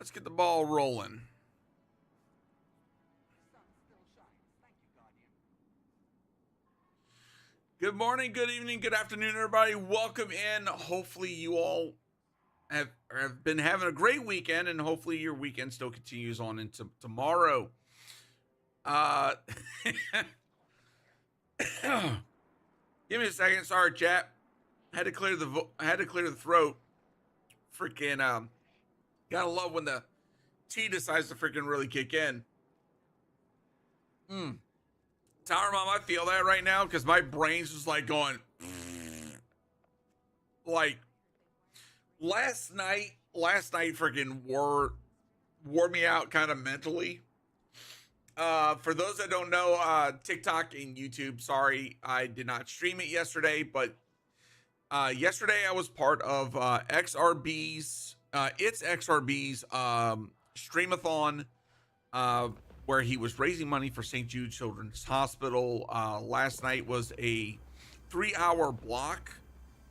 Let's get the ball rolling. Good morning, good evening, good afternoon, everybody. Welcome in. Hopefully you all have been having a great weekend, and hopefully your weekend still continues on into tomorrow. Give me a second. Sorry, chat. Had to clear the throat. Freaking gotta love when the tea decides to freaking really kick in. Tower Mom, I feel that right now because my brain's just like going like last night freaking wore me out kind of mentally. For those that don't know, TikTok and YouTube, sorry, I did not stream it yesterday, but yesterday I was part of XRB's streamathon, where he was raising money for St. Jude Children's Hospital. Last night was a 3-hour block.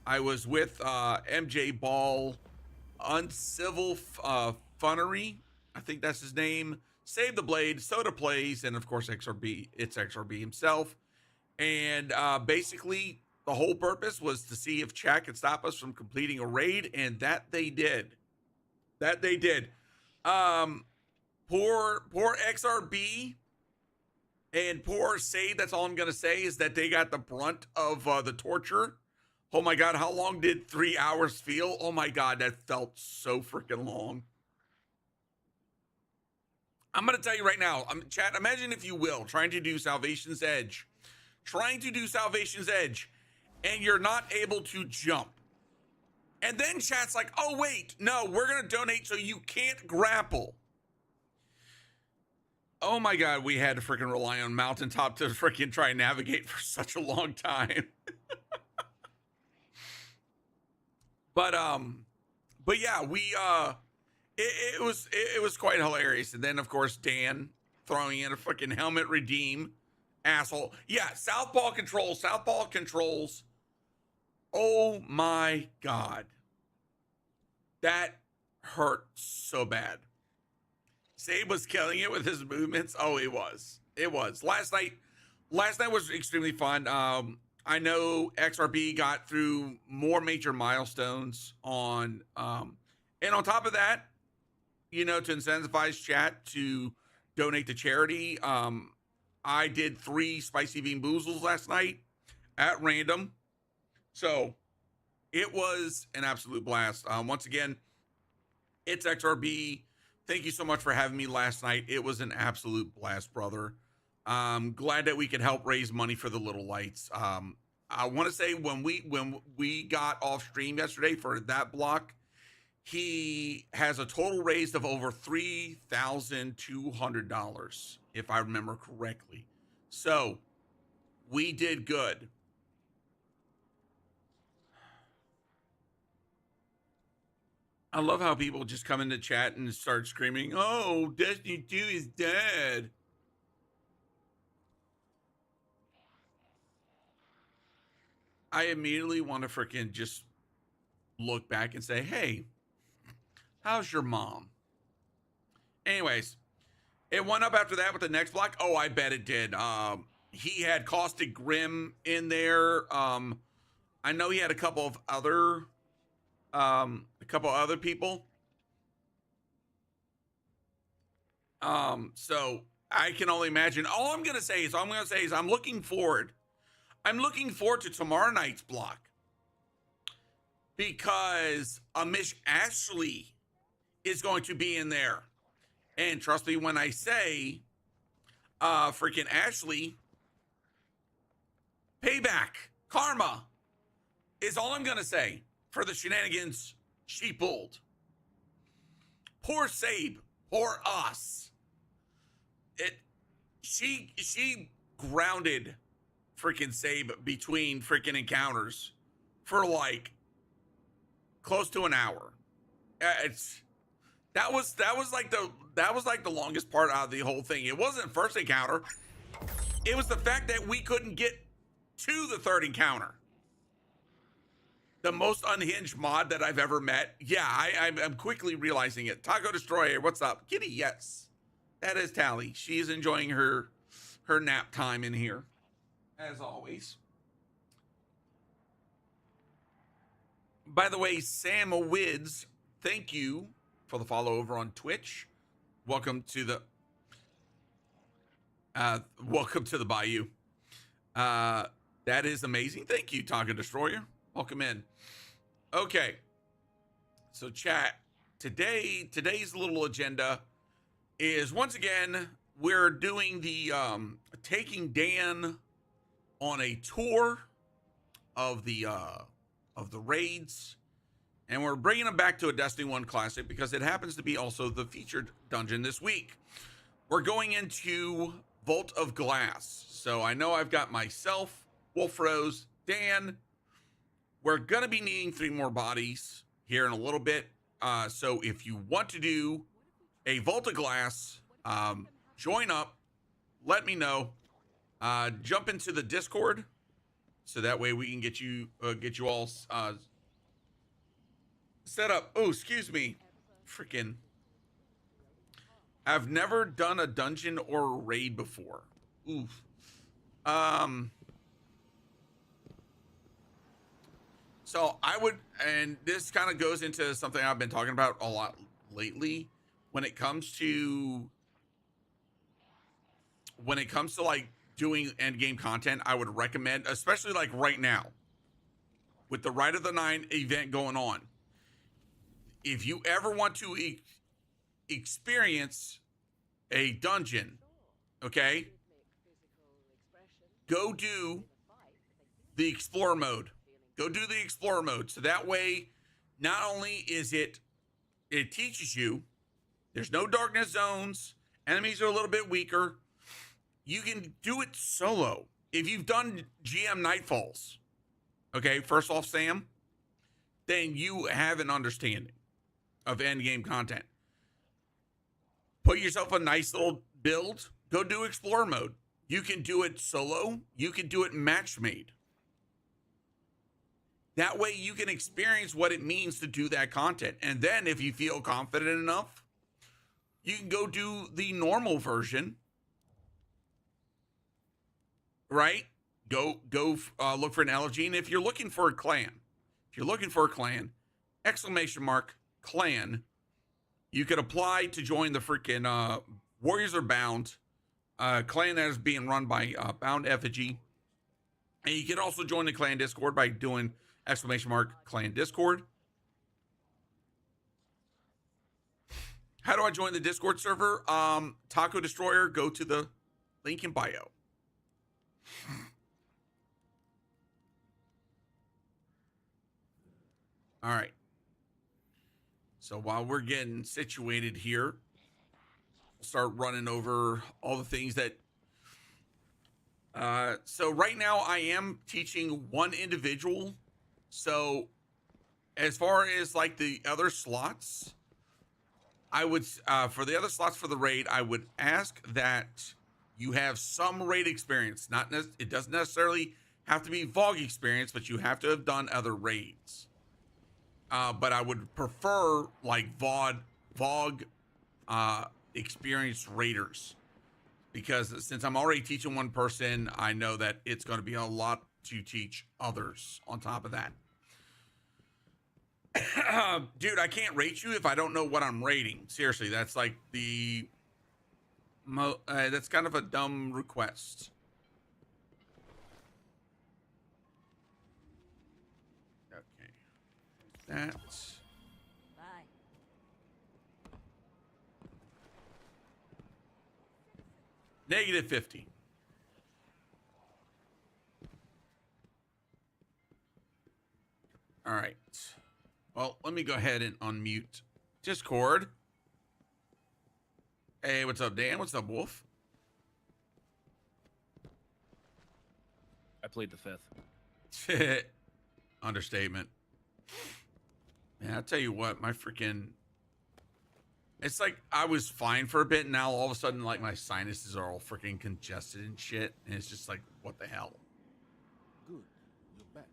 I was with MJ Ball, Uncivil Funnery, I think that's his name, Save the Blade, Soda Plays, and of course XRB. It's XRB himself. And basically the whole purpose was to see if chat could stop us from completing a raid, and that they did. Poor XRB and poor Sade. That's all I'm gonna say is that they got the brunt of the torture. Oh my god, how long did 3 hours feel? Oh my god, that felt so freaking long. I'm gonna tell you right now, chat, imagine if you will, trying to do Salvation's Edge, and you're not able to jump. And then chat's like, oh wait, no, we're gonna donate so you can't grapple. Oh my god, we had to freaking rely on Mountaintop to freaking try and navigate for such a long time. But yeah, it was quite hilarious. And then of course Dan throwing in a freaking helmet redeem, asshole. Yeah, Southpaw controls. Oh my god, that hurt so bad. Sabe was killing it with his movements. Oh, it was. Last night was extremely fun. I know XRB got through more major milestones on, and on top of that, you know, to incentivize chat to donate to charity, I did 3 spicy bean boozles last night at random. So it was an absolute blast. Once again, it's XRB. Thank you so much for having me last night. It was an absolute blast, brother. Glad that we could help raise money for the Little Lights. I want to say when we got off stream yesterday for that block, he has a total raised of over $3,200, if I remember correctly. So we did good. I love how people just come into chat and start screaming, oh, Destiny 2 is dead. I immediately want to freaking just look back and say, hey, how's your mom? Anyways, it went up after that with the next block. Oh, I bet it did. He had Caustic Grim in there. I know he had a couple of other people. So I can only imagine. All I'm gonna say is I'm looking forward to tomorrow night's block, because Miss Ashley is going to be in there. And trust me when I say freaking Ashley, payback, karma is all I'm gonna say for the shenanigans she pulled. Poor Sabe, poor us. She grounded freaking Sabe between freaking encounters for like close to an hour. That was like the longest part out of the whole thing. It wasn't first encounter. It was the fact that we couldn't get to the third encounter. The most unhinged mod that I've ever met. Yeah, I'm quickly realizing it. Taco Destroyer, what's up? Kitty, yes. That is Tally. She is enjoying her nap time in here, as always. By the way, Sam Wids, thank you for the follow over on Twitch. Welcome to the Bayou. That is amazing. Thank you, Taco Destroyer. Welcome in. Okay. So chat, today's little agenda is once again we're doing the taking Dan on a tour of the raids, and we're bringing him back to a Destiny 1 Classic because it happens to be also the featured dungeon this week. We're going into Vault of Glass. So I know I've got myself, Wolf Rose, Dan. We're gonna be needing 3 more bodies here in a little bit. So if you want to do a Vault of Glass, join up, let me know, jump into the Discord, so that way we can get you all set up. Oh, excuse me, freaking! I've never done a dungeon or a raid before. Oof. So I would, and this kind of goes into something I've been talking about a lot lately when it comes to like doing end game content. I would recommend, especially like right now with the Rite of the Nine event going on, if you ever want to experience a dungeon, okay, go do the Explorer mode. Go do the Explorer mode. So that way, not only is it teaches you, there's no darkness zones, enemies are a little bit weaker. You can do it solo. If you've done GM Nightfalls, okay, first off, Sam, then you have an understanding of endgame content. Put yourself a nice little build. Go do Explorer mode. You can do it solo. You can do it match made. That way you can experience what it means to do that content. And then if you feel confident enough, you can go do the normal version, right? Go look for an LFG. And if you're looking for a clan, exclamation mark clan, you could apply to join the freaking Warriors Are Bound clan that is being run by Bound Effigy. And you can also join the clan Discord by doing exclamation mark clan Discord. How do I join the Discord server? Taco Destroyer, go to the link in bio. All right. So while we're getting situated here, we'll start running over all the things that so right now I am teaching one individual. So as far as like the other slots, I would, for the other slots for the raid, I would ask that you have some raid experience. It doesn't necessarily have to be VOG experience, but you have to have done other raids. But I would prefer like VOG experienced raiders, because since I'm already teaching one person, I know that it's going to be a lot to teach others on top of that. Dude, I can't rate you if I don't know what I'm rating. Seriously, that's like that's kind of a dumb request. Okay. That. Bye. -50. All right. Well, let me go ahead and unmute Discord. Hey, what's up, Dan? What's up, Wolf? I played the 5th. Understatement. Man, I'll tell you what, my freaking... It's like I was fine for a bit, and now all of a sudden, like, my sinuses are all freaking congested and shit, and it's just like, what the hell? Good. You're back.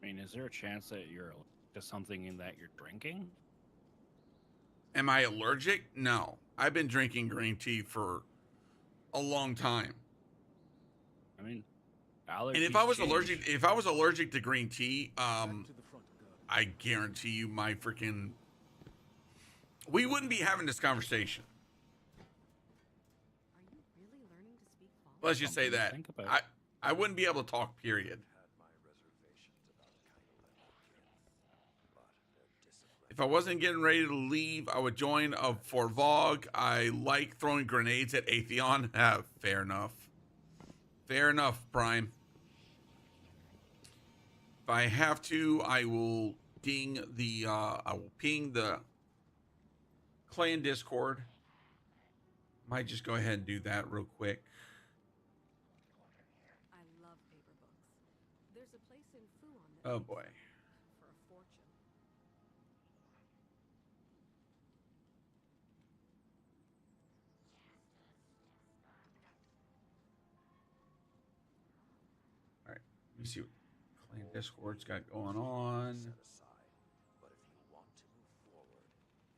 I mean, is there a chance that you're allergic to something in that you're drinking? Am I allergic? No. I've been drinking green tea for a long time. I mean, And if allergies I was change. allergic to green tea, I guarantee you my freaking we wouldn't be having this conversation. Are you really learning to speak False? Let's just say Something to that. think about. I wouldn't be able to talk, period. If I wasn't getting ready to leave, I would join for Vogue. I like throwing grenades at Atheon. Fair enough. Fair enough, Prime. If I have to, I will ping the clan Discord. Might just go ahead and do that real quick. I love paper books. There's a place in Fuon that Oh makes boy. them for a fortune. All right. Let me see what clan Discord's got going on. Set aside. But if you want to move forward,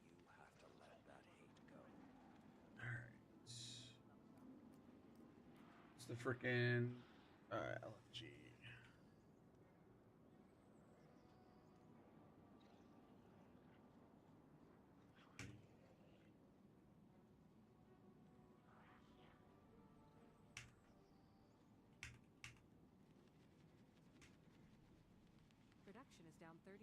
you have to let that hate go. All right. It's the freaking LFG. Production is down 33%.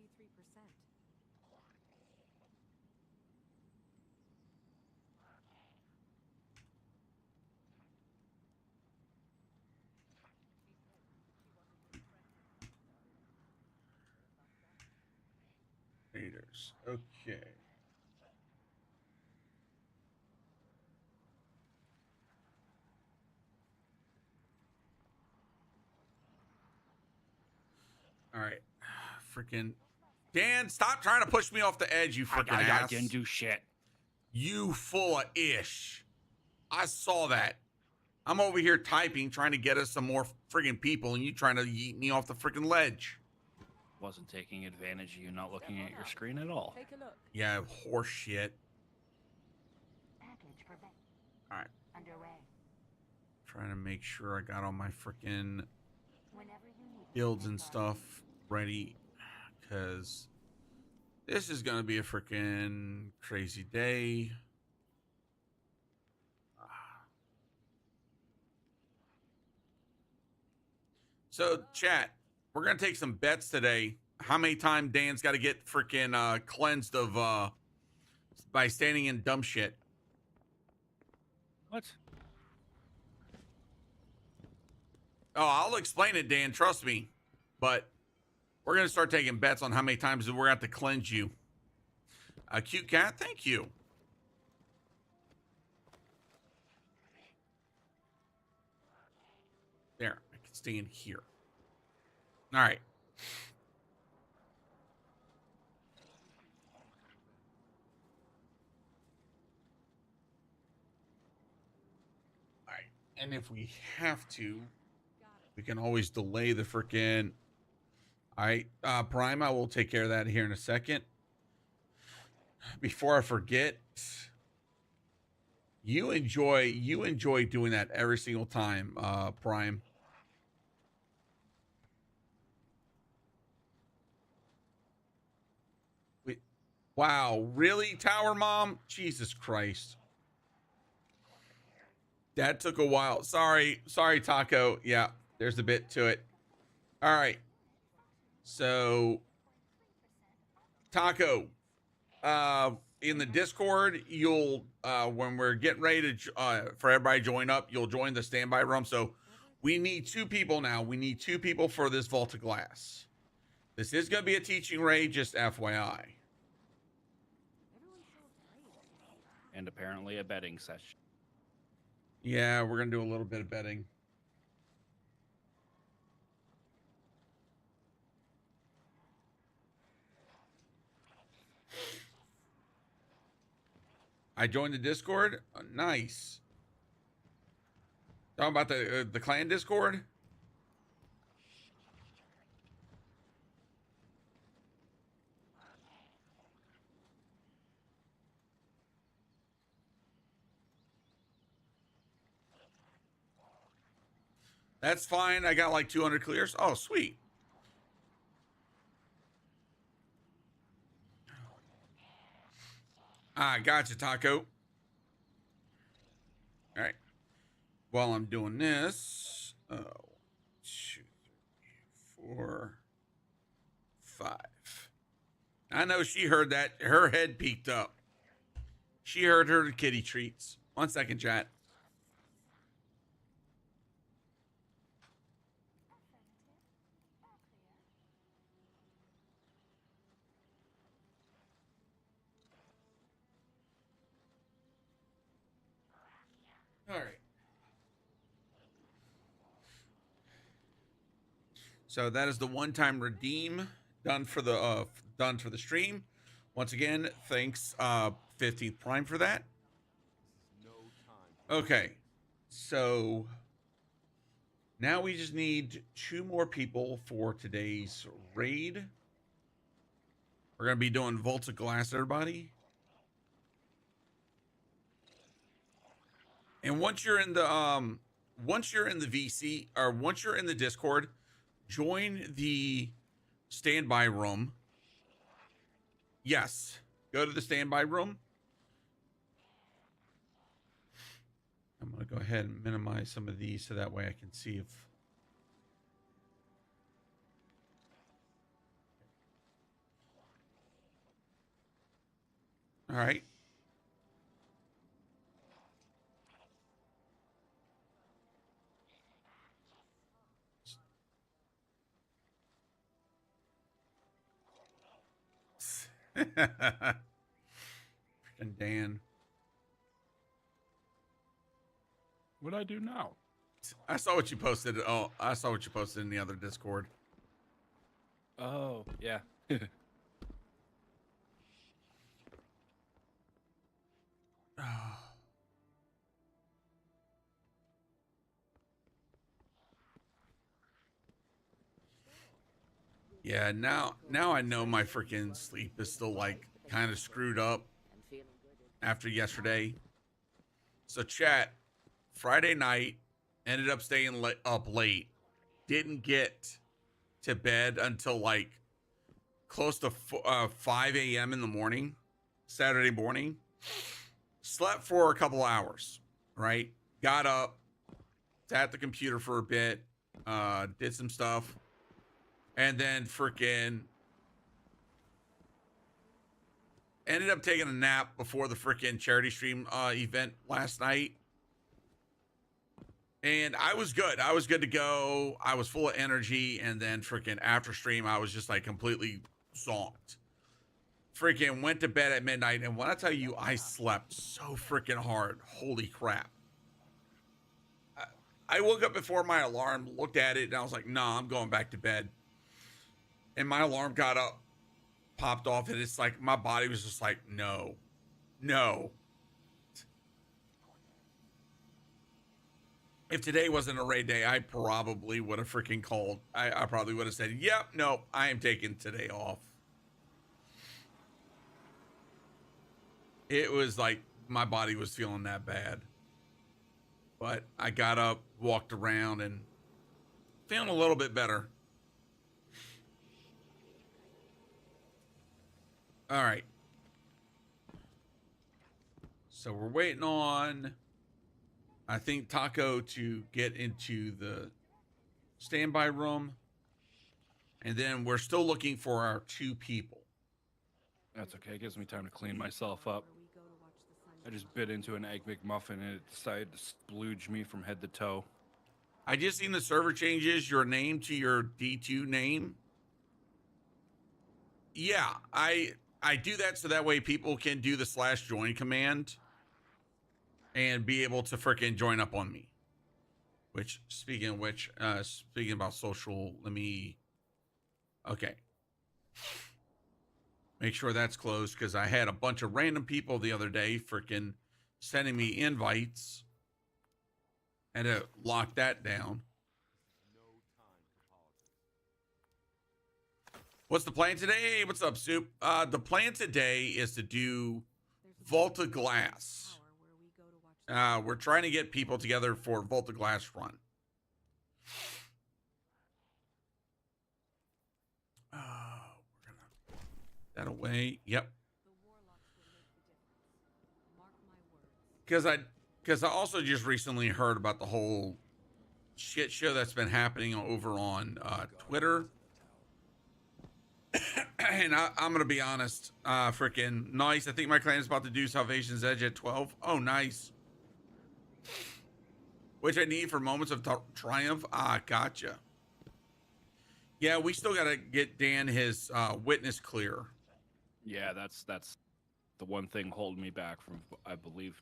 Raiders. Okay. All right. Freaking Dan, stop trying to push me off the edge, you freaking I ass. didn't do shit. You full of ish. I saw that. I'm over here typing, trying to get us some more friggin' people, and you trying to yeet me off the freaking ledge. Wasn't taking advantage of you not looking at your screen at all. Take a look. Yeah, horse shit. Package for All right. underway. Trying to make sure I got all my freaking Whenever you need builds and stuff ready, because this is gonna be a freaking crazy day. So chat, we're gonna take some bets today. How many times Dan's got to get freaking cleansed of by standing in dumb shit? What? Oh, I'll explain it, Dan. Trust me. But we're gonna start taking bets on how many times we're gonna have to cleanse you. Cute cat, thank you. There, I can stand here. All right. All right. And if we have to, we can always delay the freaking. All right, Prime, I will take care of that here in a second. Before I forget, you enjoy doing that every single time, Prime. Wait, wow, really, Tower Mom? Jesus Christ. That took a while. Sorry, Taco. Yeah, there's a bit to it. All right. So, Taco, in the Discord, you'll when we're getting ready to for everybody to join up, you'll join the standby room. So we need 2 people now. We need 2 people for this vault of glass. This is going to be a teaching raid, just FYI. And apparently a betting session. Yeah, we're going to do a little bit of betting. I joined the Discord. Nice. Talking about the clan Discord. That's fine. I got like 200 clears. Oh, sweet. Ah, gotcha, Taco. All right. While I'm doing this, 2, 3, 4, 5. I know she heard that. Her head peeked up. She heard her kitty treats. 1 second, chat. All right. So that is the one-time redeem done for the stream. Once again, thanks 15th Prime for that. Okay. So now we just need 2 more people for today's raid. We're going to be doing Volts of Glass, everybody. And once you're in the VC, or once you're in the Discord, join the standby room. Yes, go to the standby room. I'm going to go ahead and minimize some of these so that way I can see if... All right. Freaking Dan. What'd I do now? I saw what you posted. Oh, I saw what you posted in the other Discord. Oh, yeah. Yeah, now I know my freaking sleep is still like kind of screwed up after yesterday. So chat, Friday night, ended up staying up late. Didn't get to bed until like close to 5 a.m. in the morning, Saturday morning. Slept for a couple hours, right? Got up, sat at the computer for a bit, did some stuff. And then freaking ended up taking a nap before the freaking charity stream event last night. And I was good. I was good to go. I was full of energy. And then freaking after stream, I was just like completely zonked. Freaking went to bed at midnight. And when I tell you, I slept so freaking hard. Holy crap. I woke up before my alarm, looked at it, and I was like, nah, I'm going back to bed. And my alarm got up, popped off, and it's like my body was just like, no. If today wasn't a raid day, I probably would have freaking called. I probably would have said, yep, no, I am taking today off. It was like my body was feeling that bad. But I got up, walked around, and feeling a little bit better. All right. So we're waiting on, I think, Taco to get into the standby room. And then we're still looking for our 2 people. That's okay. It gives me time to clean myself up. I just bit into an Egg McMuffin and it decided to splooge me from head to toe. I just seen the server changes your name to your D2 name. Yeah, I do that so that way people can do the /join command and be able to freaking join up on me. Which, speaking of which, speaking about social, let me, okay. Make sure that's closed because I had a bunch of random people the other day freaking sending me invites. And to lock that down. What's the plan today? What's up, Soup? The plan today is to do Vault of Glass. We're trying to get people together for Vault of Glass run. We're gonna that away. Yep. The warlocks will make the difference. Mark my words. Because I also just recently heard about the whole shit show that's been happening over on Twitter. And I'm gonna be honest, freaking nice. I think my clan is about to do Salvation's Edge at 12. Oh, nice. Which I need for moments of triumph. Ah, gotcha. Yeah, we still gotta get Dan his witness clear. Yeah, that's the one thing holding me back from, I believe,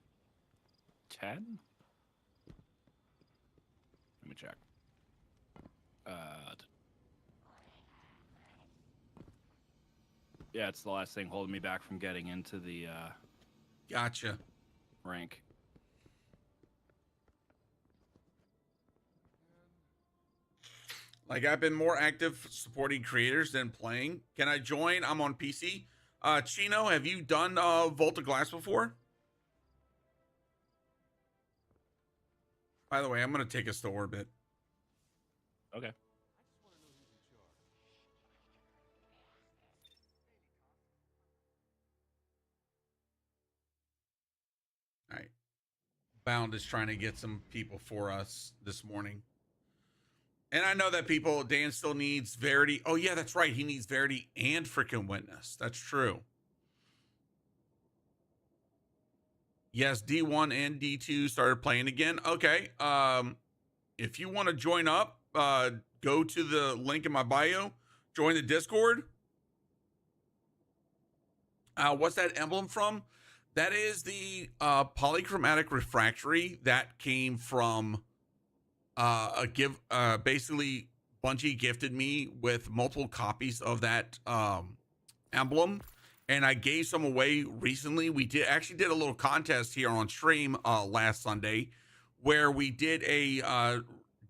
10. Let me check. Yeah, it's the last thing holding me back from getting into the Gotcha. rank. Like, I've been more active supporting creators than playing. Can I join? I'm on PC. Chino, have you done Volta Glass before? By the way, I'm gonna take us to orbit. Okay. All right. Bound is trying to get some people for us this morning. And I know that Dan still needs Verity. Oh, yeah, that's right. He needs Verity and freaking Witness. That's true. Yes, D1 and D2 started playing again. Okay. If you want to join up, go to the link in my bio. Join the Discord. What's that emblem from? That is the polychromatic refractory that came from basically Bungie gifted me with multiple copies of that emblem, and I gave some away recently. We actually did a little contest here on stream last Sunday where we did a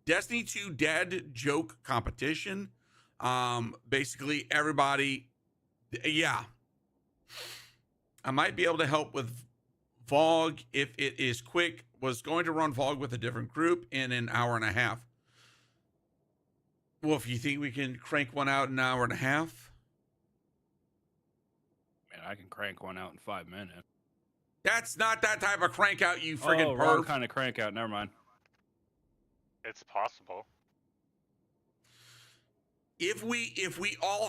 Destiny 2 dead joke competition. Basically everybody, yeah. I might be able to help with Vogue if it is quick. Was going to run Vogue with a different group in an hour and a half. Well, if you think we can crank one out in an hour and a half. Man, I can crank one out in 5 minutes. That's not that type of crank out, you friggin' wrong perv. kind of crank out. Never mind. It's possible. If we're all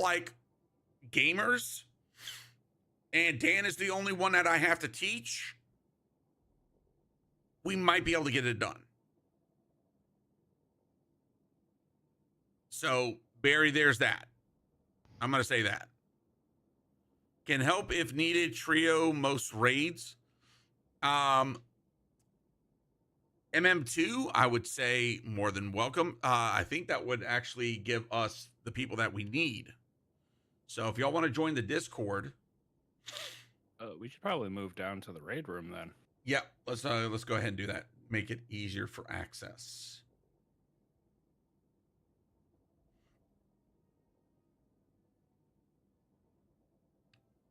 like gamers, and Dan is the only one that I have to teach, we might be able to get it done. So, Barry, there's that. I'm going to say that. Can help if needed, trio most raids. MM2, I would say more than welcome. I think that would actually give us the people that we need. So if y'all want to join the Discord, We should probably move down to the raid room then. yeah, let's go ahead and do that. Make it easier for access.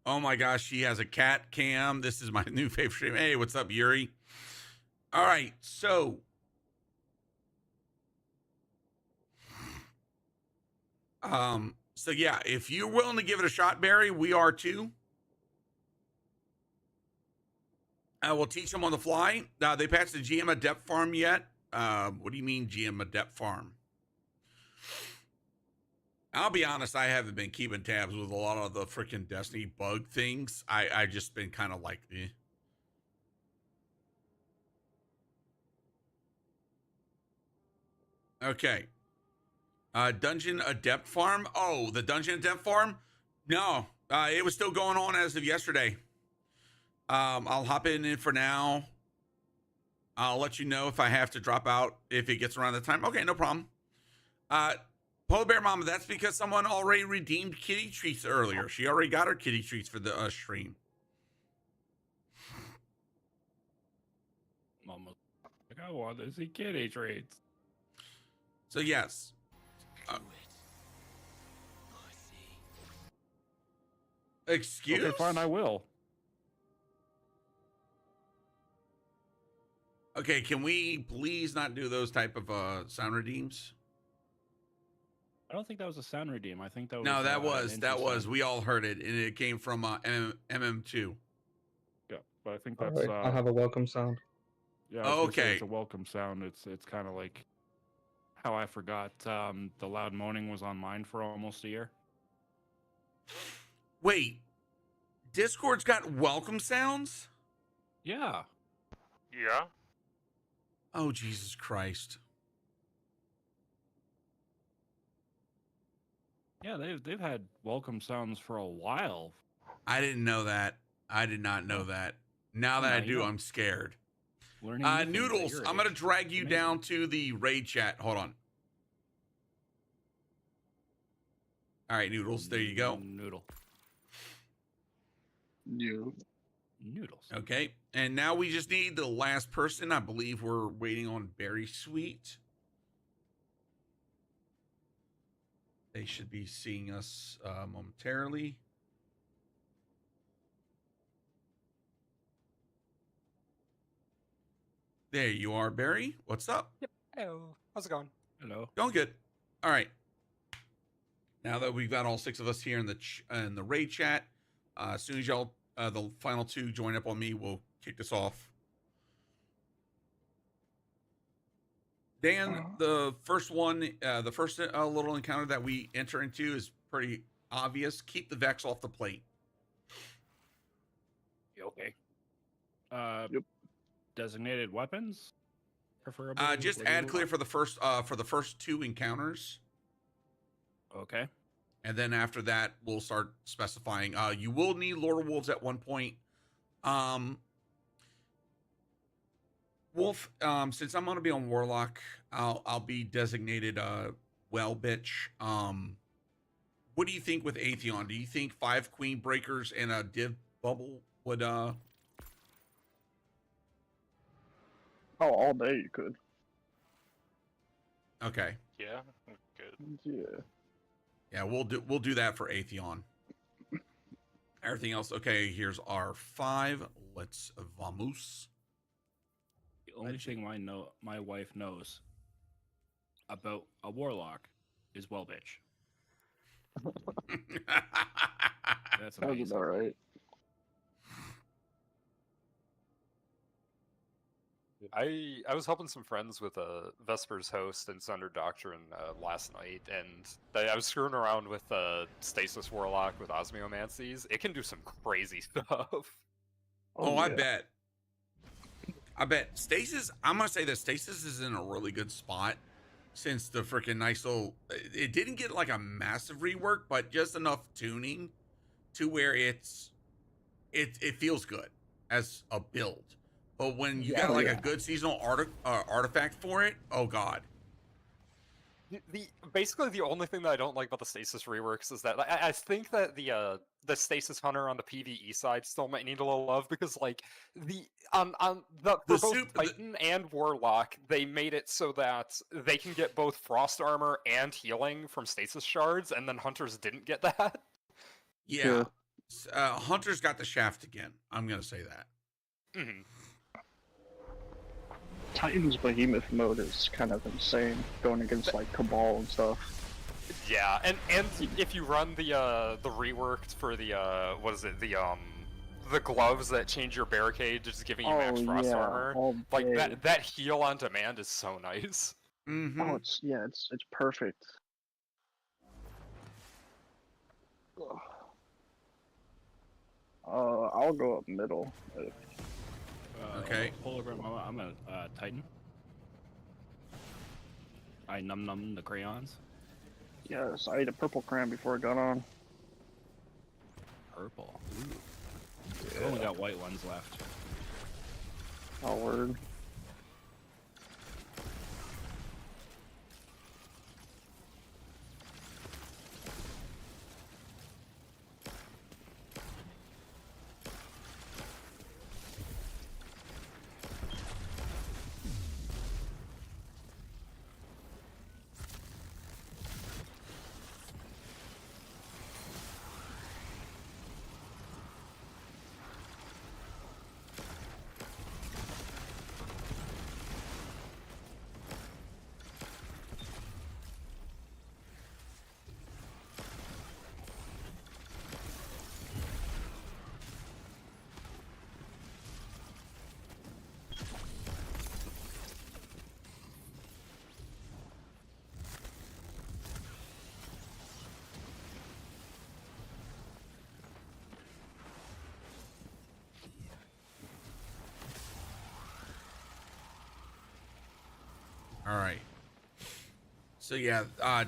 Oh my gosh, she has a cat cam. This is my new favorite stream. Hey, what's up, Yuri? All right, so yeah, if you're willing to give it a shot, Barry, we are too. I will teach them on the fly. They patched the GM Adept farm yet? What do you mean GM Adept farm? I'll be honest, I haven't been keeping tabs with a lot of the freaking Destiny bug things. I just been kind of like, eh. Okay. Dungeon Adept farm. Oh, the Dungeon Adept farm? No, it was still going on as of yesterday. I'll hop in for now. I'll let you know if I have to drop out if it gets around the time. Okay, no problem. Polar Bear Mama, that's because someone already redeemed kitty treats earlier. She already got her kitty treats for the stream. Almost like I want to see kitty treats. So yes. Excuse? Okay, fine, I will. Okay, can we please not do those type of sound redeems? I don't think that was a sound redeem. I think that was No, that an was instant sound. we all heard it, and it came from MM2. Yeah, but I think All that's right, I have a welcome sound. yeah. I was gonna say Okay. it's a welcome sound. It's kind of like how I forgot the loud moaning was on mine for almost a year. Wait, Discord's got welcome sounds? Yeah. Yeah. Oh, Jesus Christ. Yeah, they've had welcome sounds for a while. I didn't know that. I did not know that. Now that Now I you do, know. I'm scared. Learning new things at Noodles, your I'm going to age. drag you Amazing. down to the raid chat. Hold on. All right, Noodles, there you go. Noodle. You. Noodles. Okay, and now we just need the last person. I believe we're waiting on Berry Sweet. They should be seeing us momentarily. There you are, Barry. What's up? Hello. How's it going? Hello. Going good. All right. Now that we've got all 6 of us here in the raid chat, as soon as y'all, the final 2 join up on me, we'll kick this off. Dan, the first one, the first little encounter that we enter into is pretty obvious. Keep the Vex off the plate. Okay. Yep. Designated weapons, preferably. Just What do you add clear want? for the first 2 encounters, Okay. and then after that we'll start specifying. You will need Lord of Wolves at one point. Wolf, since I'm gonna be on Warlock, I'll be designated well bitch. What do you think with Atheon? Do you think 5 Queen Breakers and a div bubble would Oh, all day you could. okay. Yeah. Good. Yeah. Yeah, we'll do that for Atheon. Everything else, okay, here's our 5. Let's vamos. The only thing my wife knows about a warlock is well, bitch. That's Sounds amazing. about right. I was helping some friends with Vesper's host and Sunder Doctrine last night, and I was screwing around with Stasis Warlock with Osmiomancies. It can do some crazy stuff. Oh, I yeah. bet Stasis, I'm gonna say that Stasis is in a really good spot since the freaking nice little, it didn't get like a massive rework, but just enough tuning to where it feels good as a build. But when you got like a good seasonal artifact for it, oh god. Basically the only thing that I don't like about the Stasis reworks is that I think that the Stasis Hunter on the PvE side still might need a little love, because like for both Titan and Warlock, they made it so that they can get both frost armor and healing from Stasis shards, and then Hunters didn't get that. Yeah. Hunter's got the shaft again. I'm gonna say that. Mm-hmm. Titan's behemoth mode is kind of insane, going against like Cabal and stuff. Yeah, and if you run the reworked for the what is it, the gloves that change your barricade, just giving you max frost armor, all like day. that heal on demand is so nice. Mm-hmm. Oh, it's perfect. Ugh. I'll go up middle. Okay. Hologram, I'm a Titan. I num the crayons. Yes, I ate a purple crayon before I got on. Purple. Ooh. I only got white ones left. Oh, word. All right. So yeah,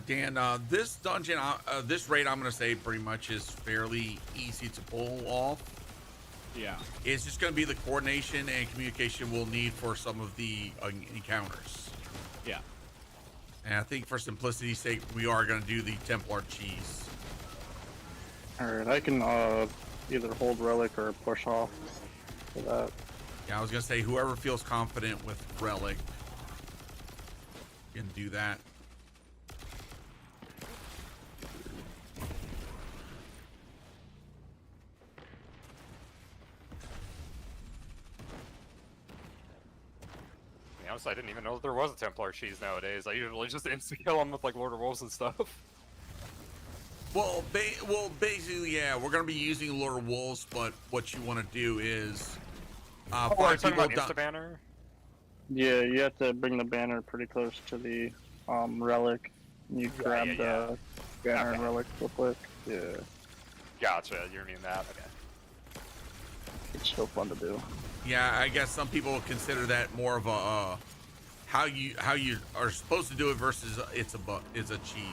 Dan, this dungeon, this raid, I'm gonna say pretty much is fairly easy to pull off. Yeah. It's just gonna be the coordination and communication we'll need for some of the encounters. Yeah. And I think for simplicity's sake, we are gonna do the Templar cheese. Alright, I can either hold relic or push off for that. Yeah, I was gonna say whoever feels confident with relic can do that. To be honest, I didn't even know that there was a Templar cheese nowadays. I usually just insta-kill them with like Lord of Wolves and stuff. Well, basically, yeah, we're gonna be using Lord of Wolves, but what you want to do is Oh, are you find talking people about insta-banner? Yeah, you have to bring the banner pretty close to the relic. You grab yeah. the banner and Okay. relic real quick. Yeah, Gotcha, you mean that? Okay. it's still fun to do. Yeah, I guess some people consider that more of a how you are supposed to do it versus it's a cheese.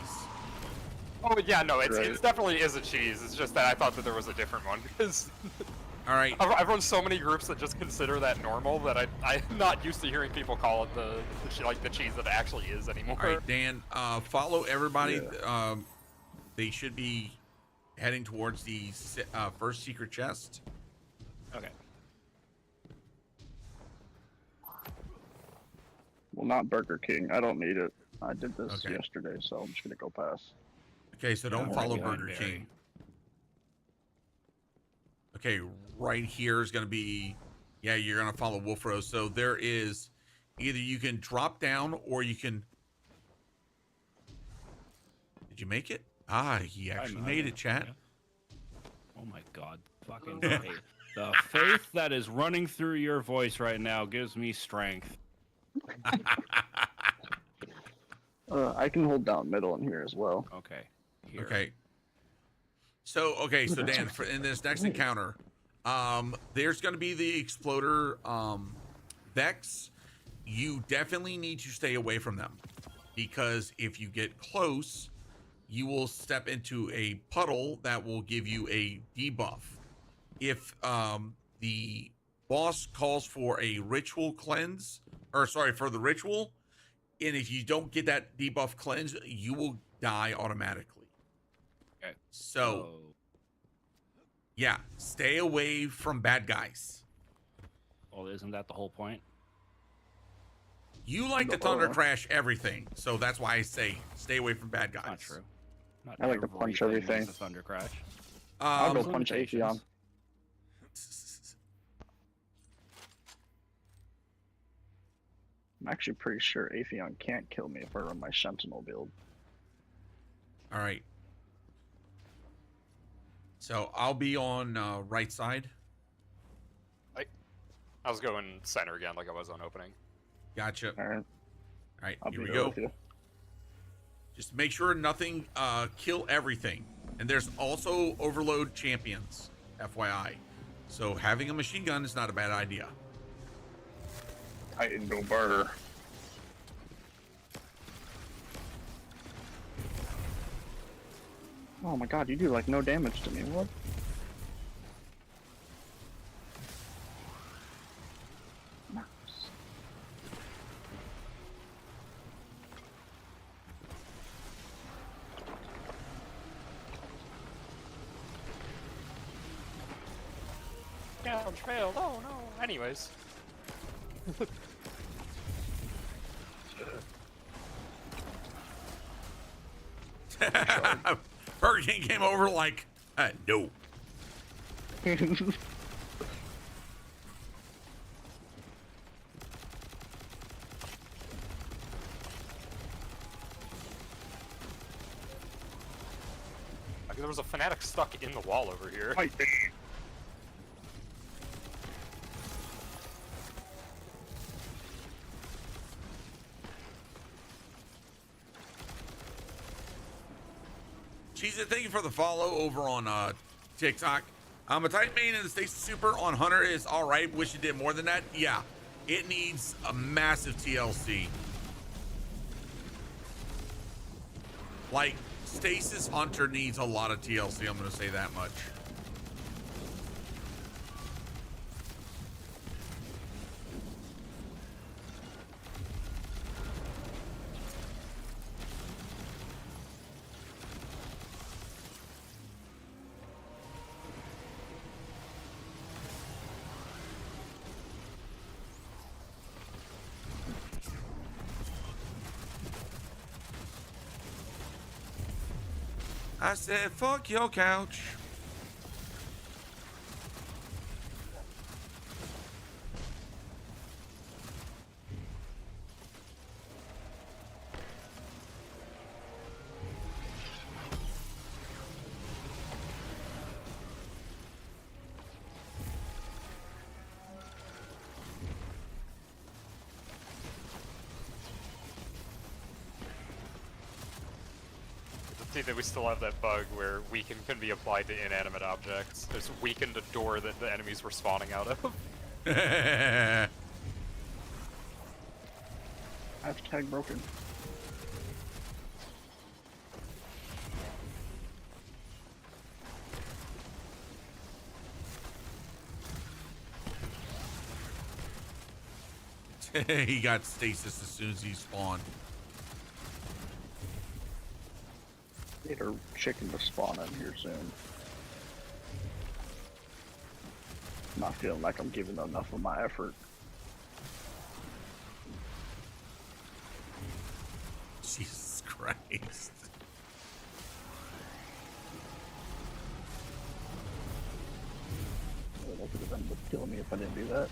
Oh yeah, no, it's Right. it's definitely is a cheese. It's just that I thought that there was a different one because All right, I've run so many groups that just consider that normal that I'm not used to hearing people call it the cheese that it actually is anymore. all right, Dan. Follow everybody. Yeah. They should be heading towards the first secret chest. Okay. Well, not Burger King. I don't need it. I did this Okay. yesterday, so I'm just gonna go past. Okay, so don't Yeah, follow right behind Burger Barry. King. Okay, right here is going to be, yeah, you're going to follow Wolf Rose. So there is either you can drop down or you can. Did you make it? Ah, he actually made it, chat. Yeah. Oh my god. Fucking faith. The faith that is running through your voice right now gives me strength. I can hold down middle in here as well. Okay. Here. Okay. So Dan, in this next encounter, there's going to be the exploder Vex. You definitely need to stay away from them because if you get close, you will step into a puddle that will give you a debuff. If the boss calls for a ritual cleanse, or sorry, for the ritual, and if you don't get that debuff cleanse, you will die automatically. Okay. So, yeah, stay away from bad guys. Well, isn't that the whole point? You like to thunder crash everything, so that's why I say stay away from bad guys. Not true. Not I like to punch everything everything. is a thunder crash. I'll go Um, punch Atheon. I'm actually pretty sure Atheon can't kill me if I run my Sentinel build. all right. So I'll be on right side. I was going center again, like I was on opening. Gotcha. All Alright, right, I'll here be we there go. with you. Just make sure nothing kill everything. And there's also overload champions, FYI. So having a machine gun is not a bad idea. Titan no burger. Oh my god, you do like no damage to me. What? Nice. Down trail. Oh no. Anyways. Burger King came over like, no. Like, there was a fanatic stuck in the wall over here. Fight me. Cheese, thank you for the follow over on TikTok. A Titan main and the Stasis Super on Hunter is all right. Wish it did more than that. Yeah, it needs a massive TLC. Like, Stasis Hunter needs a lot of TLC, I'm gonna say that much. I said, fuck your couch. See that we still have that bug where weaken can be applied to inanimate objects. There's weakened a door that the enemies were spawning out of. Hashtag broken. He got stasis as soon as he spawned. Need a chicken to spawn in here soon. Not feeling like I'm giving enough of my effort. Jesus Christ. That could have ended up killing me if I didn't do that.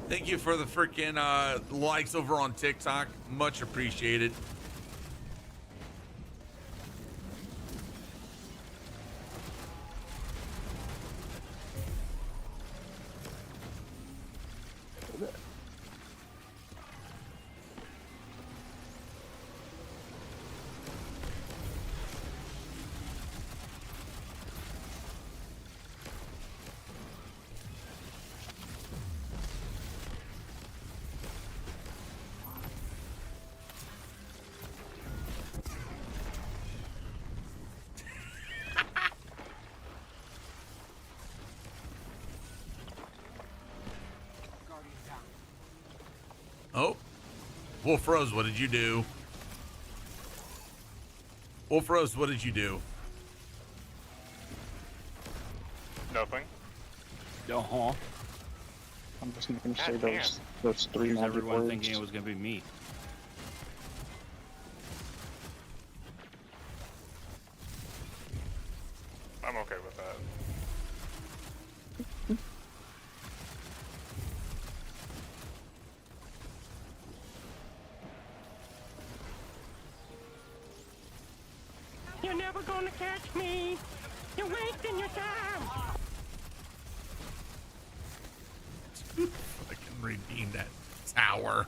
Thank you for the freaking likes over on TikTok. Much appreciated. Oh, Wolf Rose, what did you do? Wolf Rose, what did you do? Nothing. Uh-huh. I'm just not gonna say God damn. those three Here's magic everyone words. thinking it was gonna be me. I'm okay with that. You're never gonna catch me. You're wasting your time. I can redeem that tower.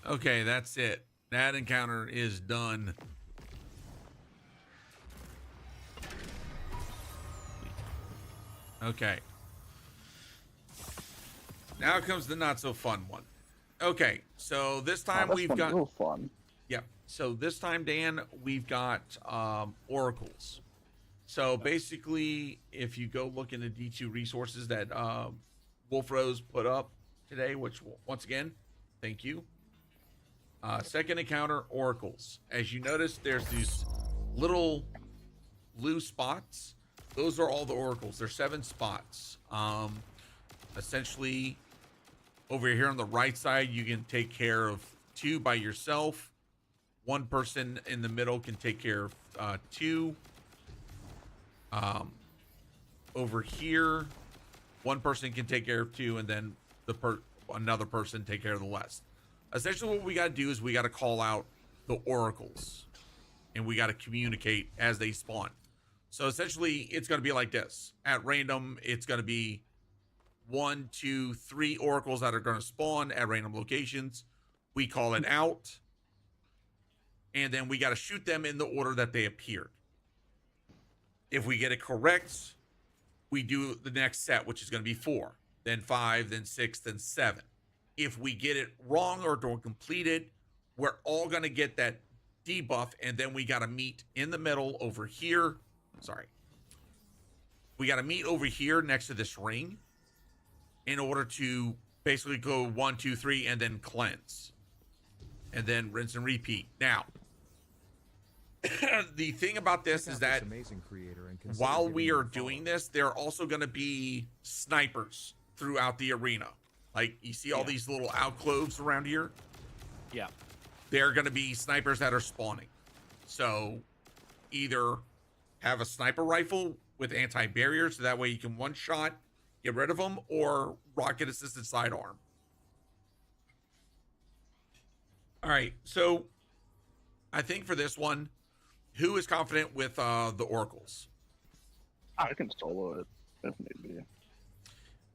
Okay, that's it. That encounter is done. Okay. Now comes the not so fun one. Okay, so this time this we've one's got real fun. yeah. So this time, Dan, we've got oracles. So basically, if you go look into D2 resources that Wolf Rose put up today, which once again, thank you. Second encounter, oracles. As you notice, there's these little blue spots. Those are all the oracles. There's 7 spots. Essentially, over here on the right side, you can take care of 2 by yourself. 1 person in the middle can take care of 2. Over here, 1 person can take care of 2, and then another person take care of the rest. Essentially, what we got to do is we got to call out the oracles, and we got to communicate as they spawn. So essentially, it's going to be like this. At random, it's going to be 1, 2, 3 oracles that are going to spawn at random locations. We call it out. And then we got to shoot them in the order that they appeared. If we get it correct, we do the next set, which is going to be 4, then 5, then 6, then 7. If we get it wrong or don't complete it, we're all going to get that debuff, and then we got to meet in the middle over here. Sorry. We got to meet over here next to this ring in order to basically go 1, 2, 3, and then cleanse. And then rinse and repeat. Now, the thing about this is that while we are doing this, there are also going to be snipers throughout the arena. Like, you see all these little alcoves around here? Yeah. There are going to be snipers that are spawning. So, either have a sniper rifle with anti-barrier, so that way you can one-shot, get rid of them, or rocket-assisted sidearm. All right, so I think for this one, who is confident with the oracles? I can solo it if need be.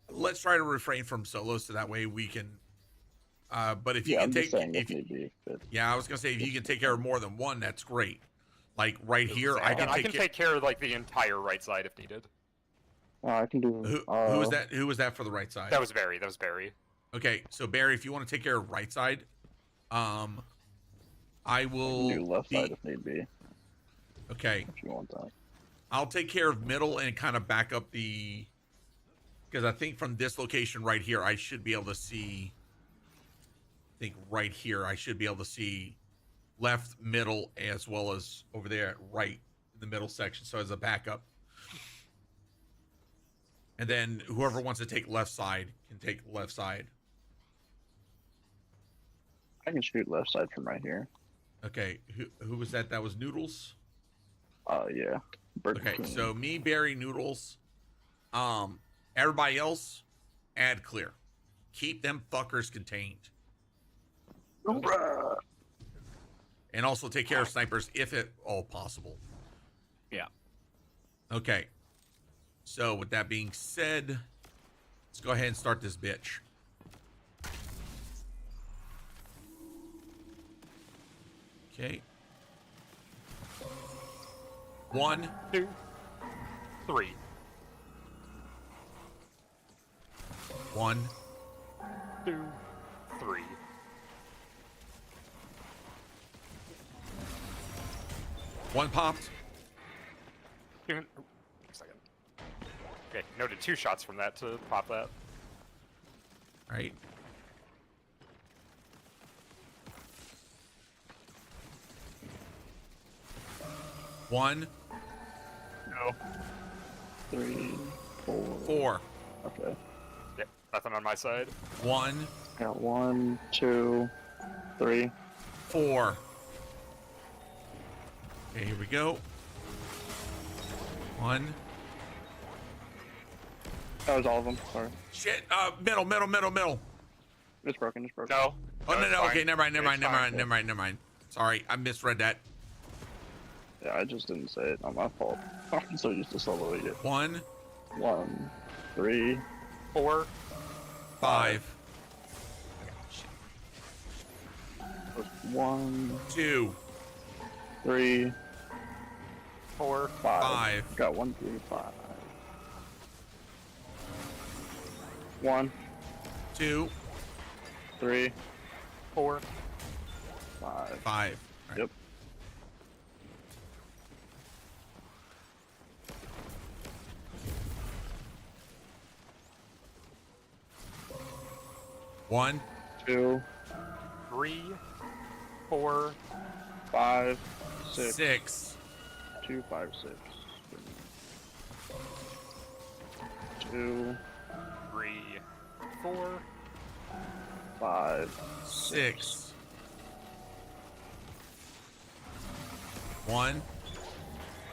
Let's try to refrain from solos, so that way we can. But if you Yeah, can I'm take, just saying if if you, need be. But yeah, I was gonna say if you can take care of more than one, that's great. Like right here, I can take care of like the entire right side if needed. I can do. Who was that? Who was that for the right side? That was Barry. That was Barry. Okay, so Barry, if you want to take care of right side, I will do left side if need be. Okay. If you want that. I'll take care of middle and kind of back up the, because I think from this location right here, I should be able to see. I think right here, I should be able to see left, middle, as well as over there, right in the middle section. So as a backup. And then whoever wants to take left side can take left side. I can shoot left side from right here. Okay, who was that? That was Noodles? Yeah. Okay, so me, Barry, Noodles. Everybody else, add clear. Keep them fuckers contained. And also take care of snipers if at all possible. Yeah. Okay. So with that being said, let's go ahead and start this bitch. Okay. 1, 2, 3. 1, 2, 3. one popped. Second. Okay, noted 2 shots from that to pop that. All right. One, No. 3, 4. 4. Okay. Yeah, nothing on my side. 1, Got 1, 2, 3. 4. Okay, here we go. 1. That was all of them. Sorry. Shit. Middle. It's broken. It's broken. No. Oh no. it's fine. Okay, never mind. It's fine. Sorry, I misread that. Yeah, I just didn't say it. Not my fault. I'm so used to soloing it. 1, 1, 3. 4. 5. 1, 2, 3, 4. 5. Got 1, 3, 5. 1, 2, 3, 4. 5. 5. All right. Yep. One, 2, 3. 4. 5, 6. 6. 2, 5, 6. 2, 3. 4. 5, 6. 1,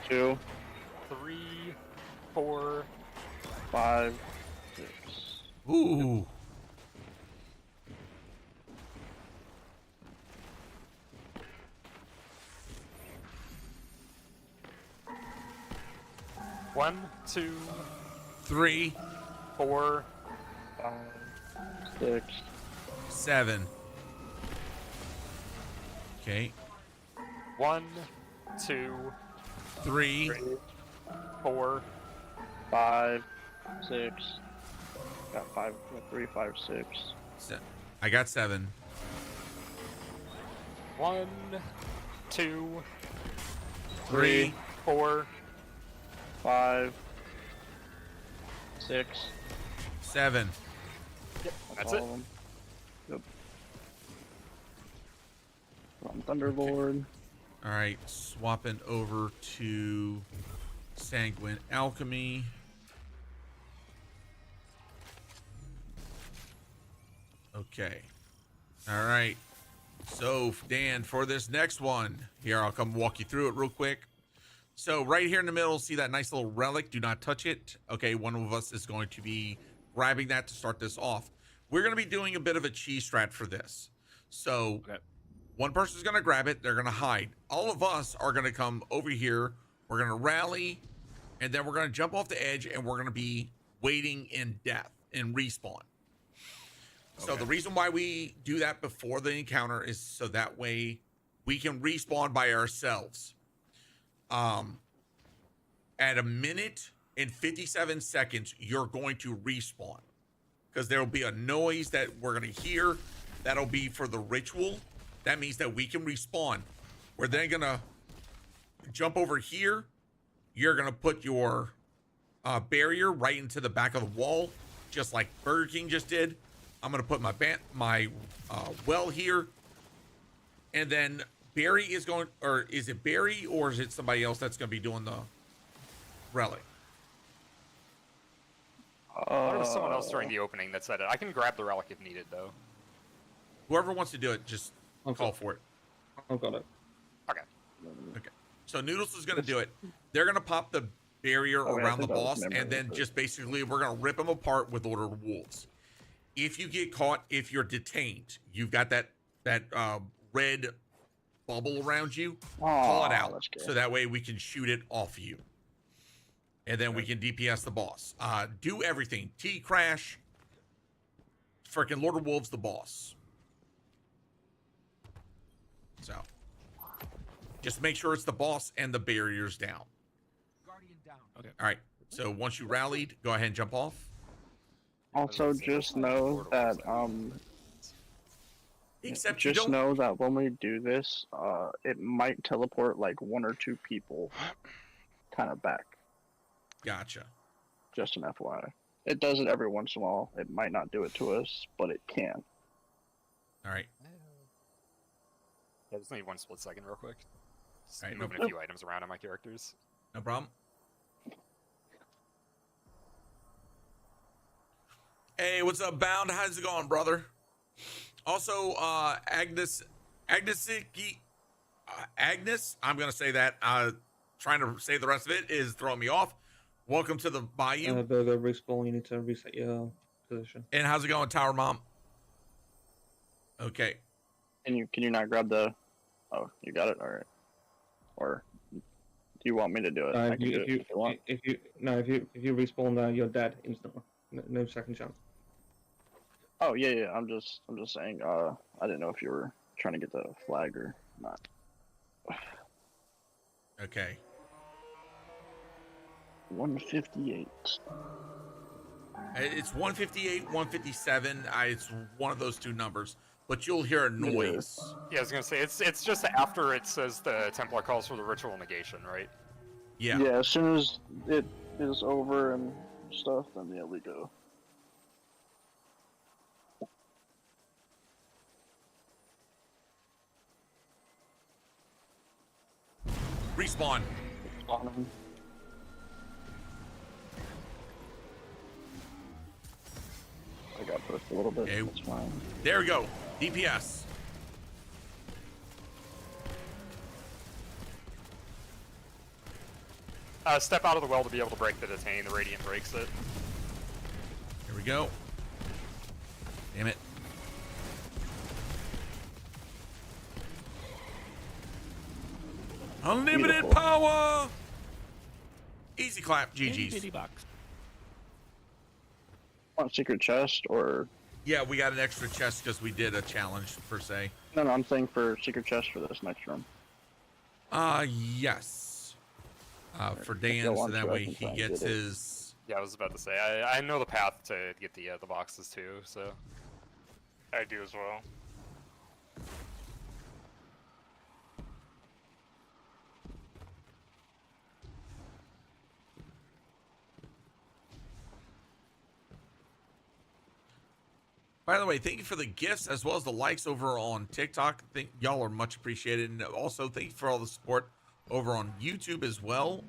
2, 3. 4. 5, 6. ooh. 1, 2, 3, 4, 5, 6. 7. Okay. 1, 2, 3. 4, 5, 6. Got 5, 3, 5, 6. I got 7. 1, 2, 3. 4, 5, 6. 7. That's all it. of them. Yep. From Thunderlord. All right, swapping over to Sanguine Alchemy. Okay. All right. So, Dan, for this next one, here, I'll come walk you through it real quick. So, right here in the middle, see that nice little relic? Do not touch it. Okay, one of us is going to be grabbing that to start this off. We're going to be doing a bit of a cheese strat for this. So, Okay. one person's going to grab it. They're going to hide. All of us are going to come over here. We're going to rally, and then we're going to jump off the edge, and we're going to be waiting in death and respawn. So the reason why we do that before the encounter is so that way we can respawn by ourselves. At a minute and 57 seconds, you're going to respawn because there will be a noise that we're going to hear. That'll be for the ritual. That means that we can respawn. We're then going to jump over here. You're going to put your barrier right into the back of the wall, just like Burger King just did. I'm going to put my well here. And then Barry is going, or is it Barry or is it somebody else that's going to be doing the relic? I thought it was someone else during the opening that said it. I can grab the relic if needed, though. Whoever wants to do it, just call for it. I've got it. Okay. Okay. So Noodles is going to do it. They're going to pop the barrier around the boss, and then just basically we're going to rip them apart with Order of Wolves. If you get caught, if you're detained, you've got that red bubble around you. Call it out, so that way we can shoot it off you, and then we can DPS the boss. Do everything. T crash. Freaking Lord of Wolves, the boss. So, just make sure it's the boss and the barriers down. Guardian down. Okay. All right. So once you rallied, go ahead and jump off. Also, just know that Except you just don't. know that when we do this, it might teleport like 1 or 2 people kind of back. Gotcha. Just an FYI. It does it every once in a while. It might not do it to us, but it can. All right. Yeah, just need 1 split second real quick. Just Alright, moving a few items around on my characters. No problem. Hey, what's up, Bound? How's it going, brother? Also, Agnes, I'm gonna say that. Trying to say the rest of it is throwing me off. Welcome to the Bayou. Burger respawn. You need to reset your position. And how's it going, Tower Mom? Okay. Can you not grab the? Oh, you got it. All right. Or do you want me to do it? I can do it if you want. If you respawn there, you're dead instantly. No second chance. Oh yeah. I'm just saying. I didn't know if you were trying to get the flag or not. Okay. 158. It's 158, 157. It's one of those two numbers, but you'll hear a noise. Yeah, I was gonna say it's just after it says the Templar calls for the ritual negation, right? Yeah. Yeah. As soon as it is over and stuff, then yeah, we go. Respawn. I got pushed a little bit. Okay. That's fine. There we go. DPS. Step out of the well to be able to break the detain. The radiant breaks it. Here we go. Damn it. Unlimited Beautiful. power. Easy clap, Itty GG's. bitty box. Want secret chest or Yeah, we got an extra chest because we did a challenge per se. no? I'm saying for secret chest for this next room. Yes. For If y'all Dan, so want that to, I way can he try and gets get it. his. Yeah, I was about to say I know the path to get the boxes too. So I do as well. By the way, thank you for the gifts as well as the likes over on TikTok. I think y'all are much appreciated. And also, thank you for all the support over on YouTube as well.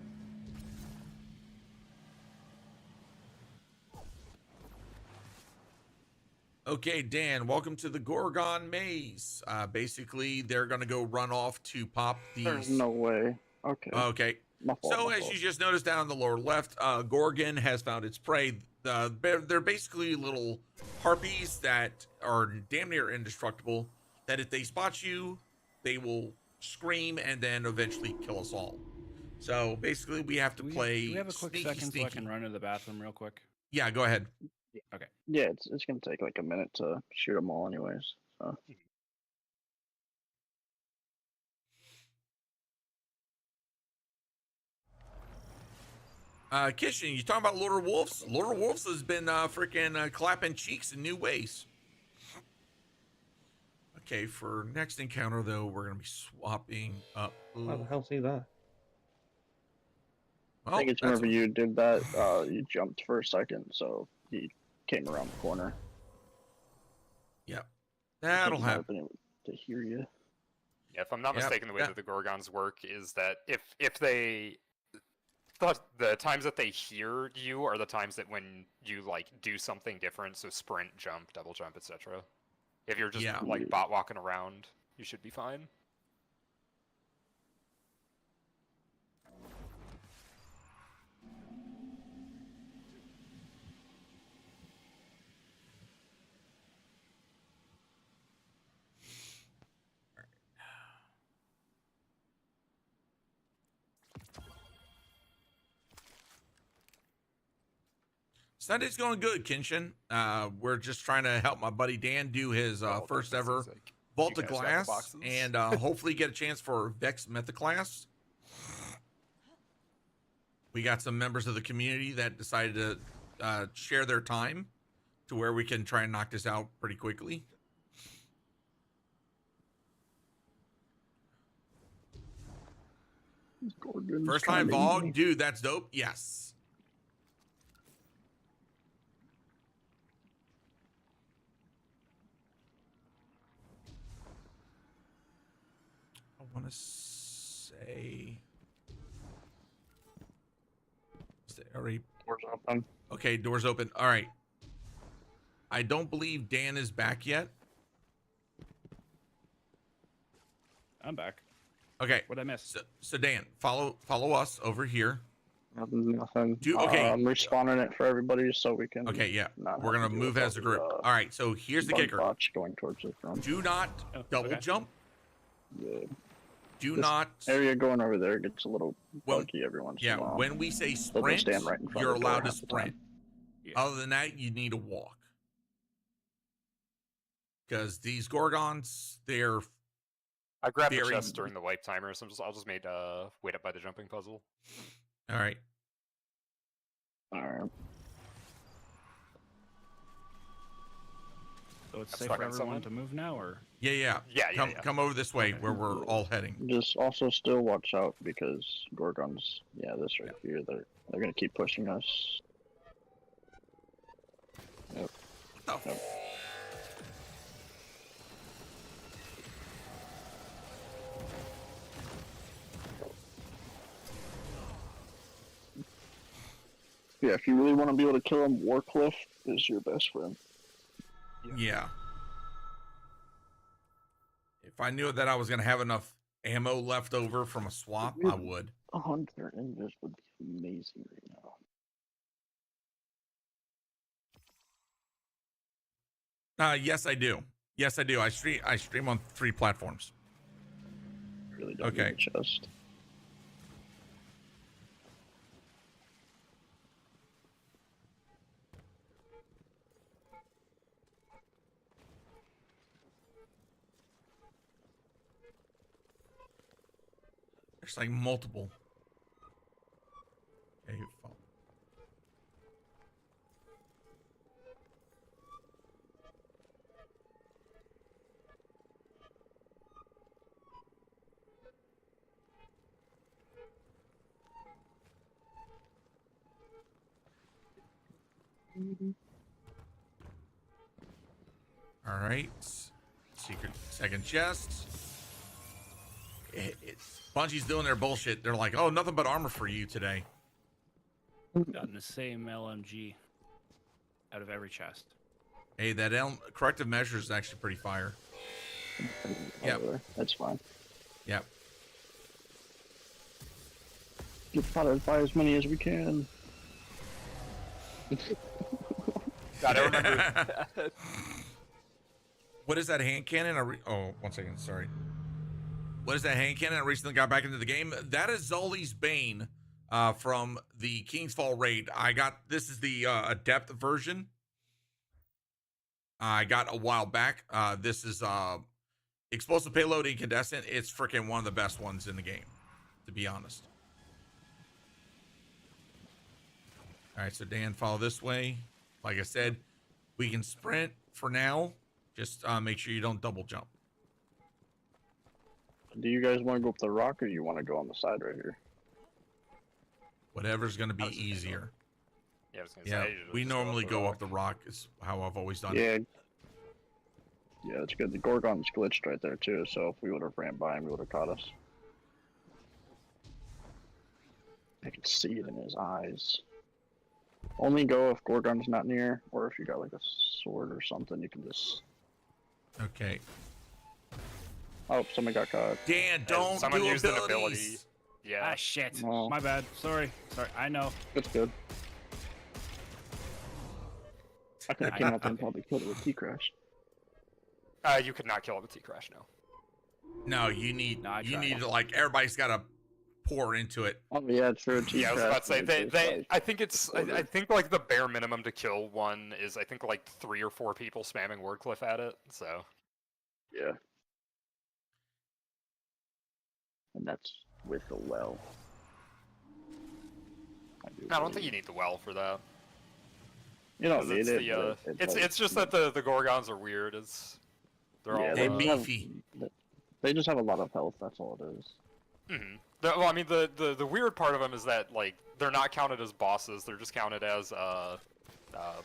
Okay, Dan, welcome to the Gorgon Maze. Basically, they're going to go run off to pop these. There's no way. Okay. Okay. My fault, So, my as fault. you just noticed down on the lower left, Gorgon has found its prey. They're basically little harpies that are damn near indestructible. That if they spot you, they will scream and then eventually kill us all. So basically, we have to play. Do we have a quick sneaky, second so I sneaky. can run to the bathroom real quick? Yeah, go ahead. Okay. Yeah, it's gonna take like a minute to shoot them all, anyways. So. Kitchen, you talking about Lord of Wolves? Lord of Wolves has been freaking clapping cheeks in new ways. Okay, for next encounter though, we're gonna be swapping up. How the hell see that? Well, I think it's that's whenever you did that, you jumped for a second, so he came around the corner. Yeah, I that'll think he might have happen. been able to hear you. yeah, if I'm not Yep, mistaken, the way yeah. that the Gorgons work is that if they the times that they hear you are the times that when you like do something different, so sprint, jump, double jump, etc. If you're just Yeah. like bot walking around, you should be fine. Sunday's going good, Kenshin. We're just trying to help my buddy Dan do his Well, first that ever seems like Vault you of guys got the Glass, boxes. and hopefully get a chance for Vex Metaclass. We got some members of the community that decided to share their time to where we can try and knock this out pretty quickly. Gorgon's First time kinda Vog, easy. dude, that's dope. Yes. I want to say. Is it already? Doors open. Okay, doors open. All right. I don't believe Dan is back yet. I'm back. Okay. What'd I miss? So Dan, follow us over here. Nothing. Okay. I'm respawning it for everybody so we can. Okay, yeah. not We're have gonna to deal move with as a all group. the, All right. So here's the bug kicker. bots going towards the front. Do not Oh, double okay. jump. Yeah. Do This not. Area going over there gets a little Well, buggy every once Yeah. in a while. When we say So they'll sprint, stand right in front you're of the door allowed to half the time. sprint. Yeah. Other than that, you need to walk. Because these Gorgons, they're I grabbed the very- chest during the wipe timer, so I'll just wait up by the jumping puzzle. all right. Alright. So it's I'm safe stuck for on everyone someone. to move now, or Yeah. Yeah. Come over this way where we're all heading. Just also still watch out because Gorgons, yeah, this right here, they're gonna keep pushing us. Yep. What the Yep. Yeah, if you really want to be able to kill him, Warcliff is your best friend. Yeah. If I knew that I was gonna have enough ammo left over from a swap, I would. A hunter in this would be amazing right now. Yes, I do. Yes, I do. I stream on 3 platforms. Really don't Okay. need a chest. There's like multiple. Okay, fall. All right. Secret second chest. Bungie's doing their bullshit. They're like, oh, nothing but armor for you today. Gotten the same LMG out of every chest. Hey, that corrective measure is actually pretty fire. Yeah, That's fine. Yep. Get followed by as many as we can. Gotta remember. What is that hand cannon? Oh, 1 second. Sorry. What is that hand cannon? I recently got back into the game. That is Zully's Bane from the King's Fall raid. This is the adept version. I got a while back. This is explosive payload incandescent. It's freaking one of the best ones in the game, to be honest. All right, so Dan, follow this way. Like I said, we can sprint for now. Just make sure you don't double jump. Do you guys want to go up the rock, or do you want to go on the side right here? Whatever's going to be easier. Yeah, I was gonna Yeah, say, we normally go up the rock is how I've always done Yeah. it. Yeah, it's good. The Gorgon's glitched right there, too, so if we would have ran by him, he would have caught us. I can see it in his eyes. Only go if Gorgon's not near, or if you got like a sword or something, you can just... Okay. Oh, somebody got caught. Dan, don't someone do used an ability. abilities. Yeah. Ah, shit. Oh. My bad. Sorry. I know. That's good. I could have came up and probably killed it with T-Crash. You could not kill it with T-Crash, no. No, you need No, I you tried. need to, like, everybody's got to pour into it. Oh yeah, true. Yeah, I was about to say T-Crash, I think it's I think like the bare minimum to kill one is I think like 3 or 4 people spamming Wordcliff at it. So Yeah. And that's with the well. I don't think you need the well for that. You don't 'Cause need it's it. the, but it's just that the Gorgons are weird. They're all They're they have- beefy. They just have a lot of health. That's all it is. Well, I mean the weird part of them is that like they're not counted as bosses. They're just counted as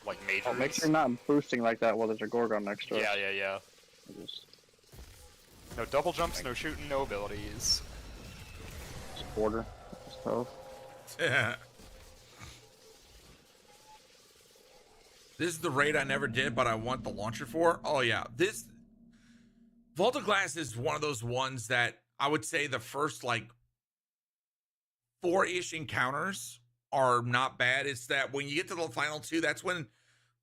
like majors. Oh, make sure you're not boosting like that while there's a Gorgon next to us. Yeah. Just No double jumps, no shooting, no abilities. order. Just health. This is the raid I never did, but I want the launcher for. Oh yeah, this Vault of Glass is one of those ones that I would say the first like 4-ish encounters are not bad. It's that when you get to the final 2, that's when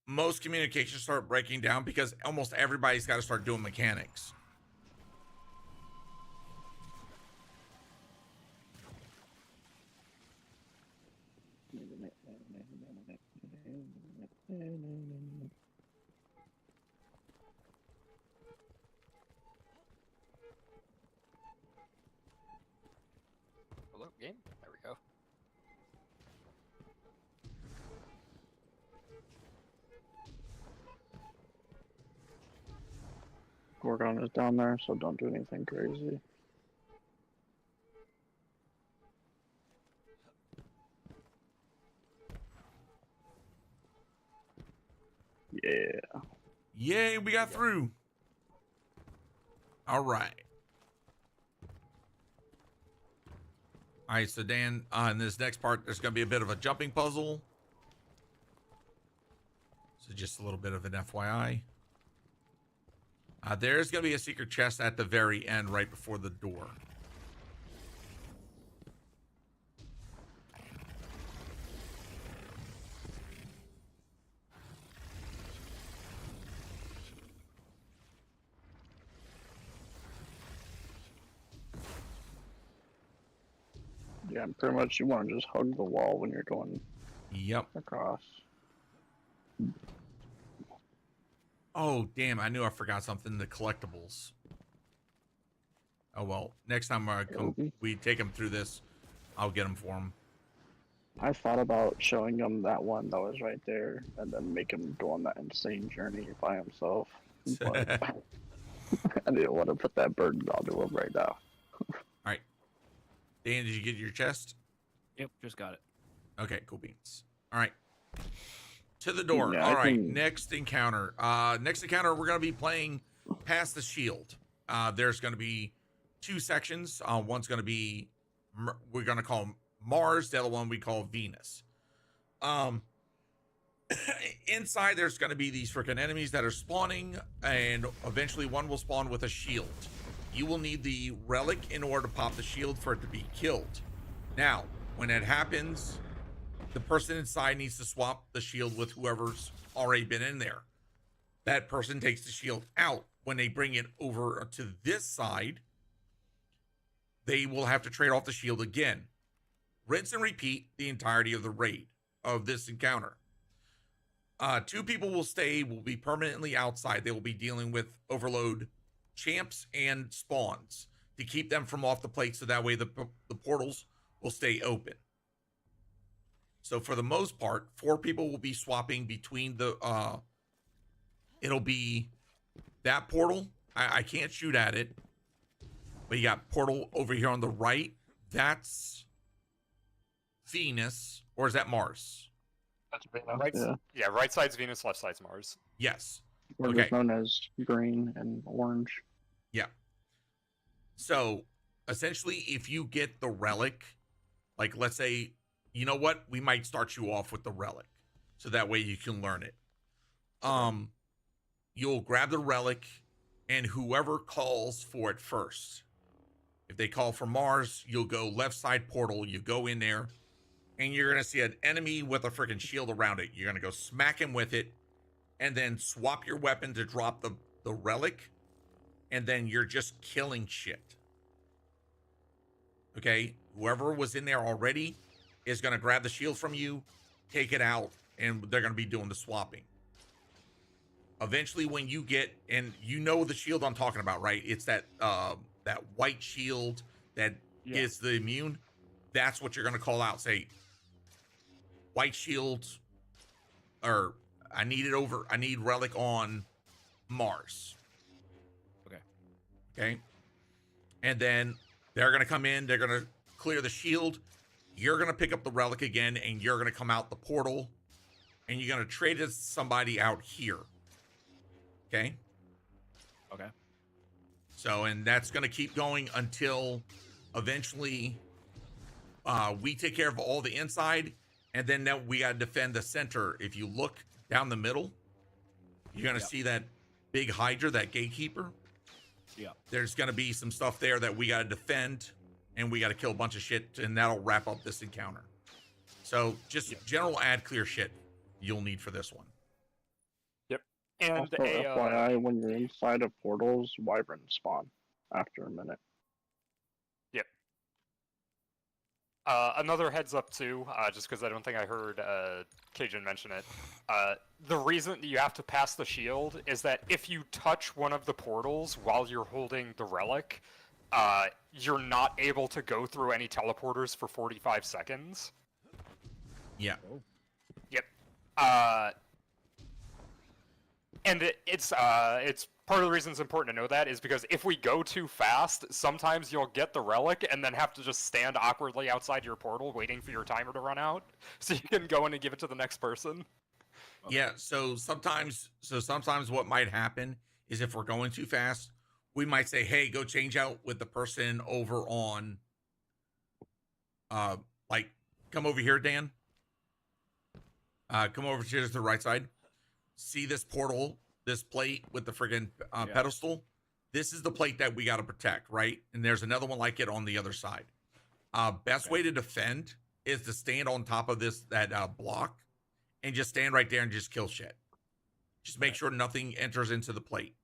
most communications start breaking down because almost everybody's got to start doing mechanics. Hello, game. There we go. Gorgon is down there, so don't do anything crazy. Yeah. Yay, we got through. All right. All right, so Dan, in this next part, there's going to be a bit of a jumping puzzle. So just a little bit of an FYI. There's going to be a secret chest at the very end, right before the door. Yeah, pretty much you want to just hug the wall when you're going Yep. across. Oh, damn. I knew I forgot something. The collectibles. Oh well. Next time we take him through this, I'll get him for him. I thought about showing him that one that was right there, and then make him go on that insane journey by himself. But I didn't want to put that burden onto him right now. All right. Dan, did you get your chest? Yep, just got it. Okay, cool beans. All right. To the door. Yeah, All I right. can- Next encounter. Next encounter, we're going to be playing Past the Shield. There's going to be 2 sections. One's going to be, we're going to call Mars. The other one we call Venus. Inside, there's going to be these freaking enemies that are spawning, and eventually one will spawn with a shield. You will need the relic in order to pop the shield for it to be killed. Now, when that happens, the person inside needs to swap the shield with whoever's already been in there. That person takes the shield out. When they bring it over to this side, they will have to trade off the shield again. Rinse and repeat the entirety of the raid of this encounter. 2 people will be permanently outside. They will be dealing with overload champs and spawns to keep them from off the plate, so that way the portals will stay open. So for the most part, 4 people will be swapping between the it'll be that portal. I can't shoot at it, but you got portal over here on the right. That's Venus, or is that Mars? That's Right, yeah. right side's Venus, left side's Mars. Yes. We're Okay. just known as green and orange. Yeah. So essentially, if you get the relic, like let's say, you know what, we might start you off with the relic, so that way you can learn it. You'll grab the relic, and whoever calls for it first. If they call for Mars, you'll go left side portal. You go in there, and you're gonna see an enemy with a freaking shield around it. You're gonna go smack him with it, and then swap your weapon to drop the relic, and then you're just killing shit. Okay, whoever was in there already is gonna grab the shield from you, take it out, and they're gonna be doing the swapping. Eventually, when you get, and you know the shield I'm talking about, right? It's that that white shield that is the immune. That's what you're gonna call out. Say, white shield, or I need relic on Mars. Okay. And then they're gonna come in, they're gonna clear the shield. You're gonna pick up the relic again, and you're gonna come out the portal, and you're gonna trade it to somebody out here. Okay. Okay. So, and that's gonna keep going until eventually we take care of all the inside, and then now we gotta defend the center. If you look down the middle, you're gonna see that big Hydra, that gatekeeper. Yeah. There's gonna be some stuff there that we gotta defend, and we gotta kill a bunch of shit, and that'll wrap up this encounter. So just general ad clear shit you'll need for this one. And Also, FYI, when you're inside of portals, wyverns spawn after a minute. Yep. Another heads up too, just because I don't think I heard Cajun mention it. The reason you have to pass the shield is that if you touch one of the portals while you're holding the relic, you're not able to go through any teleporters for 45 seconds. Yeah. Yep. And it's part of the reason it's important to know that is because if we go too fast, sometimes you'll get the relic and then have to just stand awkwardly outside your portal waiting for your timer to run out so you can go in and give it to the next person. Yeah, so sometimes what might happen is if we're going too fast, we might say, hey, go change out with the person over on like come over here, Dan. Come over to the right side. See this portal, this plate with the friggin' pedestal? This is the plate that we got to protect, right? And there's another one like it on the other side. Best way to defend is to stand on top of that block and just stand right there and just kill shit. Just make sure nothing enters into the plate.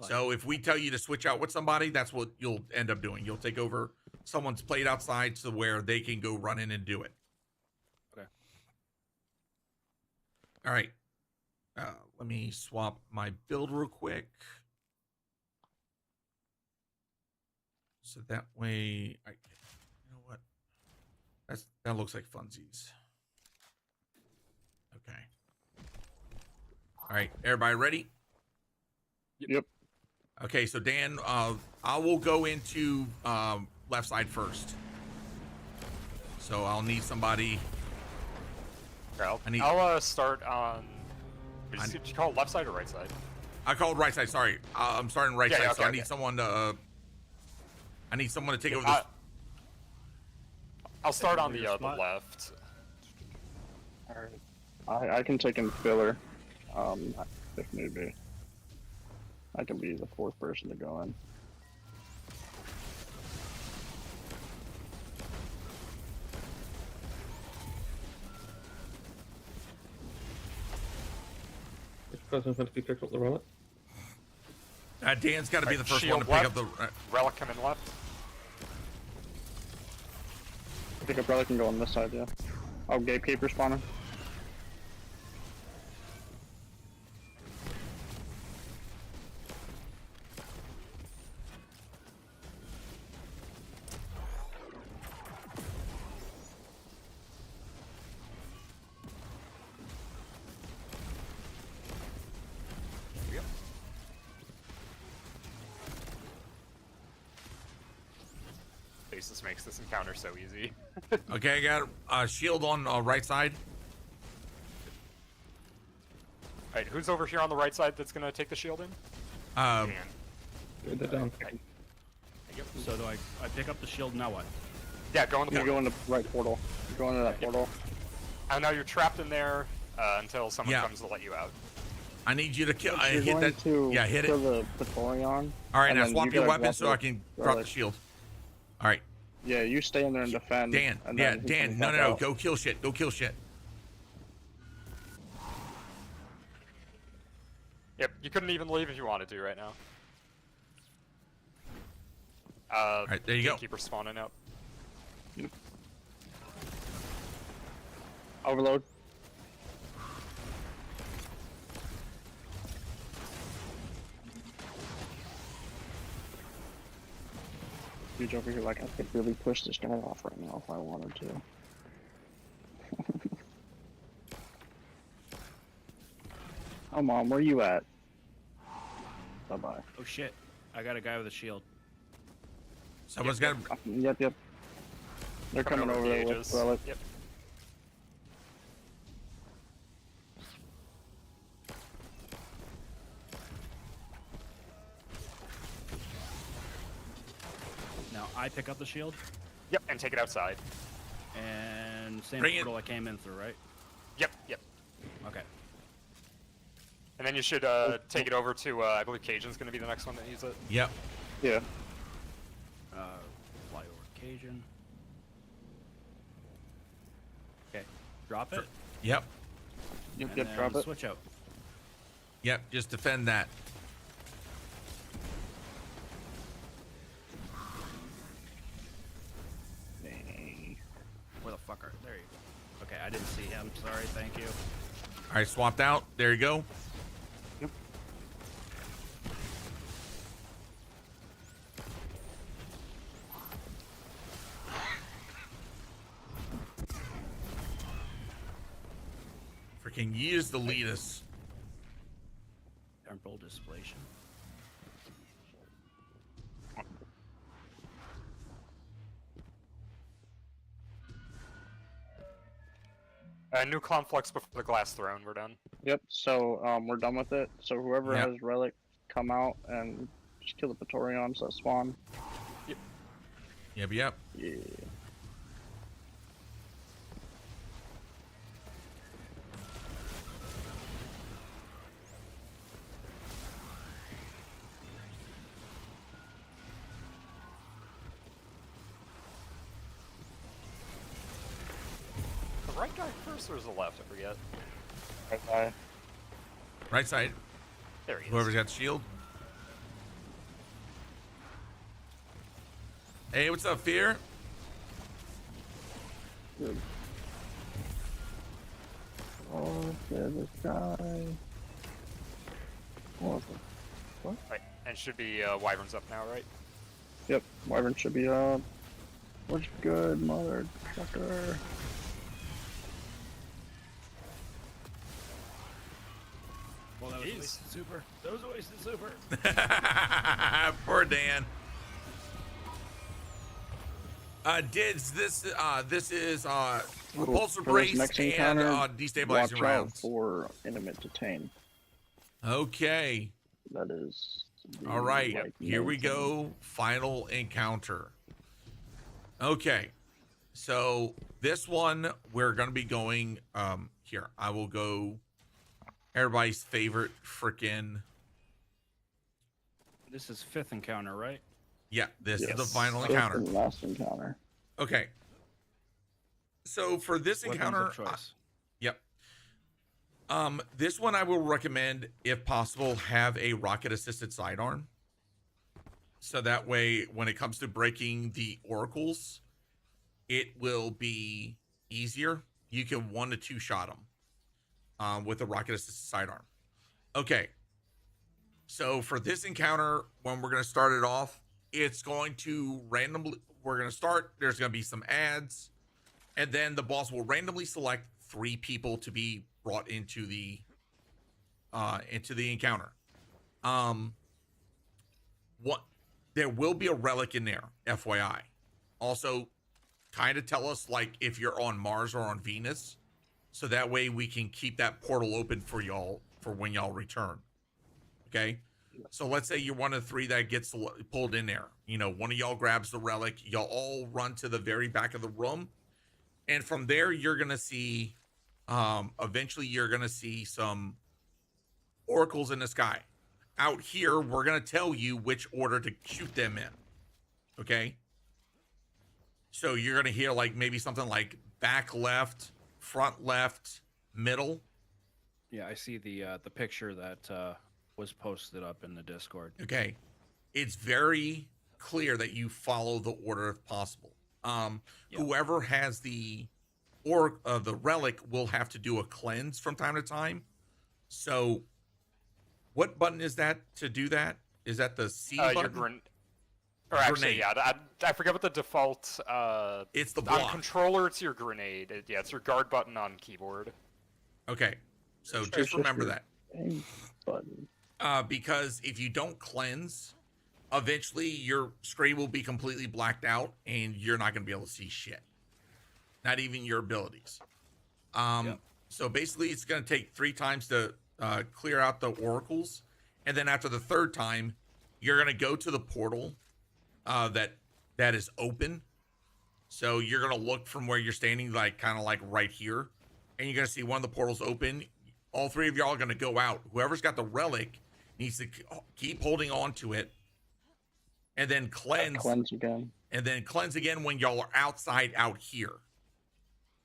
So if we tell you to switch out with somebody, that's what you'll end up doing. You'll take over someone's plate outside to where they can go run in and do it. All right. Let me swap my build real quick. So that way, you know what? That looks like funsies. Okay. All right, everybody ready? Yep. Okay, so Dan, I will go into left side first. So I'll need somebody. I'll start on. Did you call it left side or right side? I called right side. Sorry, I'm starting right side. Yeah, So I need someone to. I need someone to take over this. I'll start on the left. Alright. I can take in filler, if need be. I can be the fourth person to go in. Which person's meant to be picked up the relic? Dan's got to be the first one to Shield pick up left. the. Relic coming left. I think I probably can go on this side, yeah. Oh, gatekeeper spawner. This makes this encounter so easy. Okay, I got a shield on right side. Alright, who's over here on the right side that's gonna take the shield in? Dan. They're down. So do I pick up the shield, now what? Yeah, go in the You portal. go in the right portal. You go into that portal. And now you're trapped in there until someone Yeah. comes to let you out. I need you to kill. You're hit going that. to Yeah, hit kill it. the Praetorian. All right, and now then swap you your gotta weapon drop so the I can drop the relic. shield. All right, Yeah, you stay in there and defend. Dan. And Yeah, then he Dan. comes No, back no, no. out. Go kill shit. Go kill shit. Yep, you couldn't even leave if you wanted to right now. All right, there you go. Keeper spawning out. Overload. Huge over here, like I could really push this guy off right now if I wanted to. Come on, where you at? Bye bye. Oh shit, I got a guy with a shield. Someone's got. Yep. They're coming over the there with edges. relic. Yep. Now I pick up the shield, Yep, and take it outside. and same Bring it. portal I came in through, right? Yep. Okay. And then you should take it over to, I believe Cajun's gonna be the next one that needs it. Yep. Yeah. Fly over Cajun. Okay, drop it. Yep. and Yep, then drop it. switch out. Yep. Just defend that. Where the fuck are? There you go. Okay, I didn't see him. Sorry. Thank you. All right, swapped out. There you go. Yep. Freaking use the lead us. Temporal displacement. New conflux before the glass throne, we're done. Yep, so we're done with it. So whoever Yep. has relic, come out and just kill the Praetorians that spawn. Yep. Yeah. The right guy first or is the left? I forget. Okay. Right side. There he is. Whoever's got the shield. Hey, what's up, Fear? Good. Oh, there's this guy. What? Right, and should be Wyvern's up now, right? Yep, Wyvern should be up. What's good, motherfucker? Well, that was a wasted super. That was a wasted super. Poor Dan. Dids, this is repulsor For this brace next and encounter, destabilizing watch out rounds. for intimate detain. Okay. That is. the, All right. like, Here we main thing. go. Final encounter. Okay. So this one we're gonna be going. Here I will go. Everybody's favorite freaking. This is 5th encounter, right? Yeah, this is the Yes. final Fifth encounter. and last encounter. Okay. So for this Weapons encounter, of choice. yep. This one I will recommend, if possible, have a rocket-assisted sidearm. So that way, when it comes to breaking the oracles, it will be easier. You can 1 to 2 shot them with a rocket-assisted sidearm. Okay. So for this encounter, when we're going to start it off, it's going to randomly, we're going to start, there's going to be some ads, and then the boss will randomly select 3 people to be brought into the encounter. What there will be a relic in there, FYI. Also, kind of tell us like if you're on Mars or on Venus, so that way we can keep that portal open for y'all for when y'all return. Okay. So let's say you're one of the 3 that gets pulled in there. You know, one of y'all grabs the relic. Y'all all run to the very back of the room. And from there, you're going to see, eventually you're going to see some oracles in the sky. Out here, we're going to tell you which order to shoot them in. Okay. So you're going to hear like maybe something like back left, front left, middle. Yeah, I see the picture that was posted up in the Discord. Okay. It's very clear that you follow the order if possible. Whoever has the relic will have to do a cleanse from time to time. So what button is that to do that? Is that the C button? Or actually, Grenade. yeah, I forget what the default. It's the on block. controller. It's your grenade. Yeah, it's your guard button on keyboard. Okay. So It's just remember your that. aim button. Because if you don't cleanse, eventually your screen will be completely blacked out and you're not going to be able to see shit. Not even your abilities. So basically it's going to take 3 times to clear out the oracles. And then after the 3rd time, you're going to go to the portal that is open. So you're going to look from where you're standing, like kind of like right here. And you're going to see one of the portals open. All 3 of y'all are going to go out. Whoever's got the relic needs to keep holding on to it. And then cleanse again. And then cleanse again when y'all are outside out here.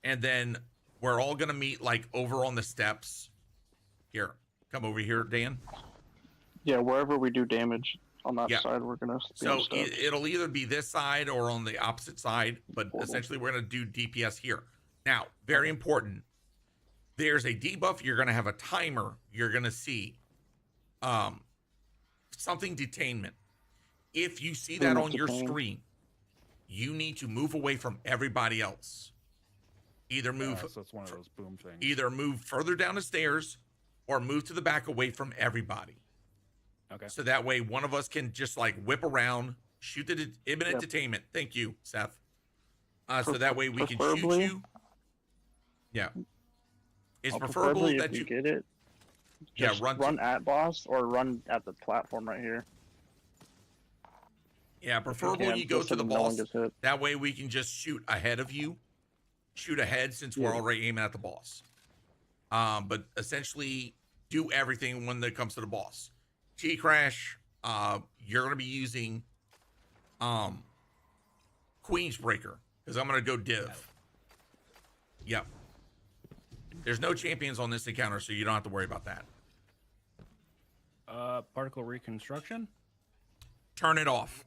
And then we're all going to meet like over on the steps. Here, come over here, Dan. Yeah, wherever we do damage on that Yeah. side, we're gonna. So it'll either be this side or on the opposite side, but Portal. essentially we're going to do DPS here. Now, very important. There's a debuff. You're going to have a timer. You're going to see something detainment. If you see that on your screen, you need to move away from everybody else. Either move, So it's one of those boom things. either move further down the stairs or move to the back away from everybody. Okay. So that way one of us can just like whip around, shoot the imminent Yep. detainment. Thank you, Seth. So that way we can shoot Preferably- you. Yeah. It's preferably preferable if that you you get it. Yeah, Just run at boss or run at the platform right here. Yeah, preferable can, you go just to so the no one boss. gets hit. That way we can just shoot ahead of you. Shoot ahead since we're Yeah. already aiming at the boss. But essentially do everything when it comes to the boss. T-Crash, you're going to be using Queen's Breaker because I'm going to go div. Yep. There's no champions on this encounter, so you don't have to worry about that. Particle reconstruction. Turn it off.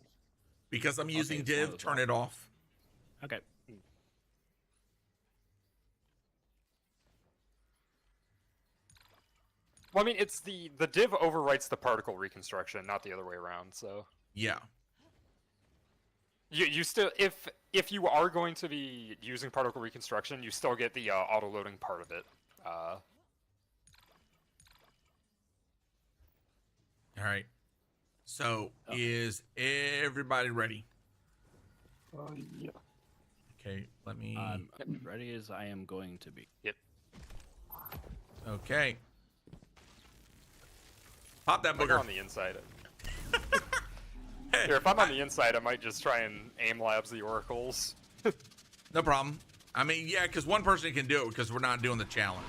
Because I'm Okay, using it's one of div, those turn it off. Okay. Well, I mean, it's the div overwrites the particle reconstruction, not the other way around. So Yeah. You still, if you are going to be using particle reconstruction, you still get the auto loading part of it. All right. So is everybody ready? Yeah. Okay, let me. Ready as I am going to be. Yep. Okay. Pop that Like booger. on the inside. Here, if I'm on the inside, I might just try and aim labs the oracles. No problem. I mean, yeah, because one person can do it because we're not doing the challenge.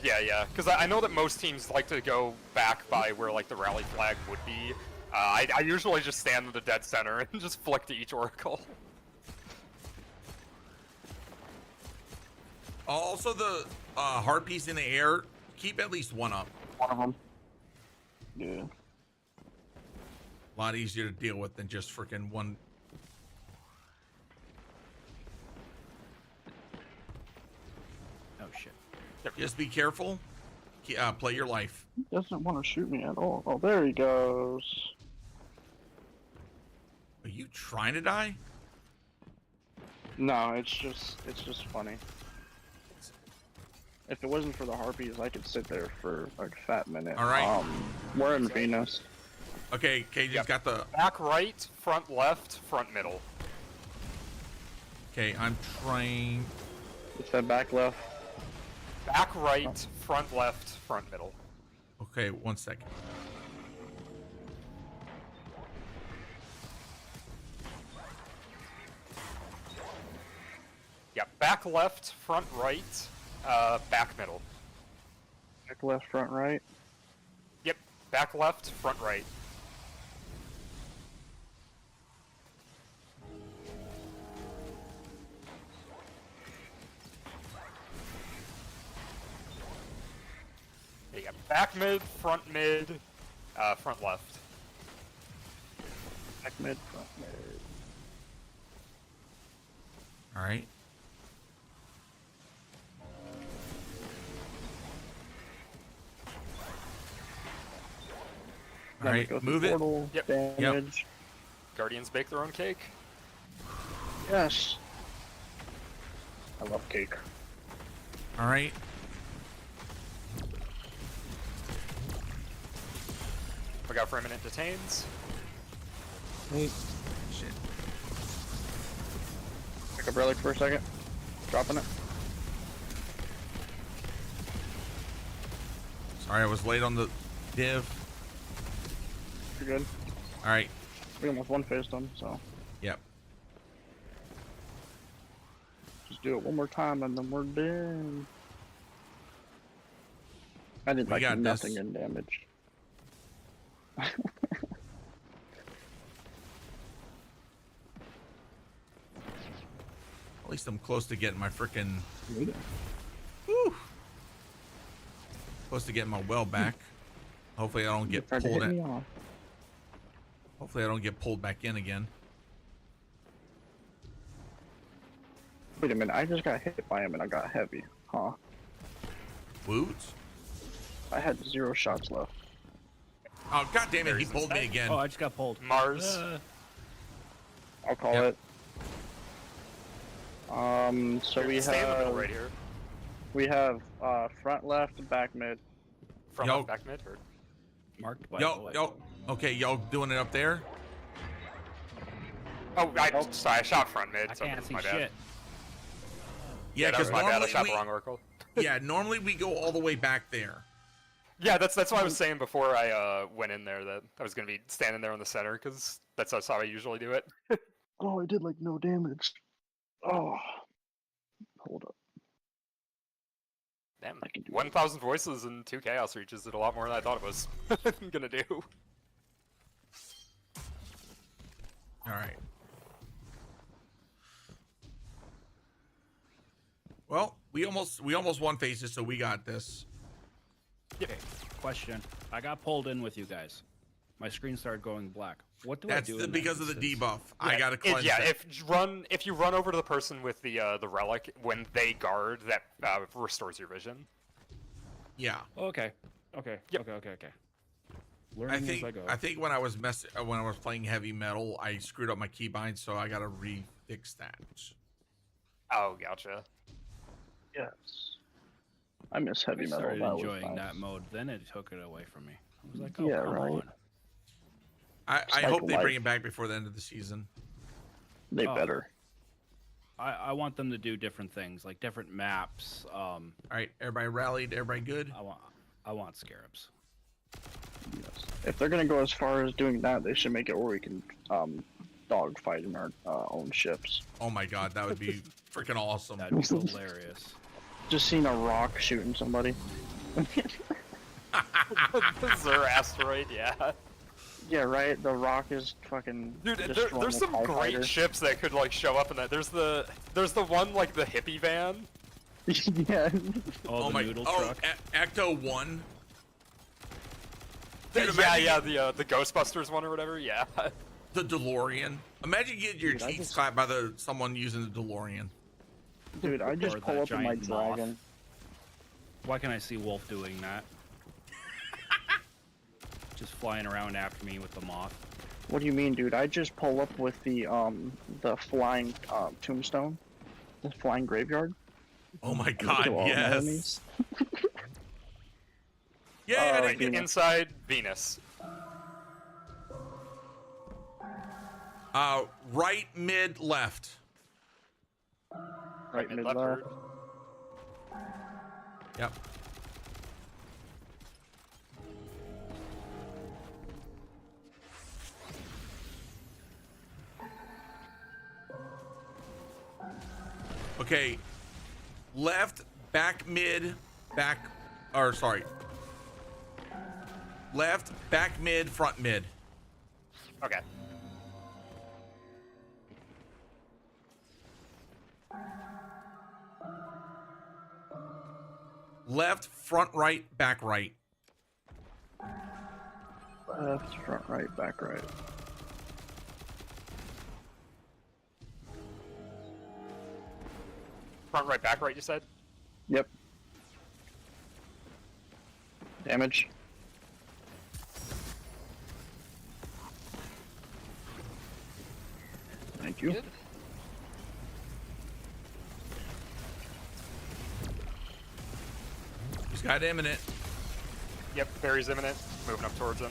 Yeah, because I know that most teams like to go back by where like the rally flag would be. I usually just stand in the dead center and just flick to each oracle. Also, the heart piece in the air, keep at least one up. One of them. Yeah. A lot easier to deal with than just freaking one. Oh shit. Just be careful. Play your life. He doesn't want to shoot me at all. Oh, there he goes. Are you trying to die? No, it's just funny. If it wasn't for the harpies, I could sit there for like a fat minute. All right. We're in Venus. Okay, KJ's got the. Back right, front left, front middle. Okay, I'm trying. It's that back left. Back right, front left, front middle. Okay, 1 second. Yeah, back left, front right, back middle. Back left, front right. Yep, back left, front right. Yeah, back mid, front left. Back mid, front mid. All right. All Then we right, go through move it. portal, Yep. damage. Guardians bake their own cake. Yes. I love cake. All right. Look out for imminent detains. Hey, Shit. Pick up relic for a second. Dropping it. Sorry, I was late on the div. You're good. All right. We almost one phased them, so Yep. just do it one more time and then we're done. I did We like got nothing this. in damage. At least I'm close to getting my freaking. wait. Woo. Close to getting my well back. Hopefully, I don't get Tried to pulled hit me in. off. Hopefully, I don't get pulled back in again. Wait a minute, I just got hit by him and I got heavy. Huh. Woot. I had 0 shots left. Oh, god damn it, he pulled me again. Oh, I just got pulled. Mars. I'll call Yep. it. So we Stay in the middle have right here. Front left, back mid. Front Yo. left, back mid. Or... Marked by the Yo, way. yo. Okay, y'all doing it up there? Oh, sorry, I shot front mid. I so can't see my bad. shit. Yeah, that was because my bad. I normally shot the wrong oracle. yeah, normally we go all the way back there. Yeah, that's what I was saying before I went in there, that I was gonna be standing there in the center because that's how I usually do it. Oh, I did like no damage. Oh. Hold up. Damn, I can do 1,000 voices and 2 chaos reaches did a lot more than I thought it was gonna do. All right. Well, we almost won phases, so we got this. Okay, question. I got pulled in with you guys. My screen started going black. What do That's I do? in that because of the instance? debuff. I gotta cleanse Yeah, that. if you run over to the person with the relic when they guard, that restores your vision. Yeah. Okay. Okay. Yep. Okay. Learning as I go. I think when I was playing heavy metal, I screwed up my keybind, so I gotta refix that. Oh, gotcha. Yes. I miss heavy I metal. started That was enjoying nice. that mode, then it took it away from me. I was like, oh, Yeah, come right. on. I like hope they life. bring it back before the end of the season. They Oh. better. I want them to do different things, like different maps. All right, everybody rallied. Everybody good? I want scarabs. Yes. If they're gonna go as far as doing that, they should make it where we can dogfight in our own ships. Oh my god, that would be freaking awesome. That'd be hilarious. Just seeing a rock shooting somebody. The Zur asteroid, yeah. Yeah, right. The rock is fucking. Dude, destroying there's the some TIE great fighter. ships that could like show up in that. There's the one like the hippie van. Yeah. Oh, the noodle truck. Ecto 1. Yeah, Dude, imagine the Ghostbusters one or whatever. Yeah. the DeLorean. Imagine getting your Dude, I cheeks just- clapped by someone using the DeLorean. Dude, I just Or pull that up in my giant moth. dragon. Why can I see Wolf doing that? Just flying around after me with the moth. What do you mean, dude? I just pull up with the flying tombstone, the flying graveyard. Oh my and god, kill all the yes. enemies. Yeah, I Right, didn't get inside Venus. right, mid, left. Right mid left. left. Yep. Okay. Left, back mid, back, or sorry. Left, back mid, front mid. Okay. Left, front right, back right. Left, front right, back right. Front right, back right. You said. Yep. Damage. Thank you. Good. He's got imminent. Yep, Barry's imminent. Moving up towards him.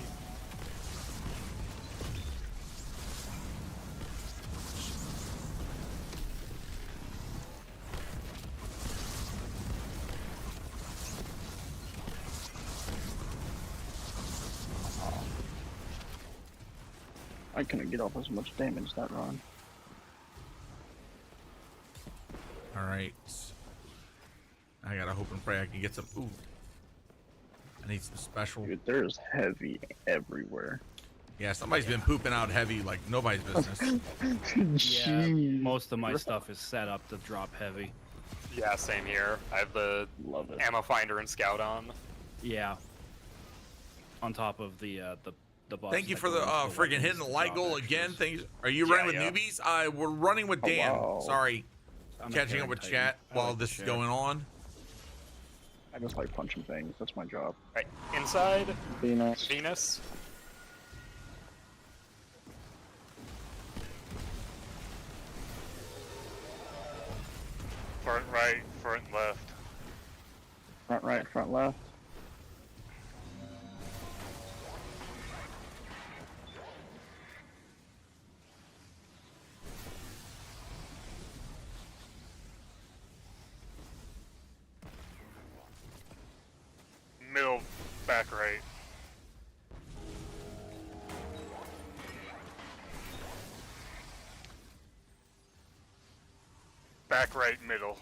I couldn't get off as much damage that run. All right. I gotta hope and pray I can get some. Ooh. I need some special. Dude, there's heavy everywhere. Yeah, somebody's been pooping out heavy like nobody's business. Yeah, Jeez. most of my stuff is set up to drop heavy. Yeah, same here. I have the Love it. ammo finder and scout on. Yeah. On top of the buffs Thank you that for the go into friggin' weapons hitting the to light drop goal extras. again. Thanks. Are you Yeah, running with yeah. newbies? We're running with Oh, Dan. wow. Sorry, I'm a catching Karen up with Titan. chat I while like to this is share. going on. I just like punching things. That's my job. Right, inside Venus. Venus. Front right, front left. Front right, front left. Middle, back right. Back right, middle.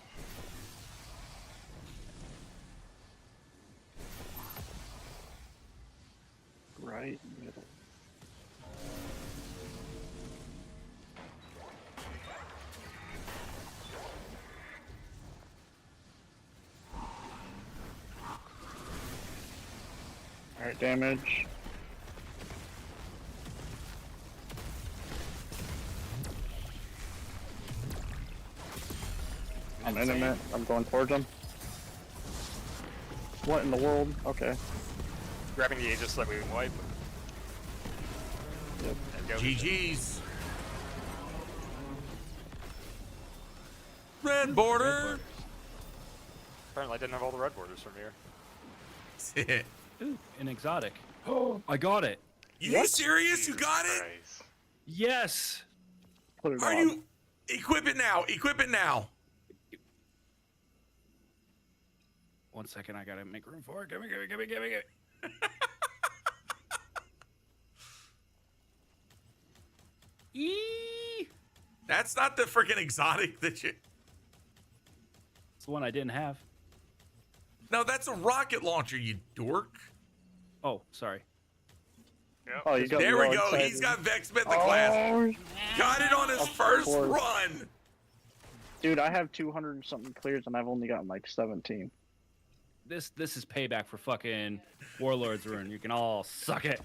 Right middle. Alright, damage. I'm intimate. I'm going towards him. What in the world? Okay. Grabbing the Aegis so that we can wipe. go. GG's. Red border. Apparently, I didn't have all the red borders from here. Ooh, an exotic. Oh, I got it. You serious? You Jesus got it? Christ. Yes. Put it Are on. you? Equip it now. Equip it now. 1 second, I gotta make room for it. Give me. Eee! That's not the freaking exotic that you. It's the one I didn't have. No, that's a rocket launcher, you dork. Oh, sorry. Yep. Oh, you got There me we all go. excited. He's got Vex Smith the class. Oh, Got it on his first course. run. dude, I have 200 and something clears, and I've only gotten like 17. This is payback for fucking Warlord's Rune. You can all suck it.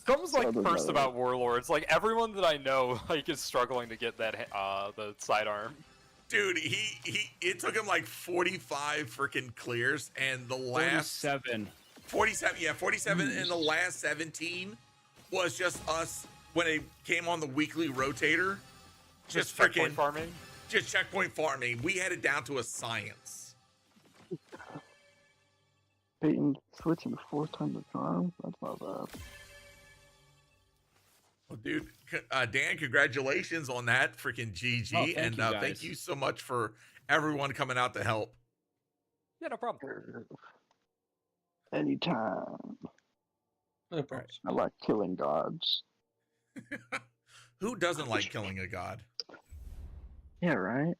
Something's like Other cursed than- about warlords. Like everyone that I know, like is struggling to get that the sidearm. Dude, it took him like 45 freaking clears, and the last 47, and the last 17 was just us when it came on the weekly rotator. Just checkpoint freaking farming. Just checkpoint farming. We had it down to a science. Peyton switching 4 times the charm? That's not bad. Well, dude, Dan, congratulations on that freaking GG, Oh, thank and you, thank guys. you so much for everyone coming out to help. Yeah, no problem. Anytime. No problem. I like killing gods. Who doesn't like killing a god? Yeah, right?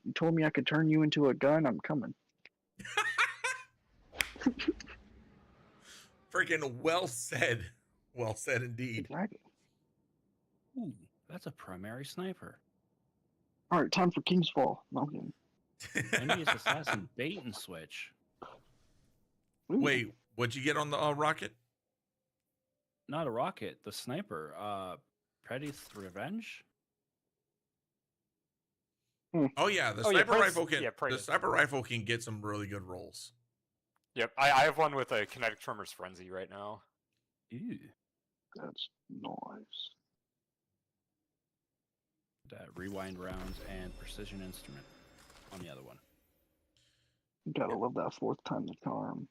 You told me I could turn you into a gun, I'm coming. Freaking well said. Well said indeed. Exactly. Ooh, that's a primary sniper. Alright, time for King's Fall. No, I'm kidding. Envious assassin bait and switch. Ooh. Wait, what'd you get on the rocket? Not a rocket, the sniper. Predy's Revenge? Oh yeah, the Oh, yeah, sniper Praise- rifle can. yeah, The Praise. sniper rifle can get some really good rolls. Yep, I have one with a kinetic tremors frenzy right now. Ew. That's nice. That rewind rounds and precision instrument on the other one. You gotta love that 4th time the charm.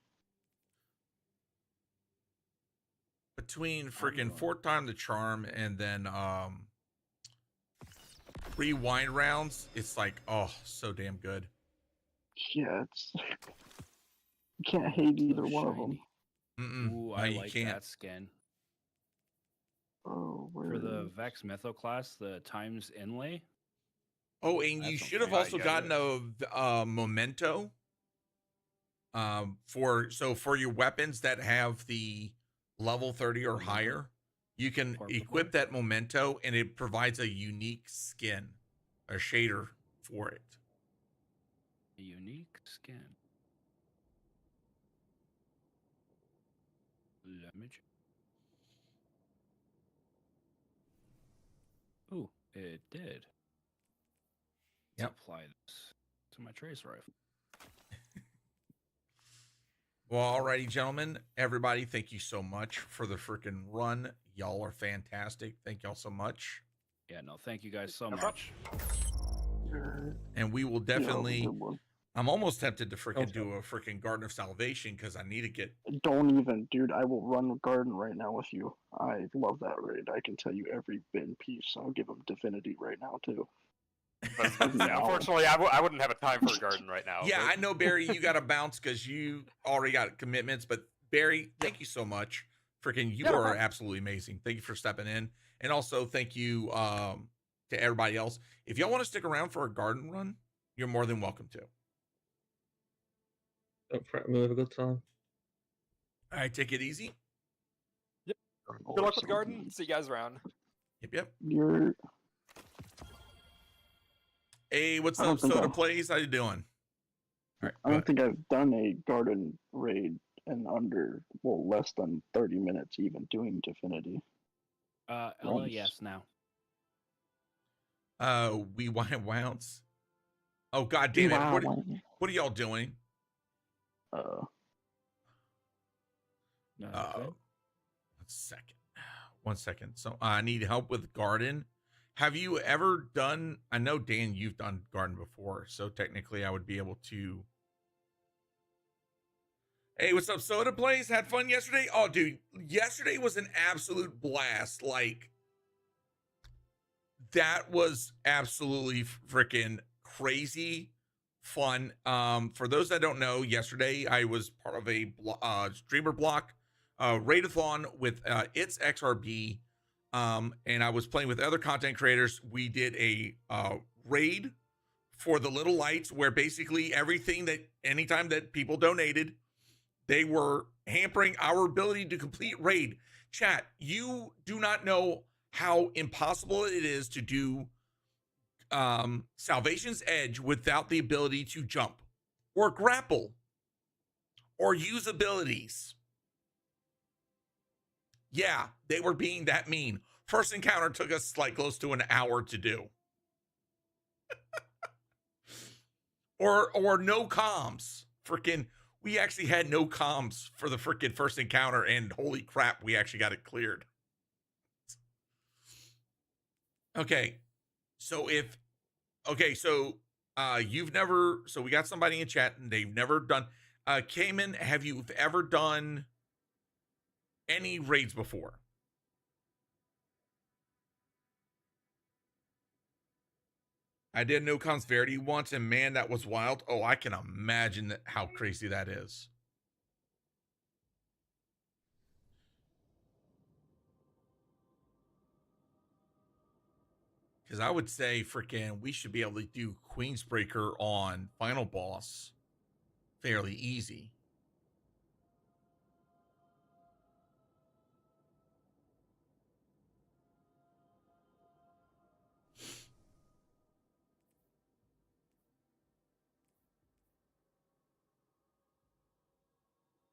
Between freaking fourth time the charm and then rewind rounds, it's like, oh, so damn good. Yeah, it's. You can't hate either one of them. Ooh, No, I you like can't. that skin. Oh, where For the is- Vex Mytho class, the Times Inlay. Oh, and you That's should have okay. also Yeah, gotten a memento. For your weapons that have the level 30 or higher, you can Or equip that memento, and it provides a unique skin, a shader for it. A unique skin. Let me check. Ooh, it did. Yep. Let's apply this to my trace rifle. Well, alrighty, gentlemen, everybody, thank you so much for the freaking run. Y'all are fantastic. Thank y'all so much. Yeah, no, thank you guys so No much. And we will Yeah, that was a definitely. good one. I'm almost tempted to freaking Okay. do a freaking Garden of Salvation because I need to get. Don't even, dude. I will run Garden right now with you. I love that raid. I can tell you every bit and piece. I'll give him Divinity right now too. Yeah, unfortunately, I wouldn't have a time for a garden right now. Yeah, I but- know, Barry, you got to bounce because you already got commitments. But Barry, thank you so much. Freaking, you Yeah, no are problem. absolutely amazing. Thank you for stepping in, and also thank you to everybody else. If y'all want to stick around for a garden run, you're more than welcome to. Don't fret, we'll have a good time. All right, take it easy. Good luck with the garden. See you guys around. Yep. You're. Hey, what's I don't up, think Soda I've- Plays? How you doing? All right. I don't think I've done a garden raid in less than 30 minutes even doing Divinity. Ella, Runs. yes, now. We want wounds. Oh God damn it! Wow. What are y'all doing? No, Uh, good. second. 1 second. So I need help with garden. Have you ever done? I know Dan, you've done garden before, so technically I would be able to. Hey, what's up, Soda Plays? Had fun yesterday? Oh, dude, yesterday was an absolute blast. Like, that was absolutely freaking crazy fun. For those that don't know, yesterday I was part of a streamer block raid-a-thon with It's XRB, and I was playing with other content creators. We did a raid for the Little Lights, where basically everything that anytime that people donated, they were hampering our ability to complete raid. Chat, you do not know how impossible it is to do Salvation's Edge without the ability to jump or grapple or use abilities. Yeah, they were being that mean. First encounter took us like close to an hour to do. or no comms. Freaking, we actually had no comms for the freaking first encounter, and holy crap, we actually got it cleared. Okay. So you've never, so we got somebody in chat and they've never done, Cayman, have you ever done any raids before? I did No Cons Verity once, and man, that was wild. Oh, I can imagine how crazy that is. Because I would say, freaking, we should be able to do Queensbreaker on Final Boss fairly easy.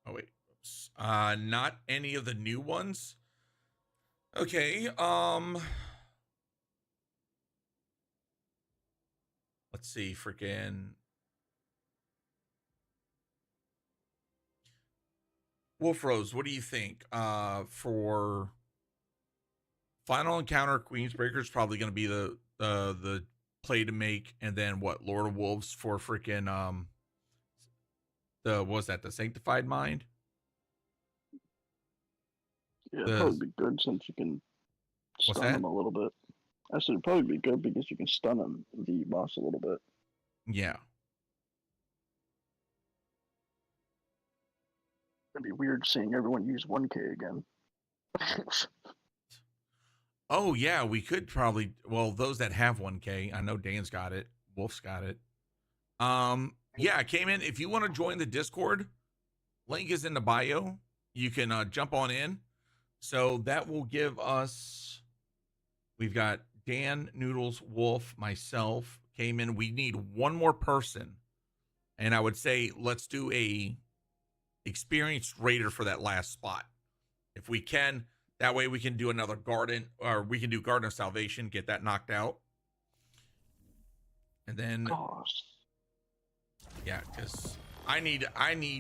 Oh wait, oops. Not any of the new ones. Okay, let's see, freaking Wolf Rose, what do you think? For Final Encounter, Queensbreaker is probably going to be the play to make, and then what? Lord of Wolves for freaking what was that, the Sanctified Mind? Yeah, it'd probably be good since you can What's stun that? him a little bit. I said it'd probably be good because you can stun him, the boss, a little bit. Yeah. It'd be weird seeing everyone use 1K again. Oh yeah, we could probably, well, those that have 1K, I know Dan's got it, Wolf's got it. Yeah, Cayman, if you want to join the Discord, link is in the bio. You can jump on in. So that will give us, we've got Dan, Noodles, Wolf, myself, Cayman. We need one more person. And I would say let's do a experienced raider for that last spot. If we can, that way we can do another garden, or we can do Garden of Salvation, get that knocked out. And then, yeah, because I need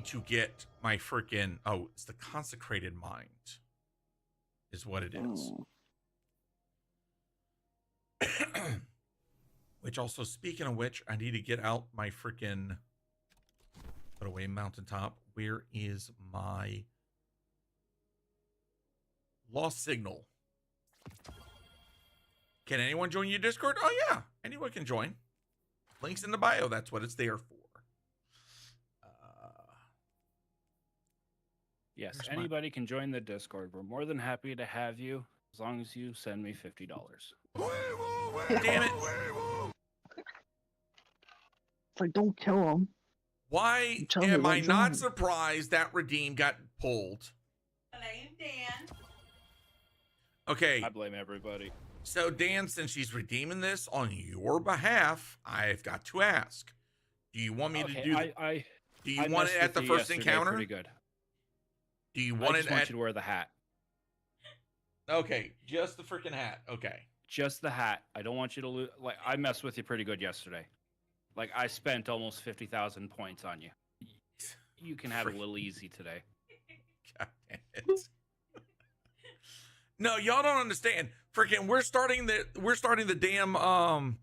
to get my freaking, oh, it's the Consecrated Mind is what it is. Which also, speaking of which, I need to get out my freaking, put away Mountaintop. Where is my Lost Signal? Can anyone join your Discord? Oh yeah, anyone can join. Links in the bio. That's what it's there for. Yes, anybody can join the Discord. We're more than happy to have you as long as you send me $50. Damn it! It's like, don't kill him. Why am I not surprised that Redeem got pulled? Blame Dan. Okay. I blame everybody. So Dan, since she's redeeming this on your behalf, I've got to ask: do you want me to do? Do you want it at the first encounter? Pretty good. Do you want I just want you to wear the hat. Okay, just the freaking hat. Okay. Just the hat. I don't want you to lose. Like, I messed with you pretty good yesterday. Like, I spent almost 50,000 points on you. You can have a little easy today. God damn it. No, y'all don't understand. Freaking, we're starting the damn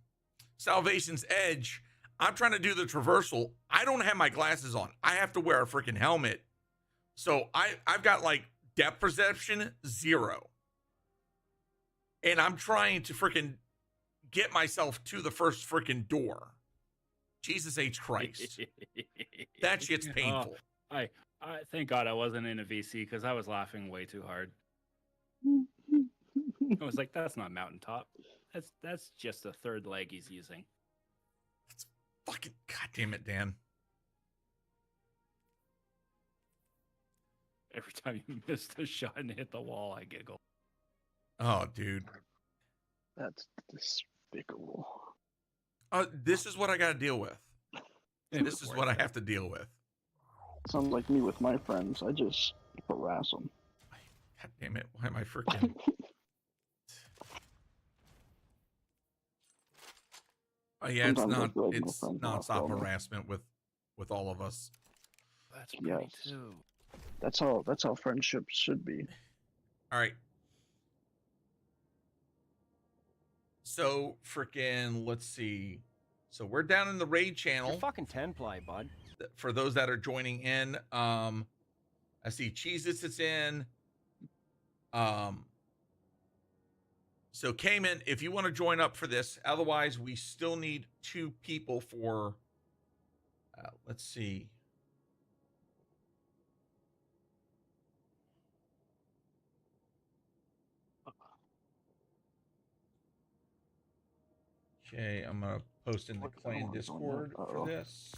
Salvation's Edge. I'm trying to do the traversal. I don't have my glasses on. I have to wear a freaking helmet. So I've got like depth perception 0. And I'm trying to freaking get myself to the first freaking door. Jesus H. Christ. That shit's painful. I thank God I wasn't in a VC because I was laughing way too hard. I was like, that's not mountaintop. That's just a third leg he's using. That's fucking goddamn it, Dan. Every time you miss the shot and hit the wall, I giggle. Oh, dude. That's despicable. This is what I got to deal with. This is what I have to deal with. Sounds like me with my friends. I just harass them. God damn it. Why am I freaking... Oh, yeah, it's Sometimes I not. feel like my It's friends nonstop are harassment with all of us. That's pretty Yes. too. That's how friendships should be. All right. So freaking, let's see. So we're down in the raid channel. You're fucking 10-ply, bud. For those that are joining in, I see Cheez-Its is in. So Cayman, if you want to join up for this, otherwise we still need 2 people for. Let's see. Okay, I'm gonna post in the clan Discord for this.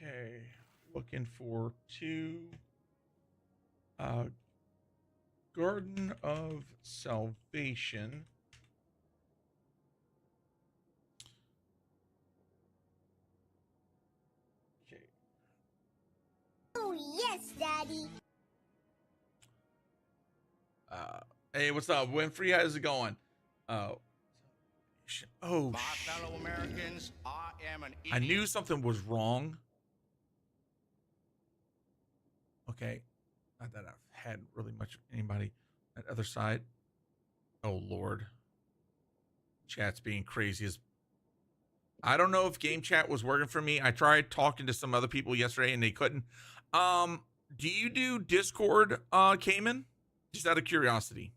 Okay, looking for 2. Garden of Salvation. Okay. Oh, yes, Daddy. Hey, what's up, Winfrey? How's it going? Oh, My fellow Americans, I am an idiot. I knew something was wrong. Okay, not that I've had really much anybody at the other side. Oh Lord, chat's being crazy as. I don't know if game chat was working for me. I tried talking to some other people yesterday and they couldn't. Do you do Discord, Cayman? Just out of curiosity.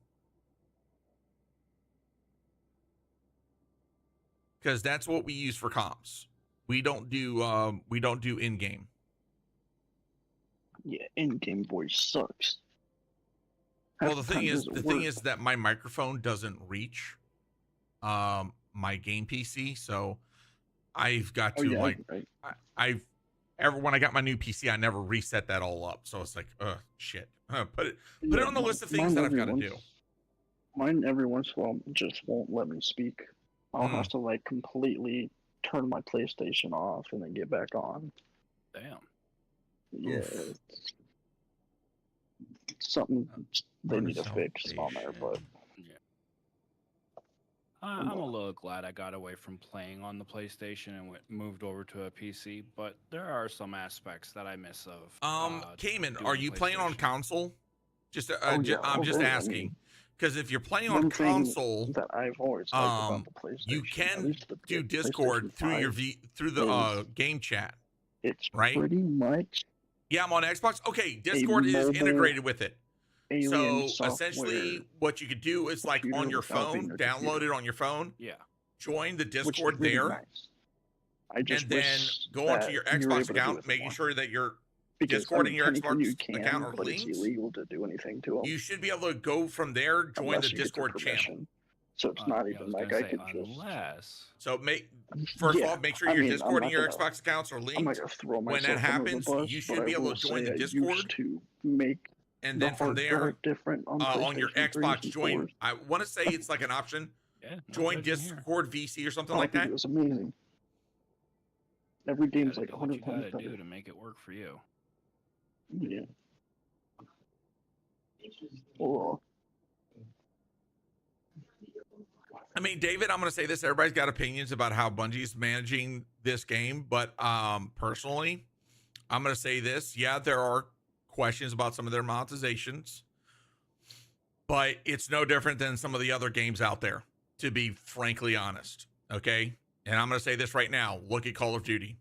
Because that's what we use for comps. We don't do in-game. Yeah, in-game voice sucks. Well, Half the time thing is, doesn't work. that my microphone doesn't reach my game PC, so I've got to when I got my new PC, I never reset that all up. So it's like, shit. Put it on the list of things that I've got to do. Mine every once in a while just won't let me speak. I'll have to like completely turn my PlayStation off and then get back on. Damn. Yeah, it's something they need to fix on there, but yeah. I'm a little glad I got away from playing on the PlayStation and moved over to a PC, but there are some aspects that I miss of. Cayman, doing are you playing on console? Just, I'm just I asking. mean, Because if you're playing one on thing console, that I've always liked about the PlayStation, you at can least the do PlayStation Discord through 5, through the game chat. It's right? pretty much. Yeah, I'm on Xbox. Okay, Discord is mobile integrated with it. alien So essentially, software what you could do is like computer on your without being phone, a download computer. it on your phone. Yeah. Join the which is Discord really there, nice. I just and then wish go onto that your you were able Xbox to do account, with making more. sure that your Because, Discord and your technically you Xbox can, account are but it's linked. illegal to do anything to them. You should be able to go from there, join unless the you get their Discord channel. permission. So it's not Yeah, I even was like gonna I say, could just. unless. So first of Yeah, all, make sure I your mean, Discord I'm and your not gonna- Xbox accounts are I'm not linked. gonna throw When myself that under the happens, bus, you but should be I able will to join say the I Discord, used to make and the then from hard there, drive different on on your PlayStation 3s Xbox, and join. 4s. I want to say it's like an option. Yeah. no Join judging here. Discord VC or something I like think that. it was amazing. Every You game's gotta like do what 100 you times gotta better. do to make it work for you. Yeah. Oh, I mean, David, I'm going to say this. Everybody's got opinions about how Bungie's managing this game, but personally, I'm going to say this. Yeah, there are questions about some of their monetizations, but it's no different than some of the other games out there, to be frankly honest. Okay. And I'm going to say this right now. Look at Call of Duty.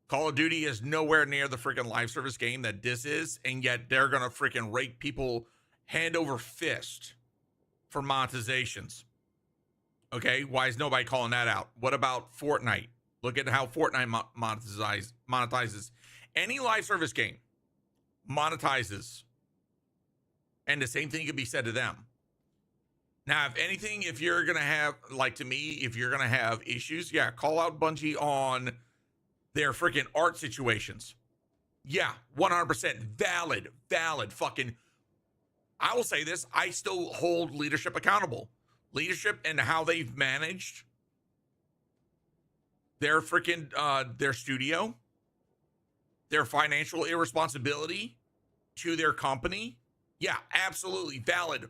Call of Duty is nowhere near the freaking live service game that this is. And yet they're going to freaking rake people hand over fist for monetizations. Okay. Why is nobody calling that out? What about Fortnite? Look at how Fortnite monetizes. Any live service game monetizes. And the same thing could be said to them. Now, if anything, if you're going to have, like to me, if you're going to have issues, yeah, call out Bungie on their freaking art situations. Yeah, 100% valid fucking. I will say this, I still hold leadership accountable. Leadership and how they've managed their freaking, their studio, their financial irresponsibility to their company. Yeah, absolutely valid.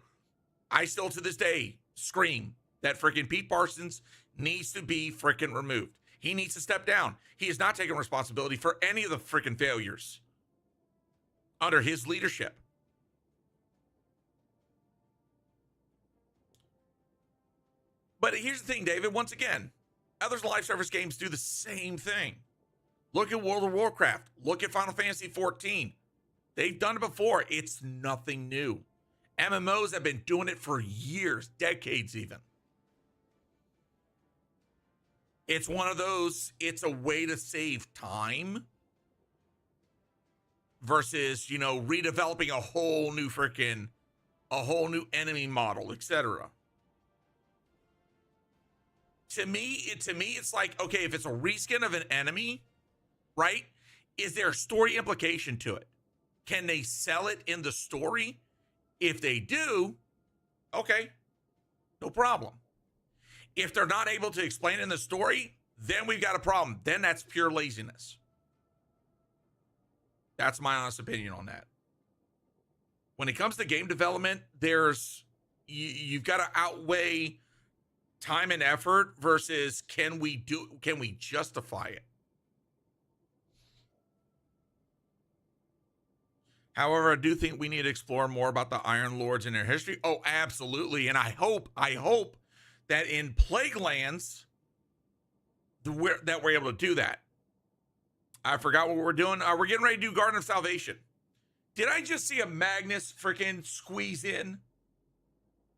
I still to this day scream that freaking Pete Parsons needs to be freaking removed. He needs to step down. He is not taking responsibility for any of the freaking failures under his leadership. But here's the thing, David, once again, other live service games do the same thing. Look at World of Warcraft. Look at Final Fantasy 14. They've done it before. It's nothing new. MMOs have been doing it for years, decades even. It's one of those, it's a way to save time versus, you know, redeveloping a whole new enemy model, etc. To me, it's like, okay, if it's a reskin of an enemy, right? Is there a story implication to it? Can they sell it in the story? If they do, okay, no problem. If they're not able to explain in the story, then we've got a problem. Then that's pure laziness. That's my honest opinion on that. When it comes to game development, you've got to outweigh time and effort versus can we justify it? However, I do think we need to explore more about the Iron Lords and their history. Oh, absolutely. And I hope that in Plaguelands that we're able to do that. I forgot what we're doing. We're getting ready to do Garden of Salvation. Did I just see a Magnus freaking squeeze in?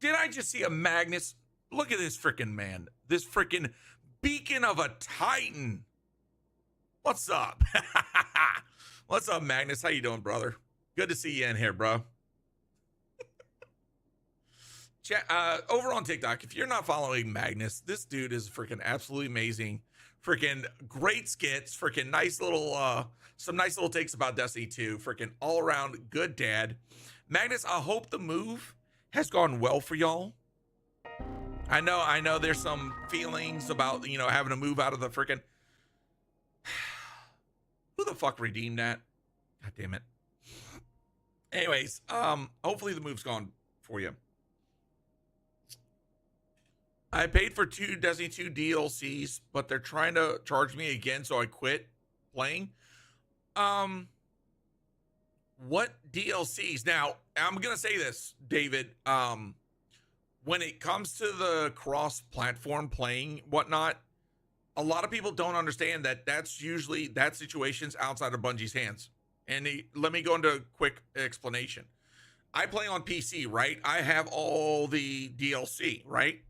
Did I just see a Magnus? Look at this freaking man. This freaking beacon of a Titan. What's up? What's up, Magnus? How you doing, brother? Good to see you in here, bro. Over on TikTok, if you're not following Magnus, this dude is freaking absolutely amazing. Freaking great skits. Freaking nice little, some nice little takes about Destiny 2. Freaking all around good dad. Magnus, I hope the move has gone well for y'all. I know there's some feelings about, you know, having to move out of the freaking. Who the fuck redeemed that? God damn it. Anyways, hopefully the move's gone for you. I paid for 2 Destiny 2 DLCs, but they're trying to charge me again, so I quit playing. What DLCs? Now, I'm gonna say this, David. When it comes to the cross-platform playing whatnot, a lot of people don't understand that situation's outside of Bungie's hands. And let me go into a quick explanation. I play on PC, right? I have all the DLC, right?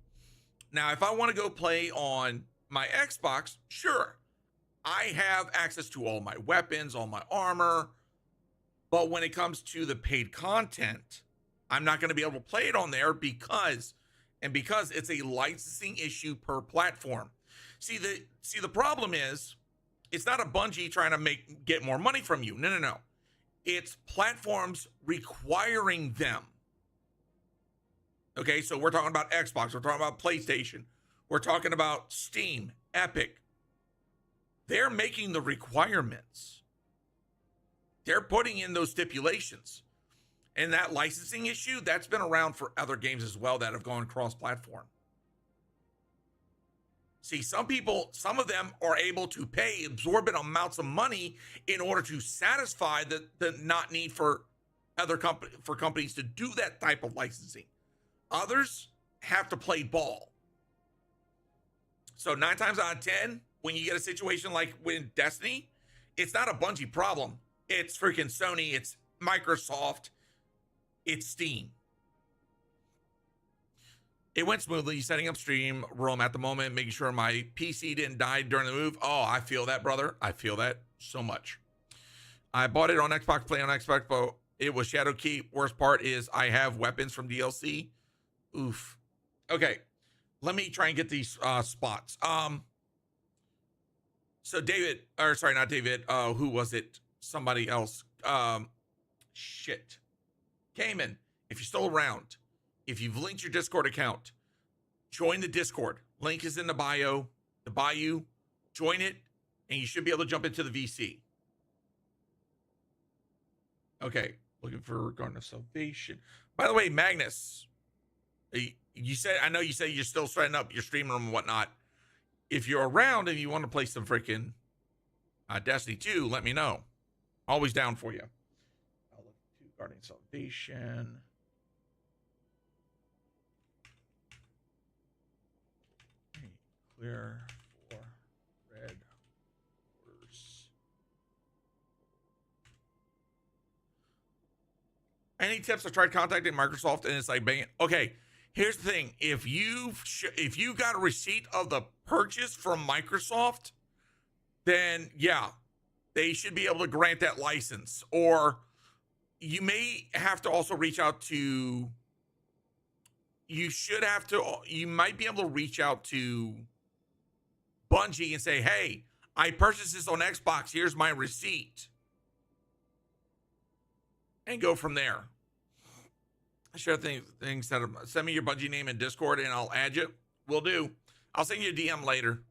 Now, if I want to go play on my Xbox, sure. I have access to all my weapons, all my armor. But when it comes to the paid content, I'm not going to be able to play it on there because it's a licensing issue per platform. See, the problem is, it's not a Bungie trying to get more money from you. No. It's platforms requiring them. Okay, so we're talking about Xbox. We're talking about PlayStation. We're talking about Steam, Epic. They're making the requirements. They're putting in those stipulations. And that licensing issue, that's been around for other games as well that have gone cross-platform. See, some people, some of them are able to pay exorbitant amounts of money in order to satisfy the not need for companies to do that type of licensing. Others have to play ball. So 9 times out of 10, when you get a situation like with Destiny, it's not a Bungie problem. It's freaking Sony, it's Microsoft, it's Steam. It went smoothly, setting up stream room at the moment, making sure my PC didn't die during the move. Oh, I feel that, brother. I feel that so much. I bought it on Xbox, play on Xbox, but it was Shadow Keep. Worst part is I have weapons from DLC. Oof. Okay, let me try and get these spots. So David, or sorry, not David. Who was it? Somebody else. Shit. Cayman, if you're still around, if you've linked your Discord account, join the Discord. Link is in the bio, the bayou. Join it, and you should be able to jump into the VC. Okay, looking for Garden of Salvation. By the way, Magnus, you said, I know you say you're still setting up your stream room and whatnot. If you're around and you want to play some freaking Destiny 2, let me know. Always down for you. I'll look to Guardian Salvation. Clear for red orders. Any tips? I tried contacting Microsoft and it's like, bang. Okay, here's the thing. If you got a receipt of the purchase from Microsoft, then yeah, they should be able to grant that license. Or you may have to also reach out to, you might be able to reach out to Bungie and say, hey, I purchased this on Xbox. Here's my receipt. And go from there. Share things that send me your Bungie name in Discord and I'll add you. Will do. I'll send you a DM later.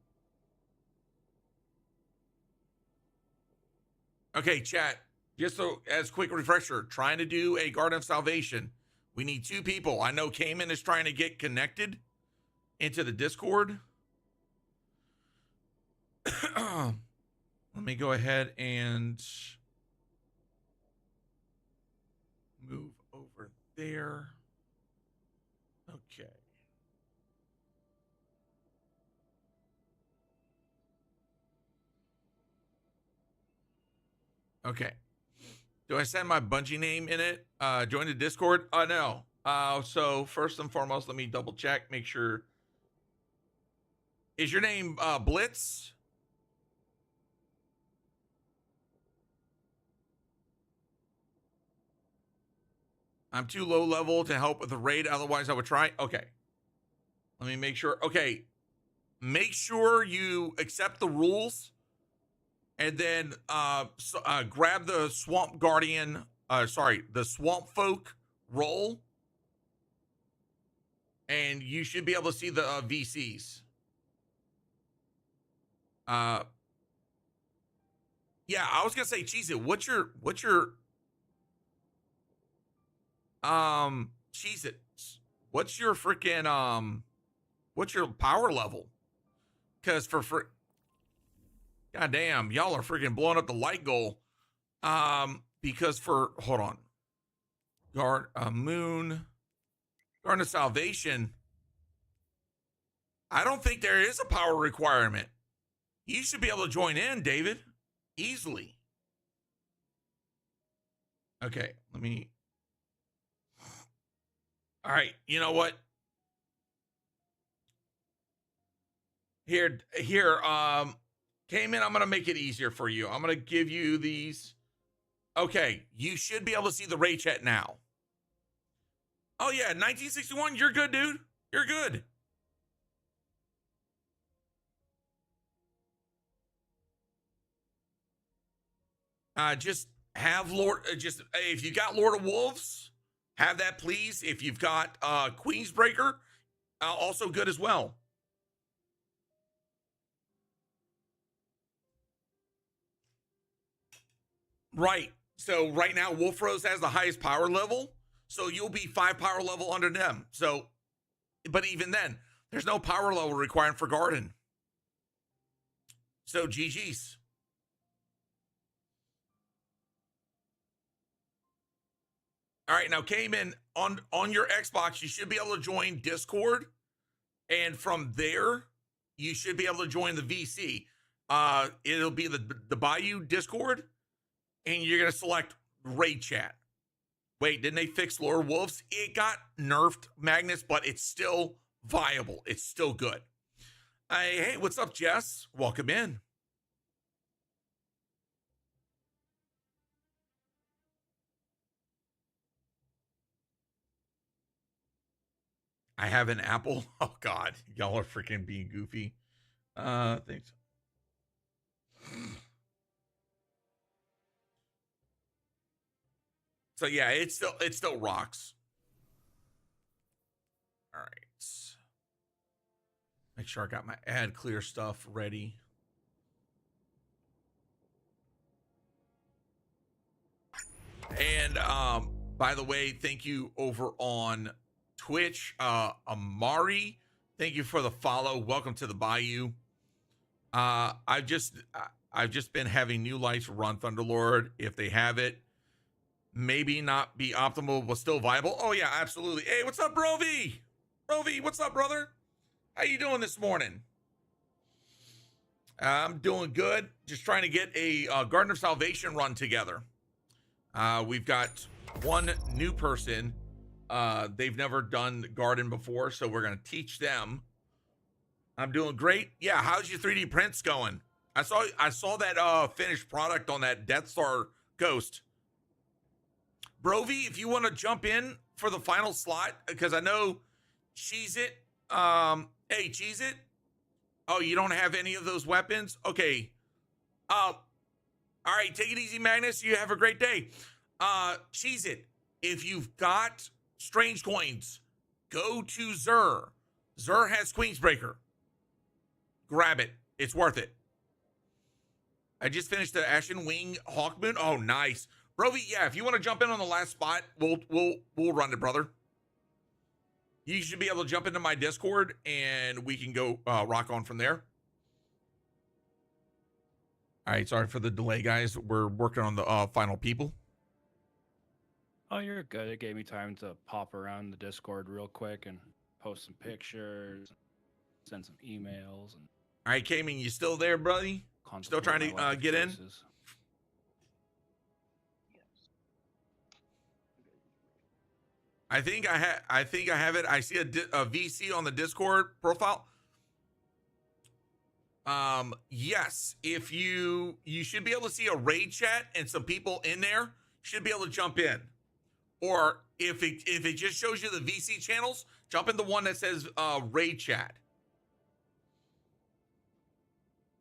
Okay, chat. Just so as quick refresher, trying to do a Garden of Salvation. We need 2 people. I know Cayman is trying to get connected into the Discord. Let me go ahead and move over there. Okay. Okay. Do I send my Bungie name in it? Join the Discord? No. So first and foremost, let me double check, make sure. Is your name Blitz? I'm too low level to help with the raid. Otherwise, I would try. Okay. Let me make sure. Okay. Make sure you accept the rules. And then grab the Swamp Guardian. The Swamp Folk role. And you should be able to see the VCs. Yeah, I was gonna say, Cheez It, what's your Cheez It, what's your freaking what's your power level? Because for god damn, y'all are freaking blowing up the light goal. Because hold on. Garden of Salvation. I don't think there is a power requirement. You should be able to join in, David. Easily. Okay, let me. All right, you know what? Here, Cayman, I'm gonna make it easier for you. I'm gonna give you these. Okay, you should be able to see the raid chat now. Oh yeah, 1961, you're good, dude. You're good. Just have if you got Lord of Wolves, have that please. If you've got Queensbreaker, also good as well. Right. So right now, Wolf Rose has the highest power level. So you'll be 5 power level under them. So, but even then, there's no power level requirement for Garden. So GG's. All right, now Cayman, on your Xbox, you should be able to join Discord, and from there, you should be able to join the VC. It'll be the Bayou Discord, and you're gonna select raid chat. Wait, didn't they fix Lore Wolves? It got nerfed, Magnus, but it's still viable. It's still good. Hey, what's up, Jess? Welcome in. I have an Apple. Oh God, y'all are freaking being goofy. Thanks. So yeah, it still rocks. All right. Make sure I got my ad clear stuff ready. And by the way, thank you over on Twitch, Amari. Thank you for the follow. Welcome to the Bayou. I've just been having New Lights run Thunderlord. If they have it, maybe not be optimal, but still viable. Oh yeah, absolutely. Hey, what's up, Brovy? Brovy, what's up, brother? How you doing this morning? I'm doing good. Just trying to get a Garden of Salvation run together. We've got one new person. They've never done Garden before, so we're gonna teach them. I'm doing great. Yeah, how's your 3D prints going? I saw that finished product on that Death Star Ghost. Brovy, if you want to jump in for the final slot, because I know Cheese It. Hey, Cheese It. Oh, you don't have any of those weapons? Okay. All right, take it easy, Magnus. You have a great day. Cheese It. If you've got strange coins, go to Zur. Zur has Queensbreaker. Grab it. It's worth it. I just finished the Ashen Wing Hawkmoon. Oh, nice. Brovy, yeah, if you want to jump in on the last spot, we'll run it, brother. You should be able to jump into my Discord and we can go rock on from there. All right, sorry for the delay, guys. We're working on the final people. Oh, you're good. It gave me time to pop around the Discord real quick and post some pictures, send some emails. And all right, Cayman, you still there, buddy? Still trying to get in? I think I have it. I see a VC on the Discord profile. Yes, if you should be able to see a raid chat and some people in there should be able to jump in. Or if it just shows you the VC channels, jump in the one that says raid chat.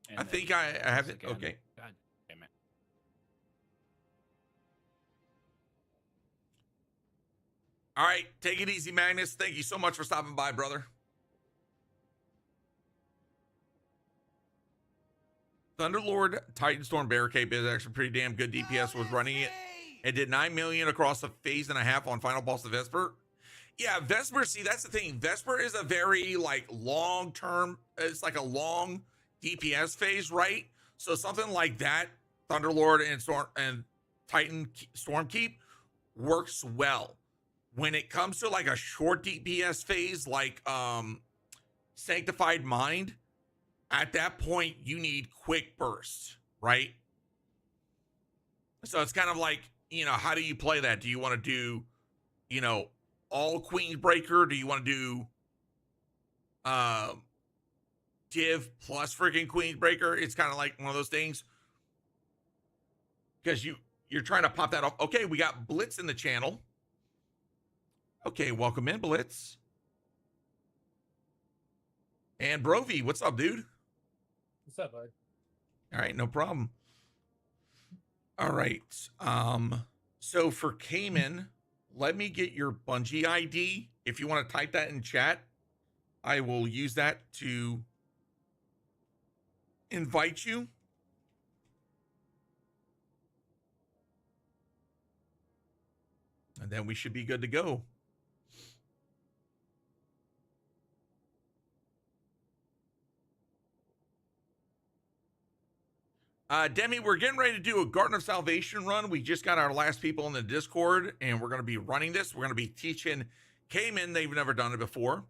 And I think I have it. Again, okay. God damn it. All right, take it easy, Magnus. Thank you so much for stopping by, brother. Thunderlord Titans Barricade is actually pretty damn good. DPS was running it. It did 9 million across a phase and a half on final boss of Vesper. Yeah, Vesper, see, that's the thing. Vesper is a very, like, long-term, it's like a long DPS phase, right? So something like that, Thunderlord and Titan Stormkeep works well. When it comes to, like, a short DPS phase, like Sanctified Mind, at that point, you need quick bursts, right? So it's kind of like, you know, how do you play that? Do you want to do, you know, all Queensbreaker? Do you want to do Div plus freaking Queensbreaker? It's kind of like one of those things. Because you're trying to pop that off. Okay, we got Blitz in the channel. Okay, welcome in, Blitz. And Brovy, what's up, dude? What's up, bud? All right, no problem. All right. So for Cayman, let me get your Bungie ID. If you want to type that in chat, I will use that to invite you. And then we should be good to go. Demi, we're getting ready to do a Garden of Salvation run. We just got our last people in the Discord, and we're going to be running this. We're going to be teaching Cayman. They've never done it before.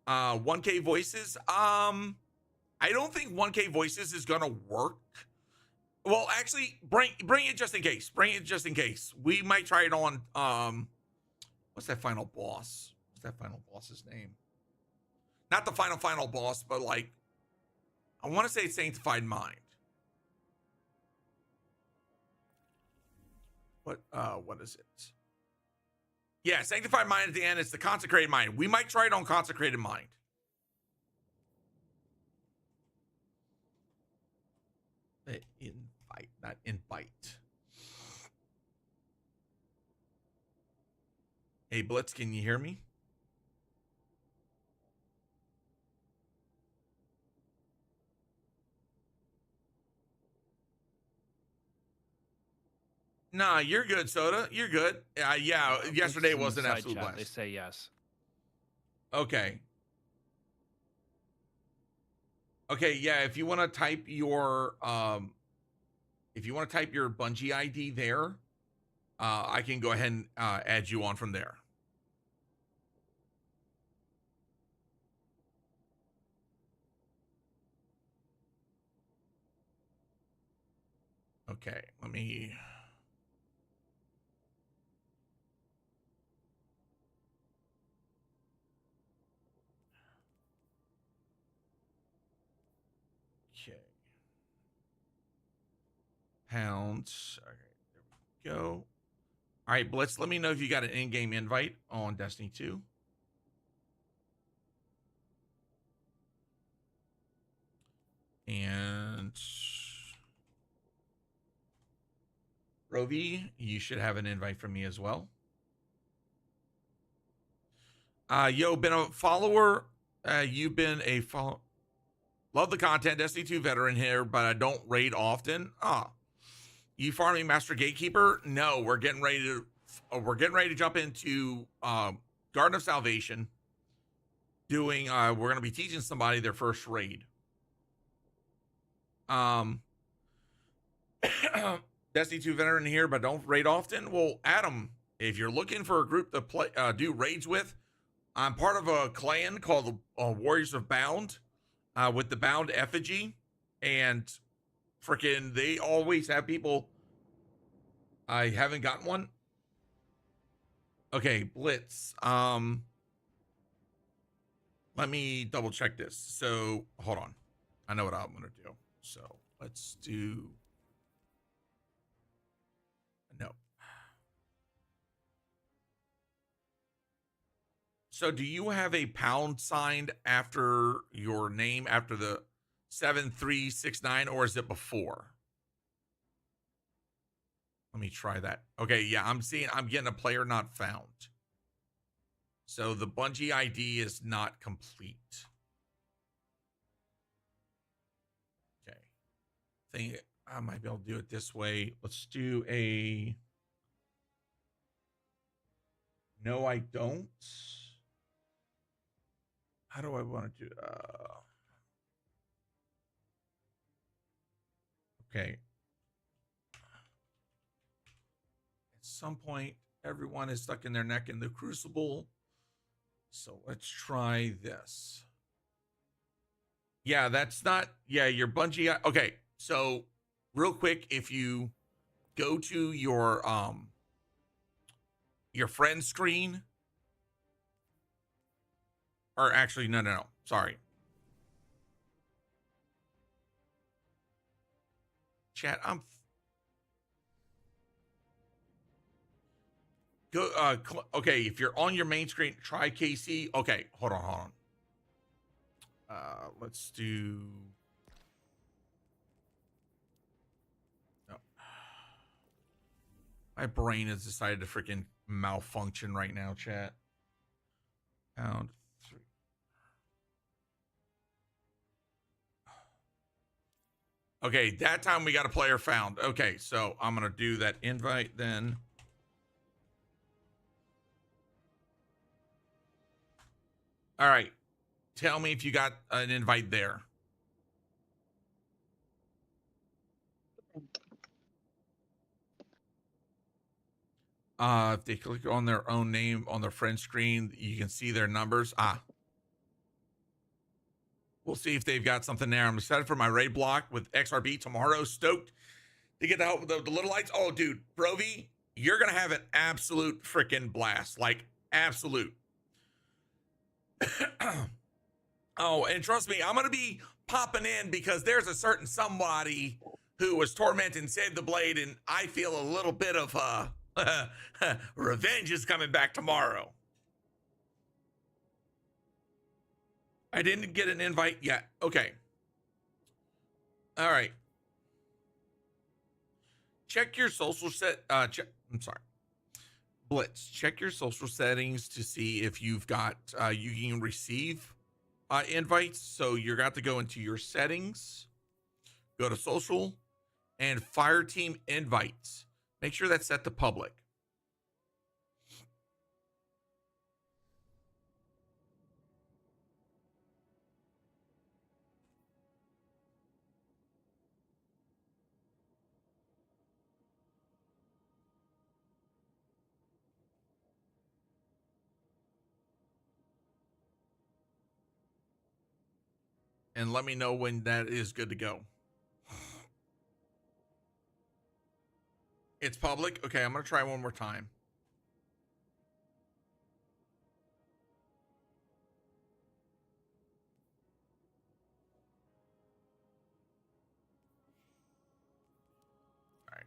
1K voices. I don't think 1K voices is going to work. Well, actually, bring it just in case. Bring it just in case. We might try it on, what's that final boss? What's that final boss's name? Not the final boss, but like, I want to say it's Sanctified Mind. What is it? Yeah, Sanctified Mind at the end. It's the Consecrated Mind. We might try it on Consecrated Mind. Invite, not invite. Hey, Blitz, can you hear me? Nah, you're good, Soda. You're good. Yeah, yesterday was an absolute blast. They say yes. Okay. Okay, yeah, if you want to type your Bungie ID there, I can go ahead and add you on from there. Okay, let me pounds. Okay, there we go. All right, Blitz, let me know if you got an in-game invite on Destiny 2. And Rovi, you should have an invite from me as well. Yo, been a follower. You've been a follow. Love the content. Destiny 2 veteran here, but I don't raid often. You farming Master Gatekeeper? No, we're getting ready to jump into Garden of Salvation. Doing we're gonna be teaching somebody their first raid. Destiny 2 veteran here, but don't raid often. Well, Adam, if you're looking for a group to play do raids with, I'm part of a clan called the Warriors of Bound, with the Bound effigy, and freaking they always have people. I haven't gotten one. Okay, Blitz. Let me double check this. So hold on. I know what I'm gonna do. So let's do no. So do you have a pound signed after your name after the 7369, or is it before? Let me try that. Okay, yeah, I'm getting a player not found. So the Bungie ID is not complete. Okay. Think I might be able to do it this way. Let's do a no, I don't. How do I want to do okay. At some point, everyone is stuck in their neck in the crucible. So let's try this. Yeah, that's not, yeah, your Bungie. Okay, so real quick, if you go to your friend screen, or actually, no, sorry. Chat, okay, if you're on your main screen, try KC. Okay, hold on. Let's do. No. My brain has decided to freaking malfunction right now, chat. Pound 3. Okay, that time we got a player found. Okay, so I'm gonna do that invite then. All right. Tell me if you got an invite there. If they click on their own name on their friend screen, you can see their numbers. We'll see if they've got something there. I'm excited for my raid block with XRB tomorrow. Stoked to get the help with the little lights. Oh, dude, Brovi, you're going to have an absolute freaking blast. Like, absolute. Oh, and trust me, I'm going to be popping in because there's a certain somebody who was tormenting Save the Blade, and I feel a little bit of revenge is coming back tomorrow. I didn't get an invite yet. Okay. All right. Check your social I'm sorry. Blitz, check your social settings to see if you've got, you can receive invites. So you're got to go into your settings, go to social, and fire team invites. Make sure that's set to public. And let me know when that is good to go. It's public. Okay, I'm going to try one more time. All right.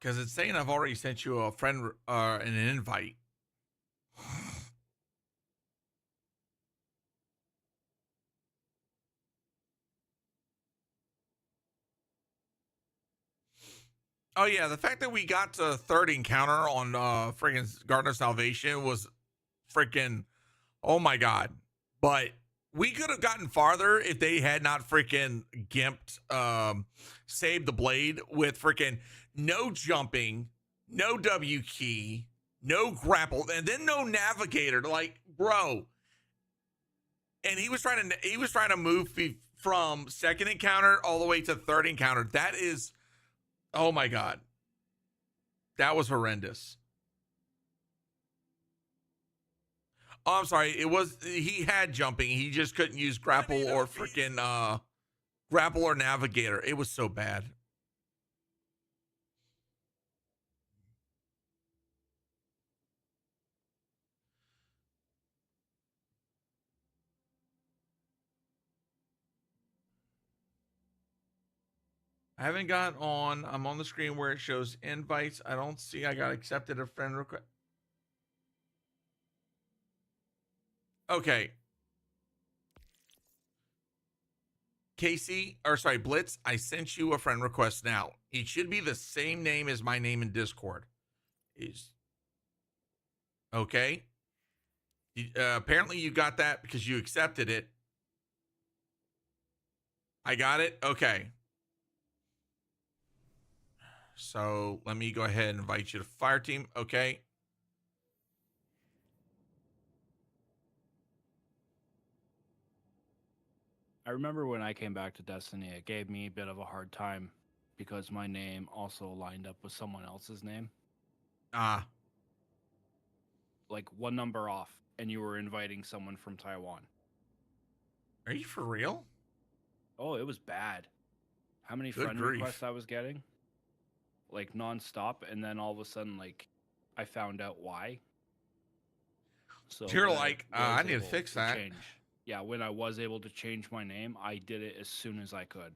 Because it's saying I've already sent you a friend, an invite. Oh yeah, the fact that we got to third encounter on freaking Garden of Salvation was freaking, oh my god. But we could have gotten farther if they had not freaking gimped Save the Blade with freaking no jumping, no W key, no grapple, and then no navigator. Like, bro. And he was trying to move from second encounter all the way to third encounter. That is, oh my god. That was horrendous. Oh, I'm sorry. He had jumping. He just couldn't use grapple or freaking grapple or navigator. It was so bad. I haven't got on. I'm on the screen where it shows invites. I don't see I got accepted a friend request. Okay. Casey, or sorry, Blitz, I sent you a friend request now. It should be the same name as my name in Discord. Okay. Apparently you got that because you accepted it. I got it. Okay. So let me go ahead and invite you to fire team. Okay. I remember when I came back to Destiny, it gave me a bit of a hard time because my name also lined up with someone else's name. Like one number off, and you were inviting someone from Taiwan. Are you for real? Oh, it was bad. How many Good friend grief. requests I was getting? Like nonstop, and then all of a sudden, like, I found out why. So you're when like, was I need to able fix that. change. Yeah, when I was able to change my name, I did it as soon as I could.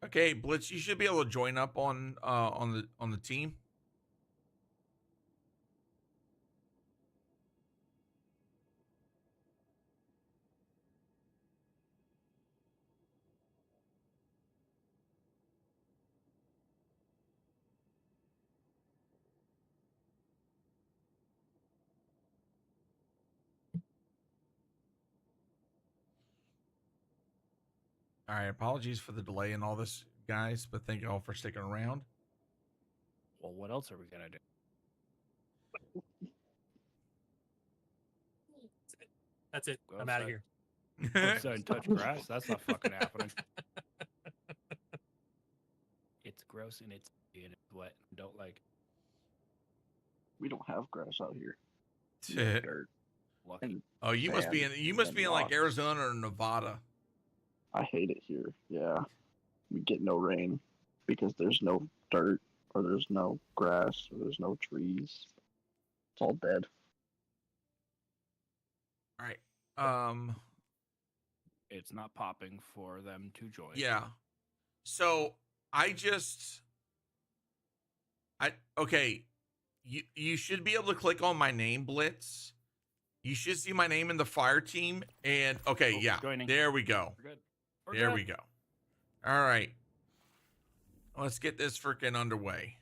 Okay, Blitz, you should be able to join up on the team. All right, apologies for the delay in all this, guys, but thank you all for sticking around. Well, what else are we gonna do? That's it. Go I'm out of outside. here. Go outside and touch grass. That's not fucking happening. It's gross and it's wet. Don't like. We don't have grass out here. Shit. Dirt. Lucky. And Oh, you must be in like rocks. Arizona or Nevada. I hate it here. Yeah. We get no rain because there's no dirt or there's no grass or there's no trees. It's all dead. All right. It's not popping for them to join. Yeah. So okay. You should be able to click on my name, Blitz. You should see my name in the fire team. And okay, yeah. Joining. There we go. We're good. There we go. All right. Let's get this freaking underway.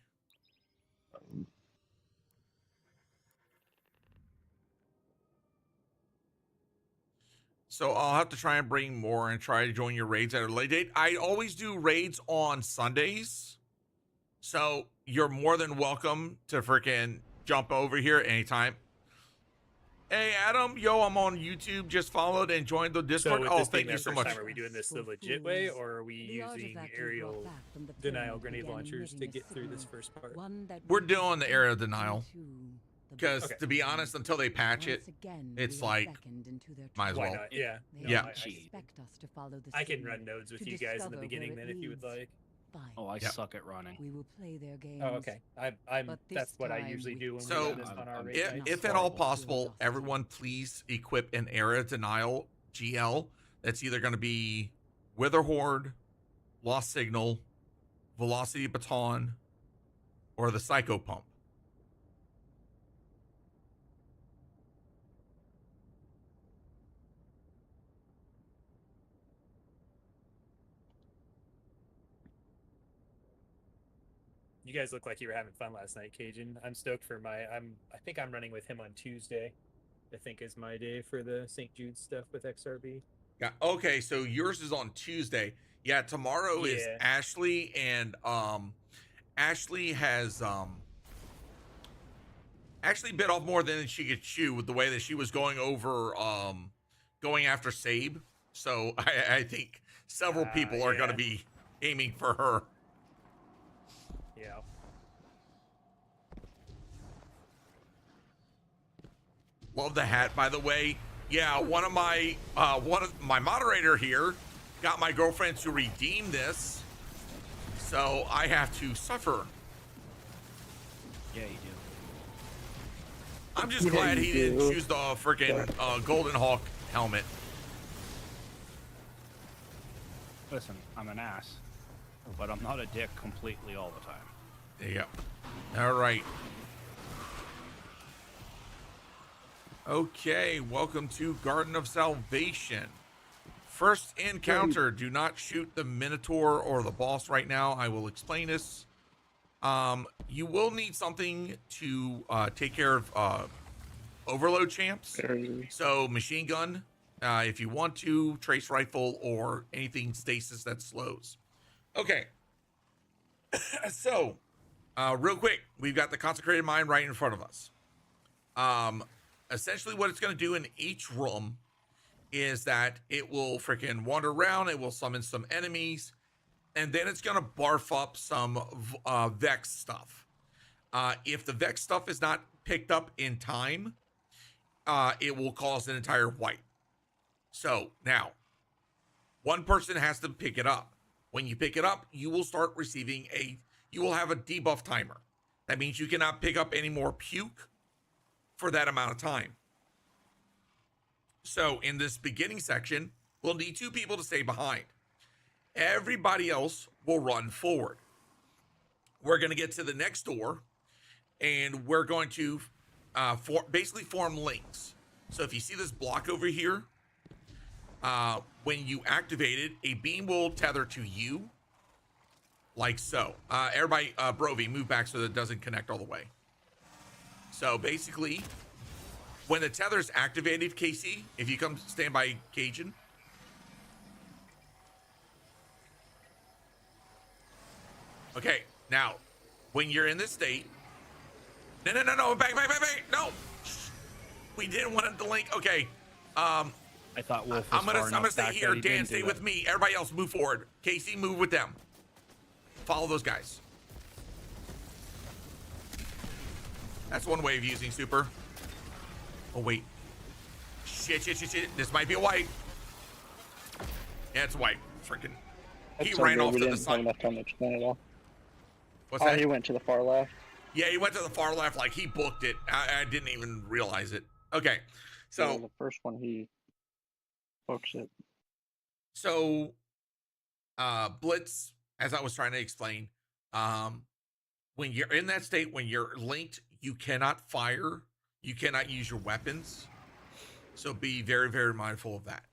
So I'll have to try and bring more and try to join your raids at a late date. I always do raids on Sundays. So you're more than welcome to freaking jump over here anytime. Hey, Adam. Yo, I'm on YouTube. Just followed and joined the Discord. So Oh, this being thank you our so first much. time, are we doing this the legit way, or are we using aerial denial grenade launchers to get through this first part? We're doing the area of denial. Because to be honest, until they patch it, it's like, might as Why well. not? Yeah. No, Yeah. I can run nodes with you guys in the beginning then if you would like. Oh, I Yep. suck at running. We will play their games. Oh, okay. I'm But that's this what I time usually we do when So, we do this on our raid If, nights. if at all possible, everyone please equip an area denial GL that's either going to be Wither Horde, Lost Signal, Velocity Baton, or the Psycho Pump. You guys look like you were having fun last night, Cajun. I'm stoked for I think I'm running with him on Tuesday. I think is my day for the St. Jude stuff with XRB. Yeah. Okay. So yours is on Tuesday. Yeah. Tomorrow is Yeah. Ashley, and Ashley has Ashley bit off more than she could chew with the way that she was going over going after Sabe. So I think several people are going to be aiming for her. Yeah. Love the hat, by the way. Yeah, one of my moderator here got my girlfriend to redeem this, so I have to suffer. Yeah, you do. I'm just Yeah, glad you he didn't do. choose the freaking Golden Hawk helmet. Listen, I'm an ass, but I'm not a dick completely all the time. There you go. All right. Okay, welcome to Garden of Salvation. First encounter, do not shoot the Minotaur or the boss right now. I will explain this. You will need something to take care of overload champs. So machine gun, if you want to, trace rifle, or anything stasis that slows. Okay. So, real quick, we've got the consecrated mine right in front of us. Essentially what it's going to do in each room is that it will freaking wander around, it will summon some enemies, and then it's going to barf up some Vex stuff. If the Vex stuff is not picked up in time, it will cause an entire wipe. So now, one person has to pick it up. When you pick it up, you will start receiving you will have a debuff timer. That means you cannot pick up any more puke for that amount of time. So in this beginning section, we'll need 2 people to stay behind. Everybody else will run forward. We're going to get to the next door, and we're going to basically form links. So if you see this block over here, when you activate it, a beam will tether to you, like so. Everybody, Brovy, move back so that it doesn't connect all the way. So basically, when the tether's activated, Casey, if you come stand by Cajun, Okay, now, when you're in this state, no, back, no. We didn't want the link. Okay, I thought Wolf was I'm gonna stay back here. that he Dan, didn't stay do with that. me. Everybody else, move forward. Casey, move with them. Follow those guys. That's one way of using super. Oh wait, shit. This might be a white. Yeah, it's white. Freaking. He That's so ran good, off we to the didn't have side. enough time to explain it all. What's Oh, that? he went to the far left. Yeah, he went to the far left, like he booked it. I didn't even realize it. Okay, So so the first one he books it. so Blitz, as I was trying to explain, when you're in that state, when you're linked, you cannot fire, you cannot use your weapons. So be very, very mindful of that.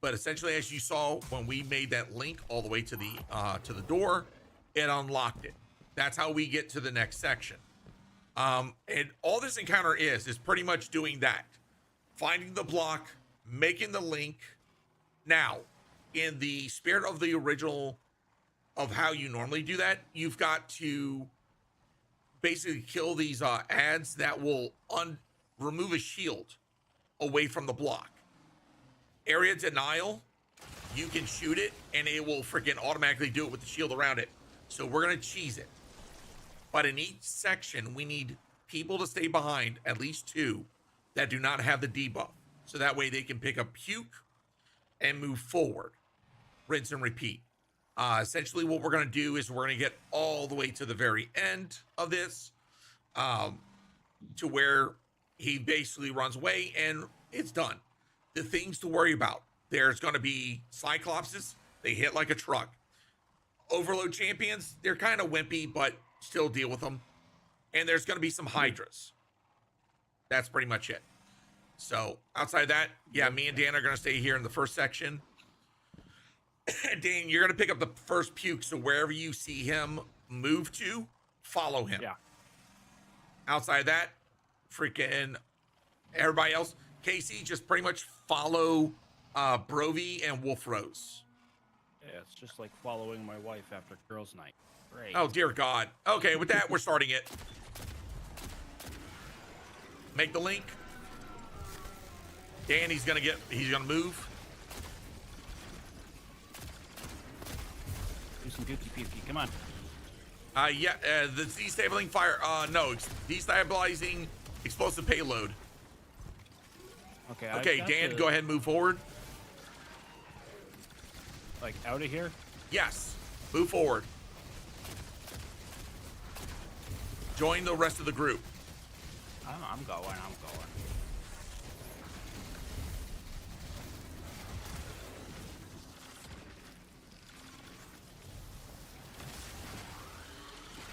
But essentially, as you saw when we made that link all the way to the door, it unlocked it. That's how we get to the next section. And all this encounter is pretty much doing that. Finding the block, making the link. Now, in the spirit of the original of how you normally do that, you've got to basically kill these ads that will remove a shield away from the block. Area denial, you can shoot it and it will freaking automatically do it with the shield around it. So we're gonna cheese it. But in each section, we need people to stay behind, at least 2, that do not have the debuff. So that way they can pick up puke and move forward. Rinse and repeat. Essentially what we're gonna do is we're gonna get all the way to the very end of this, to where he basically runs away and it's done. The things to worry about. There's gonna be Cyclopses. They hit like a truck. Overload champions, they're kind of wimpy, but still deal with them. And there's going to be some Hydras. That's pretty much it. So outside of that, yeah, me and Dan are going to stay here in the first section. Dan, you're going to pick up the first puke. So wherever you see him move to, follow him. Yeah. Outside of that, freaking everybody else, Casey, just pretty much follow Brovy and Wolf Rose. Yeah, it's just like following my wife after girls' night. Great. Oh, dear God. Okay, with that, we're starting it. Make the link. Dan, he's gonna move. Do some gooky pukey. Come on. Yeah, the destabilizing fire. No, destabilizing explosive payload. Okay. Okay, Dan, go ahead and move forward. Like out of here? Yes, move forward. Join the rest of the group. I'm going. All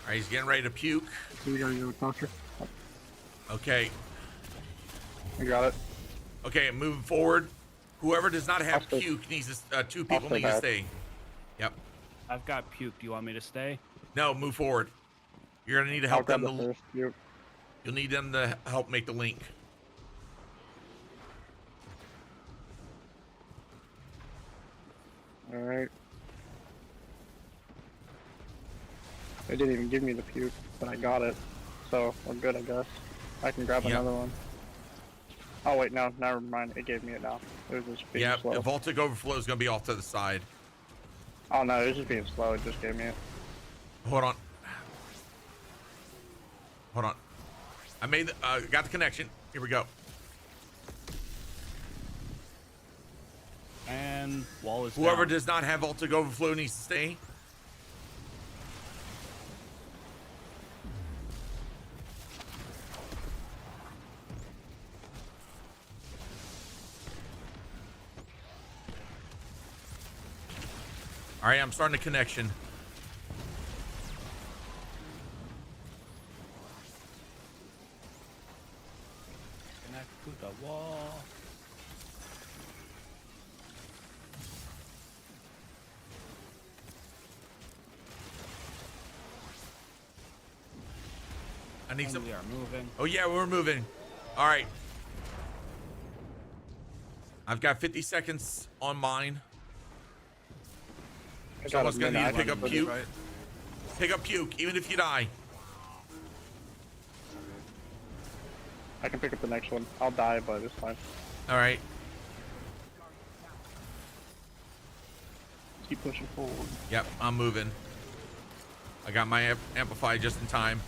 right, he's getting ready to puke. We gotta go doctor. Okay. I got it. Okay, moving forward. Whoever does not have I'll stay. puke needs to, 2 people stay need to back. stay. Yep. I've got puke. Do you want me to stay? No, move forward. You're gonna need to I'll help grab them. the first. Yep. You'll need them to help make the link. All right. They didn't even give me the puke, but I got it, so we're good, I guess. I can grab Yep. another one. Oh wait, no, never mind. It gave me it now. It was just being Yep, slow. Voltic Overflow is gonna be off to the side. Oh no, it was just being slow. It just gave me it. Hold on. I made the, got the connection. Here we go. And wall is Whoever down. does not have Voltic Overflow needs to stay. All right, I'm starting a connection. Connect to the wall. I need And some. we are moving. Oh yeah, we're moving. All right. I've got 50 seconds on mine. I got Someone's a gonna need to minute. pick up puke. Right? Pick up puke, even if you die. I can pick up the next one. I'll die, but it's fine. All right. Keep pushing forward. Yep, I'm moving. I got my amplify just in time.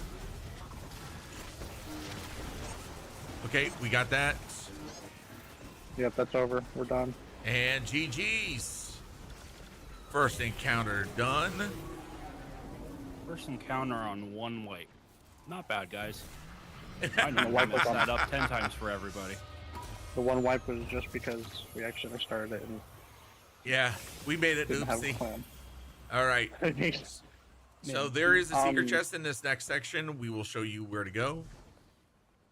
Okay, we got that. Yep, that's over. We're done. And GG's. First encounter done. First encounter on one wipe. Not bad, guys. I know wipe I was messed on- that up 10 times for everybody. The one wipe was just because we actually started it and Yeah, we made it. didn't have a Oopsie. plan. All right. So there is a secret Um, chest in this next section. We will show you where to go.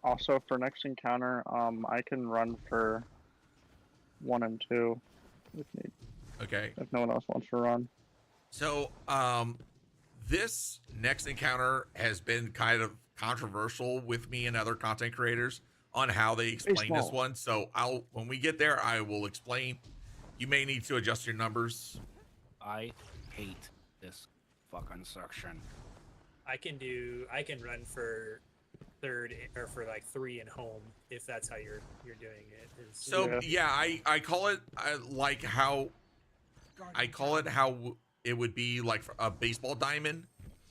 Also, for next encounter, I can run for 1 and 2 if need, Okay. if no one else wants to run. So, this next encounter has been kind of controversial with me and other content creators on how they explain this small. one. So when we get there, I will explain. You may need to adjust your numbers. I hate this fucking section. I can run for 3rd or for like 3 and home if that's how you're doing it. So yeah, I call it how it would be like a baseball diamond.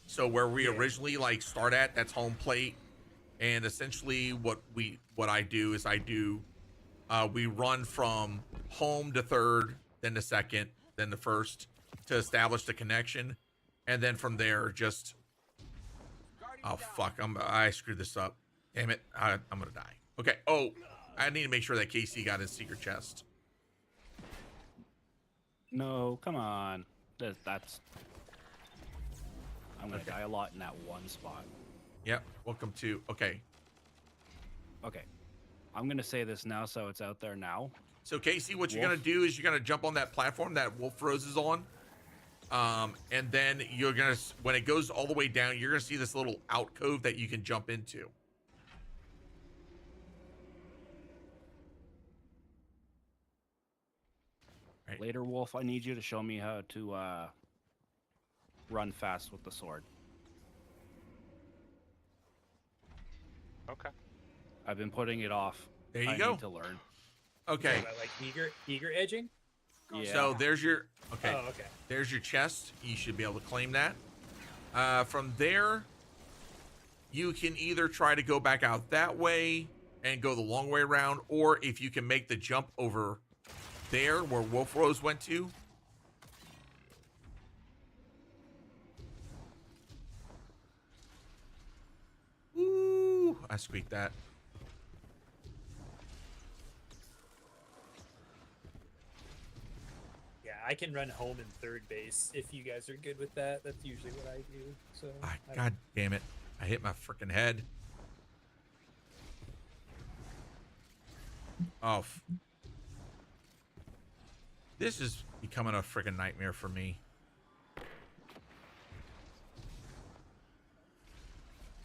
So where we originally like start at, that's home plate, and essentially what I do is we run from home to 3rd, then to 2nd, then to 1st to establish the connection, and then from there just I screwed this up. Damn it, I'm gonna die. Okay. Oh, I need to make sure that Casey got his secret chest. No, come on. That's. I'm gonna die a lot in that one spot. Yep. Welcome to. Okay. Okay. I'm gonna say this now, so it's out there now. So Casey, what you're Wolf. gonna do is you're gonna jump on that platform that Wolf Rose is on, and then you're gonna, when it goes all the way down, you're gonna see this little alcove that you can jump into. Right. Later, Wolf, I need you to show me how to run fast with the sword. Okay. I've been putting it off. There you I go. need to learn. Okay. About, like eager edging. Yeah. So there's your okay. Oh, okay. There's your chest. You should be able to claim that. From there, you can either try to go back out that way and go the long way around, or if you can make the jump over there where Wolf Rose went to. Ooh, I squeaked that. Yeah, I can run home in 3rd base if you guys are good with that. That's usually what I do. So. God damn it. I hit my freaking head. Oh. This is becoming a freaking nightmare for me.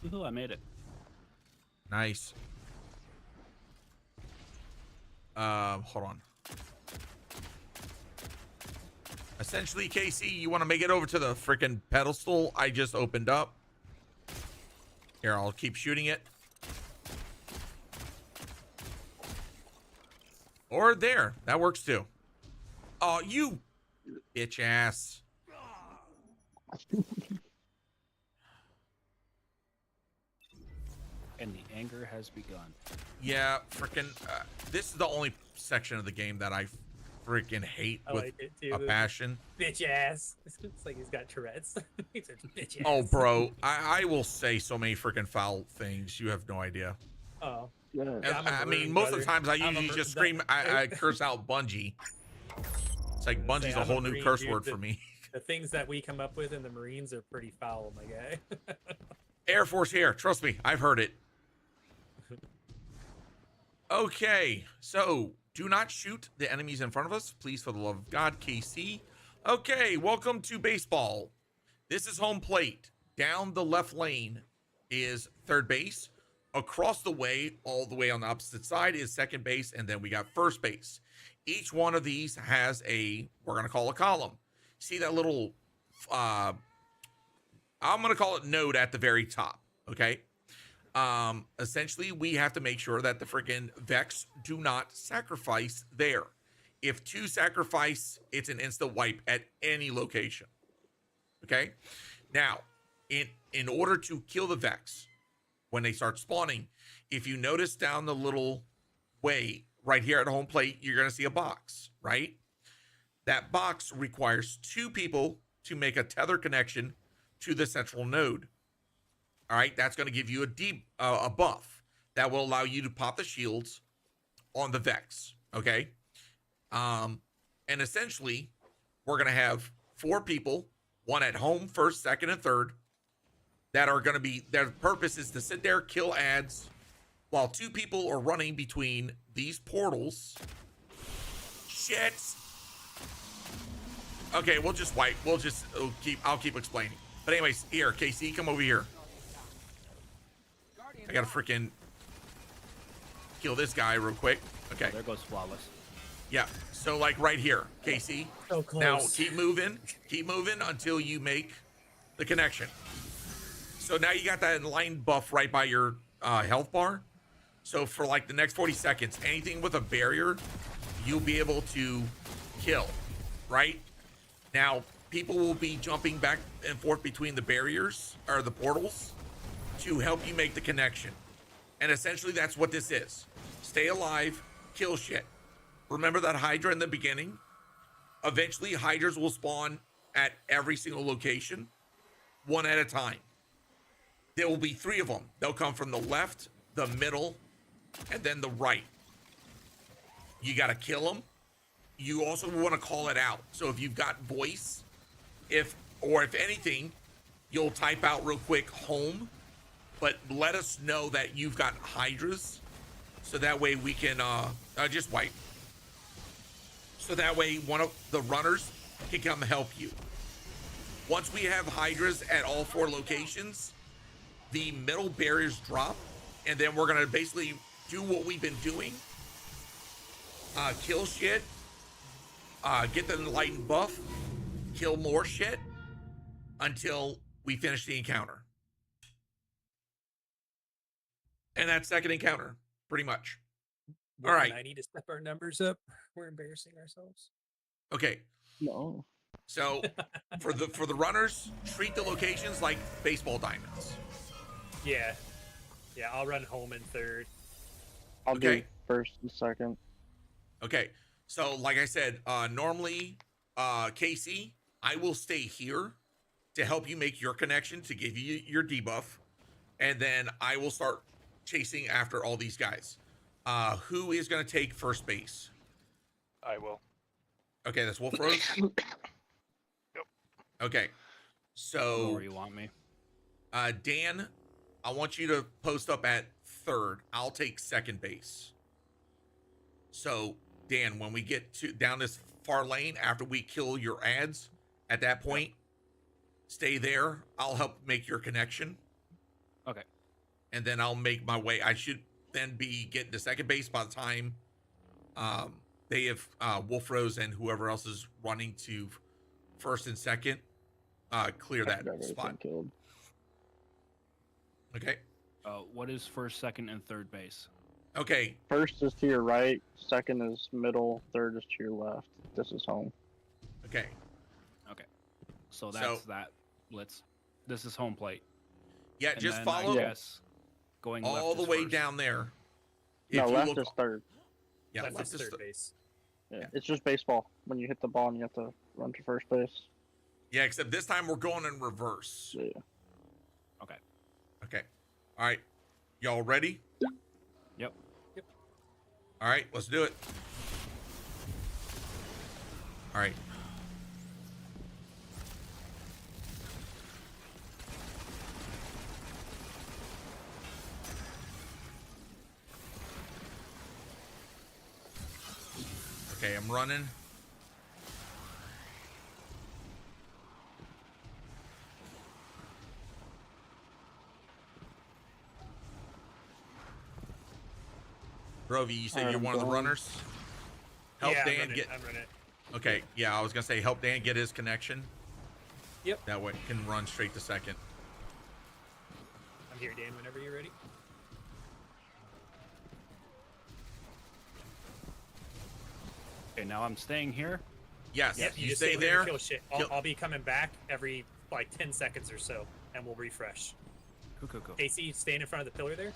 Woohoo, I made it. Nice. Hold on. Essentially, Casey, you want to make it over to the freaking pedestal I just opened up. Here, I'll keep shooting it. Or there. That works too. Oh, you bitch ass. And the anger has begun. Yeah, freaking. This is the only section of the game that I freaking hate I with like it too. a passion. Bitch ass. It's like he's got Tourette's. He says bitch ass. Oh, bro, I will say so many freaking foul things. You have no idea. Oh. Yeah. I mean, most of the times I usually just scream, I curse out Bungie. It's like Bungie's a I'm whole new Marine, curse dude. word for me. The things that we come up with in the Marines are pretty foul, my guy. Air Force here. Trust me, I've heard it. Okay, so do not shoot the enemies in front of us. Please, for the love of God, KC. Okay, welcome to baseball. This is home plate. Down the left lane is 3rd base. Across the way, all the way on the opposite side, is 2nd base, and then we got 1st base. Each one of these has we're going to call a column. See that little I'm going to call it node at the very top. Okay. Essentially, we have to make sure that the freaking Vex do not sacrifice there. If 2 sacrifice, it's an instant wipe at any location. Okay. Now, in order to kill the Vex, when they start spawning, if you notice down the little way right here at home plate, you're going to see a box, right? That box requires 2 people to make a tether connection to the central node. All right, that's going to give you a buff that will allow you to pop the shields on the Vex. Okay, and essentially, we're going to have 4 people, 1 at home, 1st, 2nd, and 3rd, that are going to be, their purpose is to sit there, kill ads, while 2 people are running between these portals. Shit. Okay, we'll just wipe. I'll keep explaining. But anyways, here, KC, come over here. I gotta freaking kill this guy real quick. Okay. There goes Flawless. Yeah. So like right here, KC. So close. Now keep moving until you make the connection. So now you got that enlightened buff right by your health bar. So for like the next 40 seconds, anything with a barrier, you'll be able to kill, right? Now, people will be jumping back and forth between the barriers or the portals to help you make the connection. And essentially that's what this is. Stay alive, kill shit. Remember that Hydra in the beginning? Eventually Hydras will spawn at every single location, 1 at a time. There will be 3 of them. They'll come from the left, the middle, and then the right. You got to kill them. You also want to call it out. So if you've got voice, if anything, you'll type out real quick home, but let us know that you've got Hydras, so that way we can just wipe. So that way one of the runners can come help you. Once we have Hydras at all 4 locations, the middle barriers drop, and then we're gonna basically do what we've been doing. Kill shit, get the enlightened buff, kill more shit until we finish the encounter. And that's 2nd encounter, pretty much. All right. I need to step our numbers up. We're embarrassing ourselves. Okay. No. So for the runners, treat the locations like baseball diamonds. Yeah. Yeah, I'll run home in 3rd. I'll do 1st and 2nd. Okay. So like I said, normally, KC, I will stay here to help you make your connection, to give you your debuff, and then I will start chasing after all these guys. Who is going to take first base? I will. Okay, that's Wolf Rose. Yep. Okay, so Where you want me? Dan, I want you to post up at 3rd. I'll take 2nd base. So Dan, when we get to down this far lane after we kill your ads, at that point, stay there. I'll help make your connection. Okay. And then I'll make my way. I should then be getting to 2nd base by the time they have Wolf Rose and whoever else is running to 1st and 2nd clear that spot. Killed. Okay. What is 1st, 2nd, and 3rd base? Okay. 1st is to your right, 2nd is middle, 3rd is to your left. This is home. Okay. Okay. So that's that. This is home plate. Yeah, And just then follow I guess going all left the is way 1st. down there. No, If you left look- is 3rd. Yeah, Left left is is 3rd base. Yeah, Yeah. it's just baseball. When you hit the ball, and you have to run to first base. yeah, except this time we're going in reverse. Yeah. Okay. Okay. All right. Y'all ready? Yep. All right, let's do it. All right. Okay, I'm running. Rovi, you said you're one of the runners? Help Yeah, Dan get. I'm running. Okay, yeah, I was gonna say help Dan get his connection. Yep. That way he can run straight to 2nd. here, Dan, whenever you're ready. Okay, now I'm staying here. Yes, Yep, you just stay and there. Kill shit. I'll be coming back every like 10 seconds or so, and we'll refresh. Cool. AC, stand in front of the pillar there.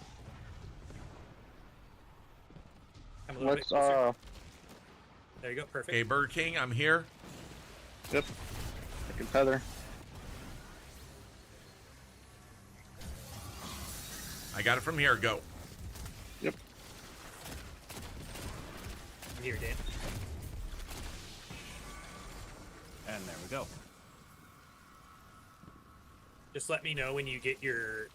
Come a little bit Let's closer. There you go, perfect. Okay, Burger King, I'm here. Yep. I can tether. I got it from here. Go. Yep. I'm here, Dan. And there we go. Just let me know when you get your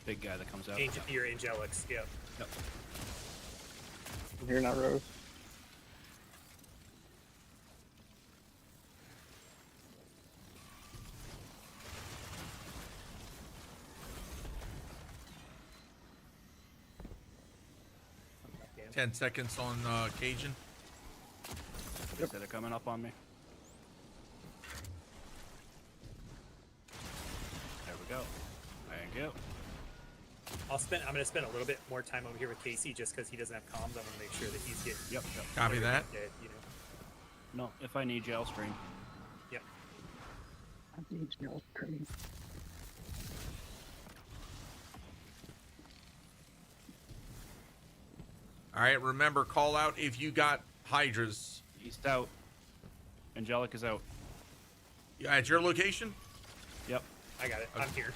Big guy that comes out. your angelics. Yep. Yep. I'm here now, Rose. Dan. 10 seconds on Cajun. Yep. They're coming up on me. There we go. Thank you. I'm gonna spend a little bit more time over here with Casey just because he doesn't have comms. I want to make sure that he's getting. Yep. Copy that. Dead, you know. No, if I need you, I'll stream. Yep. I need no cream. All right, remember, call out if you got Hydras. East out. Angelic is out. Yeah, at your location? Yep. I got it. Okay. I'm here.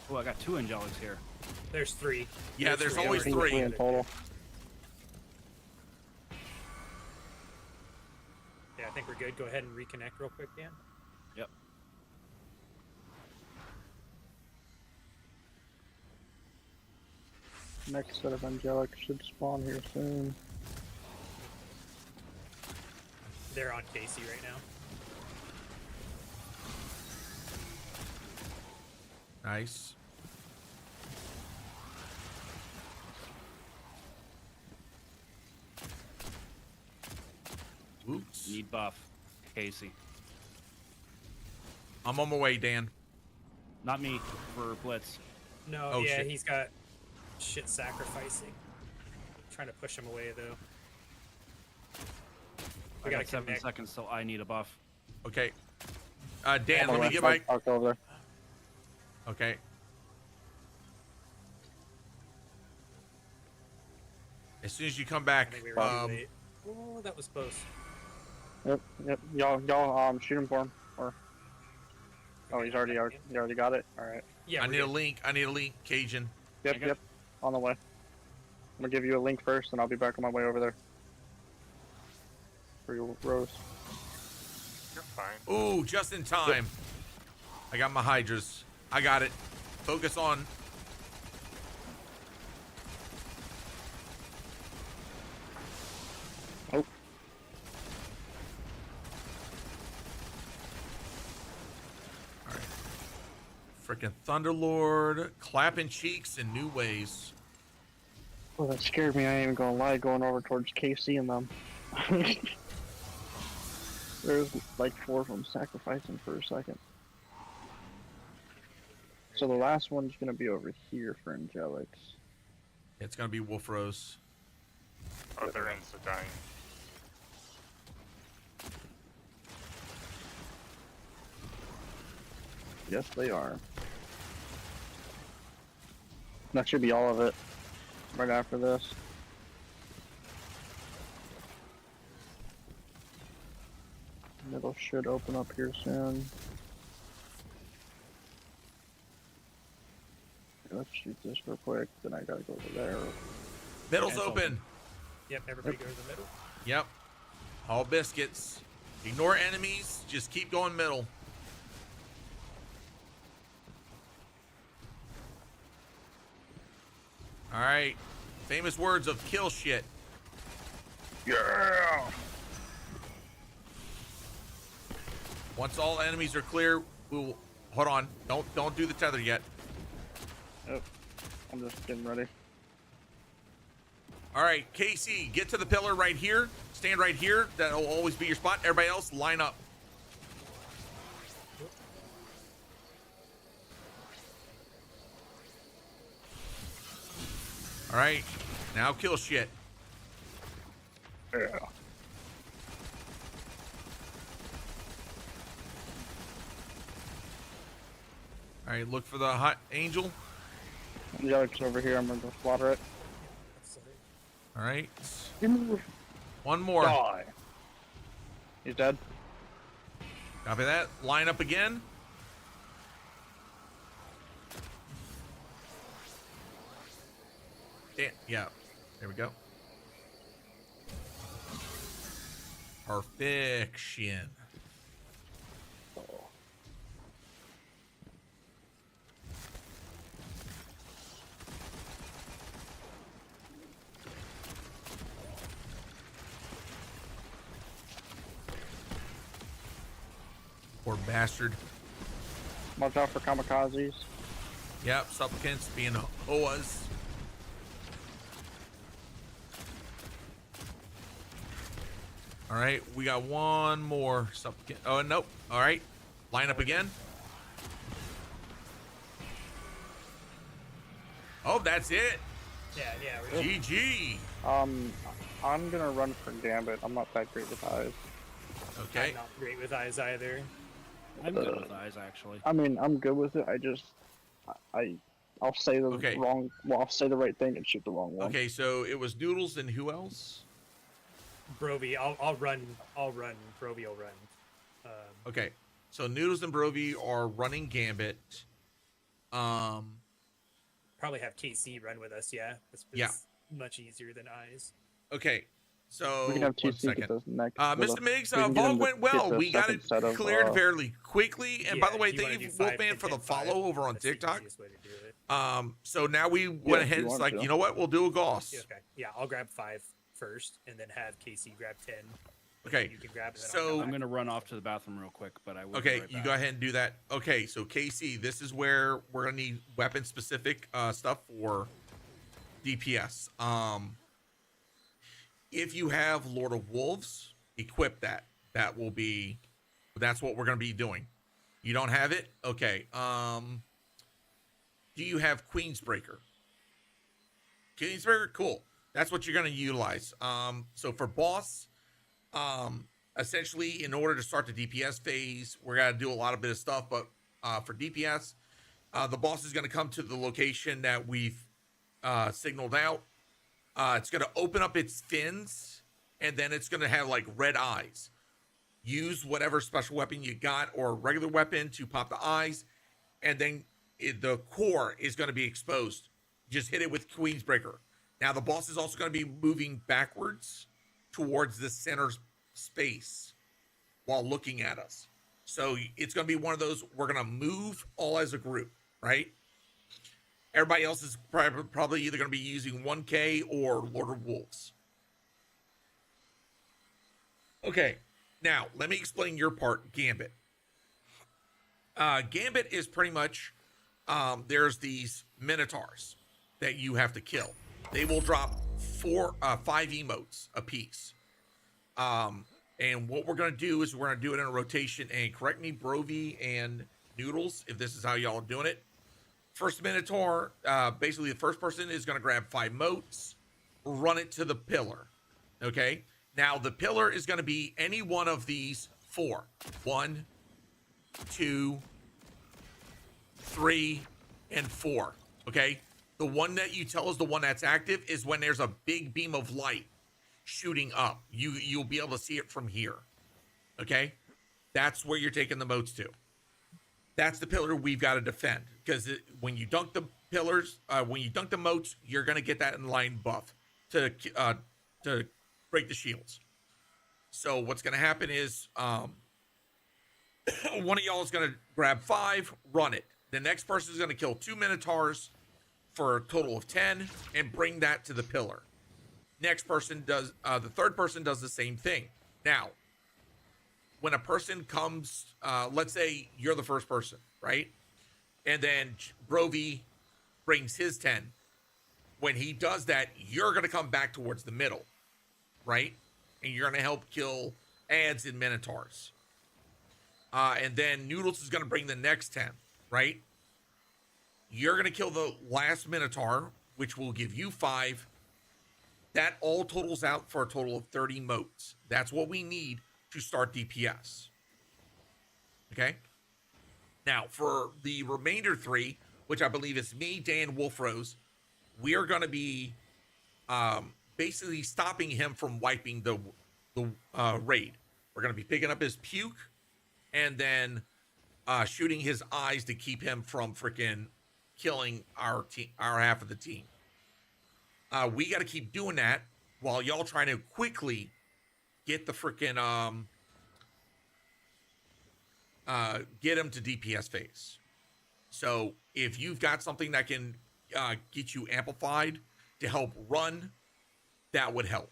Oh, I got 2 Angelics here. There's 3. Yeah, there's always I think it's 3. in total. Yeah, I think we're good. Go ahead and reconnect real quick, Dan. Yep. Next set of angelic should spawn here soon. They're on Casey right now. Nice. Oops. Need buff. Casey. I'm on my way, Dan. Not me, for Blitz. No, Oh, yeah, shit. he's got shit sacrificing. Trying to push him away though. I gotta got 7 connect. seconds till I need a buff. Okay. Dan, On the let me left get side, my... parked over there. Okay. As soon as you come I back, think we were already late. Oh, that was close. Yep. Y'all, shoot him for him. Or oh, he already got it. All right. Yeah, I we're need a good. link. I need a link, Cajun. Yep. Okay. Yep. On the way. I'm gonna give you a link first, and I'll be back on my way over there. For your Rose. You're fine. Ooh, just in time. I got my Hydras. I got it. Focus on. Oh. Alright. Freaking Thunderlord. Clapping cheeks in new ways. Oh, that scared me. I ain't even gonna lie. Going over towards KC and them. There's like 4 of them sacrificing for a second. So the last one's gonna be over here for angelics. It's gonna be Wolf Rose. Oh, they're insta dying. Yes, they are. That should be all of it. Right after this. Middle should open up here soon. Okay, let's shoot this real quick, then I gotta go over there. Middle's It's open. Yep, everybody go to the middle. Yep. All biscuits. Ignore enemies. Just keep going middle. All right. Famous words of kill shit. Yeah! Once all enemies are clear, we'll hold on. Don't do the tether yet. Oh. I'm just getting ready. All right, Casey, get to the pillar right here. Stand right here. That'll always be your spot. Everybody else, line up. All right, now kill shit. Yeah. All right, look for the hot angel. Angelic's over here. I'm gonna go slaughter it. All right, one more. Die. He's dead. Copy that. Line up again. Yeah, there we go. Perfection. Poor bastard. Watch out for kamikazes. Yep, supplicants being hoas. All right, we got one more supplicant. Oh, nope. All right, line up again. Oh, that's it. Yeah, we're GG. I'm gonna run for Gambit. I'm not that great with eyes. Okay. I'm not great with eyes either. I'm good with eyes, actually. I mean, I'm good with it. I'll say the Okay. wrong. Well, I'll say the right thing and shoot the wrong one. Okay, so it was Noodles and who else? Brovy, I'll run. Brovy will run. Okay, so Noodles and Brovy are running Gambit. Probably have KC run with us. Yeah, it's Yeah. much easier than eyes. Okay, so We can have one TC get second. those next. Mr. Miggs, we can get Vol him to went get well. the We got second it set of, cleared fairly quickly. And by Yeah, the way, do you thank wanna you, do 5, Wolfman, for the 10, 5? follow over on That's the TikTok. easiest way to do it. So now we went if ahead you and it's want like, to. you know what? We'll do a Goss. Yeah, okay. Yeah, I'll grab 5 first, and then have KC grab 10. Okay, You can grab it. then I'll so- come I'm back. gonna run off to the bathroom real quick, but I will. Okay, be right you back. go ahead and do that. Okay, so KC, this is where we're gonna need weapon specific stuff for DPS. If you have Lord of Wolves, equip that. That's what we're gonna be doing. You don't have it? Okay. Do you have Queensbreaker? Queensbreaker, cool. That's what you're gonna utilize. So for boss, essentially, in order to start the DPS phase, we're gonna do a lot of bit of stuff. But for DPS, the boss is gonna come to the location that we've signaled out. It's gonna open up its fins, and then it's gonna have like red eyes. Use whatever special weapon you got or regular weapon to pop the eyes, and then the core is gonna be exposed. Just hit it with Queensbreaker. Now the boss is also gonna be moving backwards towards the center space while looking at us. So it's going to be one of those, we're going to move all as a group, right? Everybody else is probably either going to be using 1K or Lord of Wolves. Okay, now let me explain your part, Gambit. Gambit is pretty much, there's these Minotaurs that you have to kill. They will drop 5 emotes a piece. And what we're going to do is we're going to do it in a rotation, and correct me, Brovy and Noodles, if this is how y'all are doing it. First Minotaur, basically the first person is going to grab 5 motes, run it to the pillar. Okay. Now the pillar is going to be any one of these 4. 1, 2, 3, and 4. Okay. The one that you tell is the one that's active is when there's a big beam of light shooting up. You'll be able to see it from here. Okay, that's where you're taking the motes to. That's the pillar we've got to defend, because when you dunk the pillars, when you dunk the motes, you're gonna get that in line buff to break the shields. So what's gonna happen is one of y'all is gonna grab 5, run it. The next person is gonna kill 2 Minotaurs for a total of 10 and bring that to the pillar. Next person does, the third person does the same thing. Now, when a person comes, let's say you're the first person, right? And then Brovy brings his 10. when he does that, you're going to come back towards the middle, right? And you're going to help kill ads and minotaurs. And then Noodles is going to bring the next 10, right? You're going to kill the last minotaur, which will give you 5. That all totals out for a total of 30 motes. That's what we need to start DPS. Okay? Now, for the remainder 3, which I believe is me, Dan, Wolfrose, we are going to be basically stopping him from wiping the raid. We're going to be picking up his puke and then shooting his eyes to keep him from freaking killing our team, our half of the team. We got to keep doing that while y'all trying to quickly get the freaking get him to DPS phase. So if you've got something that can get you amplified to help run, that would help.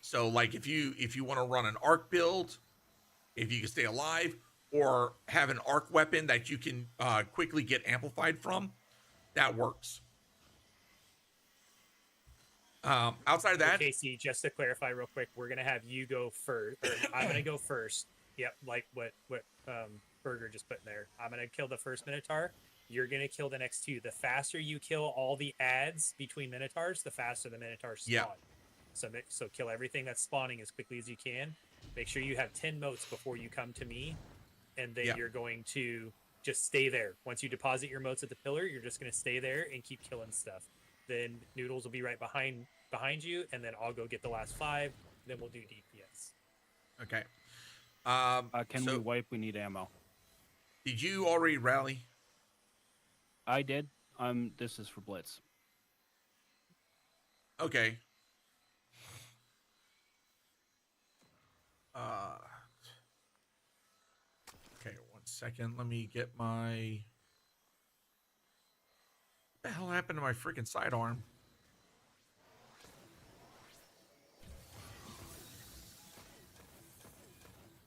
So like if you want to run an arc build, if you can stay alive, or have an arc weapon that you can quickly get amplified from, that works. Outside of that, Casey, just to clarify real quick, we're gonna have you go first. Or I'm gonna go first. Yep, like what Burger just put in there. I'm gonna kill the first Minotaur. You're gonna kill the next 2. The faster you kill all the ads between Minotaurs, the faster the Minotaurs spawn. Yeah. So kill everything that's spawning as quickly as you can. Make sure you have 10 motes before you come to me, and then you're going to just stay there. Once you deposit your motes at the pillar, you're just gonna stay there and keep killing stuff. Then Noodles will be right behind you, and then I'll go get the last 5. Then we'll do DPS. okay. Can we wipe? We need ammo. Did you already rally? I did. This is for Blitz. Okay. Okay, 1 second. Let me get my... What the hell happened to my freaking sidearm?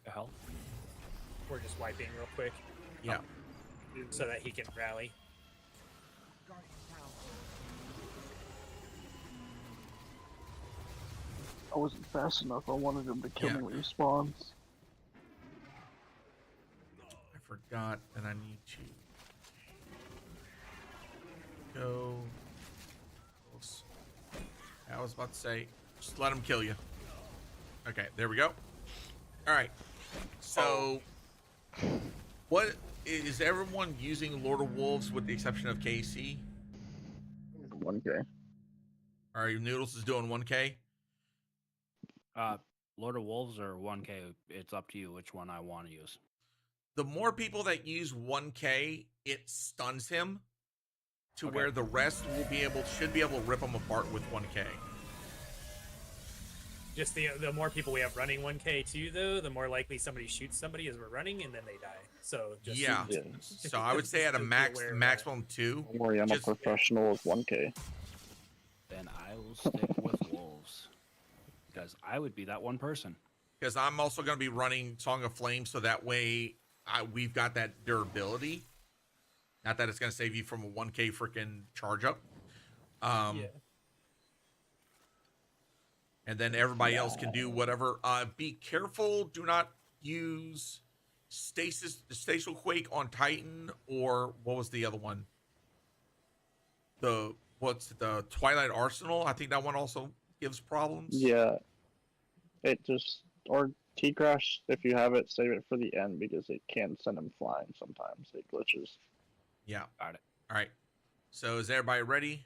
The hell? We're just wiping real quick. Yeah. So that he can rally. I wasn't fast enough. I wanted him to kill me when he spawns. I forgot that I need to go. I was about to say, just let him kill you. Okay, there we go. All right. So, what is everyone using Lord of Wolves with the exception of KC? 1K. All right, Noodles is doing 1K. Lord of Wolves or 1K? It's up to you which one I want to use. The more people that use 1K, it stuns him to where the rest should be able to rip him apart with 1K. Just the more people we have running 1K too, though, the more likely somebody shoots somebody as we're running, and then they die. So just So I would say at a maximum 2. Don't worry, I'm a professional with 1K. Then I will stick with Wolves. Because I would be that one person. Because I'm also going to be running Song of Flame, so that way we've got that durability. Not that it's going to save you from a 1K freaking charge up. And then everybody else can do whatever. Be careful. Do not use Stasis Quake on Titan, or what was the other one? The Twilight Arsenal? I think that one also gives problems. Yeah. It just, or T-Crash, if you have it, save it for the end because it can send him flying sometimes. It glitches. Yeah. Got it. All right. So is everybody ready?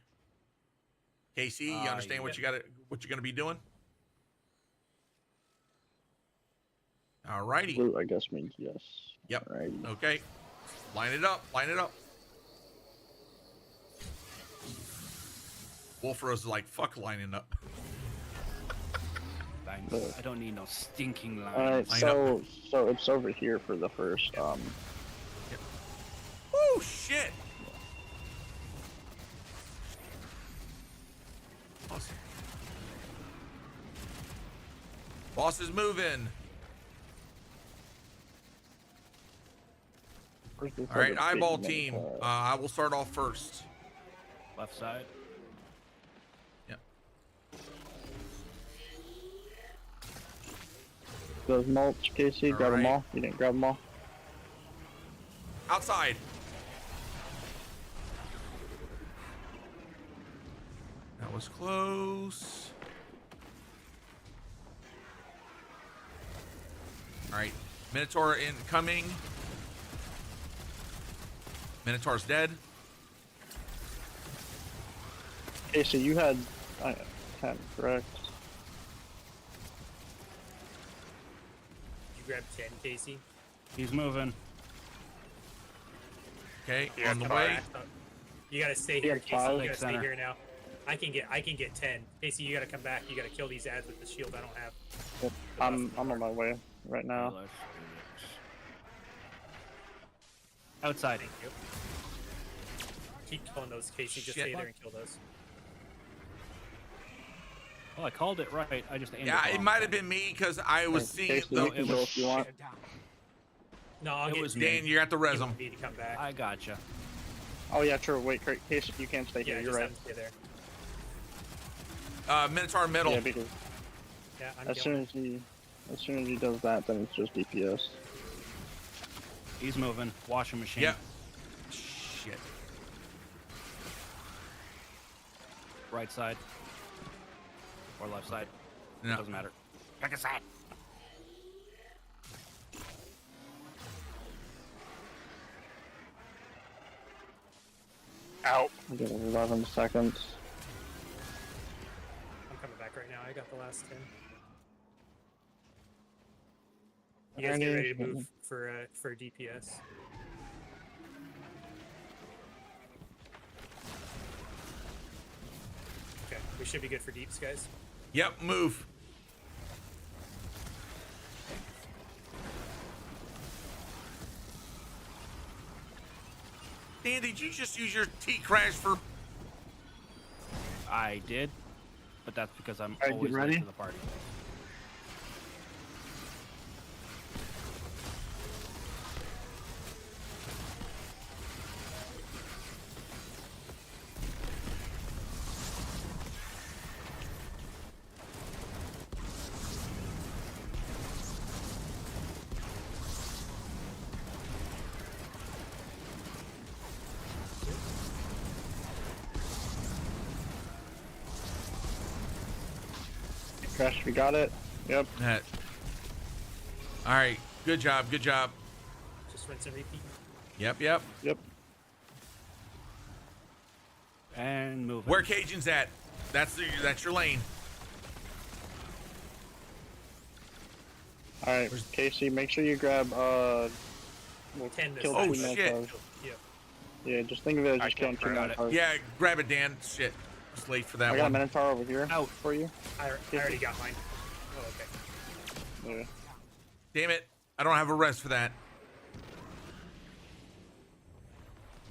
Casey, you understand what you're gonna be doing? All righty. Blue, I guess, means yes. Yep. Alrighty. Okay. Line it up. Line it up. Wolfrose is like, fuck lining up. I don't need no stinking lines. Alright, so it's over here for the first, Oh, shit! Awesome. Boss is moving. All right, eyeball team. I will start off first. Left side. Yep. Those mulch, Casey, grab them Alright. all. You didn't grab them all. Outside. That was close. All right, Minotaur incoming. Minotaur's dead. Casey, you had 10, correct? You grab 10, Casey. He's moving. Okay, Yeah, on the can way. You gotta stay here, Yeah, Casey. five. You gotta stay Center. here now. I can get 10. Casey, you gotta come back. You gotta kill these ads with the shield I don't have. Yep. I'm on my way right now. Let's do this. Outside. Thank you. Keep killing those, Casey. Just Shit. stay there and kill those. Oh, I called it right. I just aimed Yeah, it it wrong. might have been me because I was seeing Casey, the. you can go if you want. No, I'll It get was Dan, you're at the res him. me to come back. I gotcha. Oh yeah, true. Wait, Casey, you can't stay yeah, here. You're just right. have to stay there. Minotaur middle. Yeah, because Yeah, I'm as killing. soon as he does that, then it's just DPS. He's moving. Washing machine. Yep. Shit. Right side. Or left side. No. Doesn't matter. Pick a side. Out. I got 11 seconds. I'm coming back right now. I got the last 10. You guys get ready to move for DPS. Okay, we should be good for deeps, guys. Yep, move. Dan, did you just use your T crash for? I did, but that's because I'm Alright, always get late ready? to the party. Crash, we got it. Yep. That. All right. Good job. Good job. Just rinse and repeat. Yep. Yep. Yep. And moving. Where Cajun's at? That's your lane. All right, Casey, make sure you grab we'll 10 this kill time. Oh, two shit. Minotaurs. Yeah. Yeah, just think of it as I just killing can't two grab it. Minotaurs. Yeah, grab it, Dan. Shit. It's late for that I got a one. Minotaur over here Out. for you. I already got mine. Oh, okay. Yeah. Damn it. I don't have a rest for that.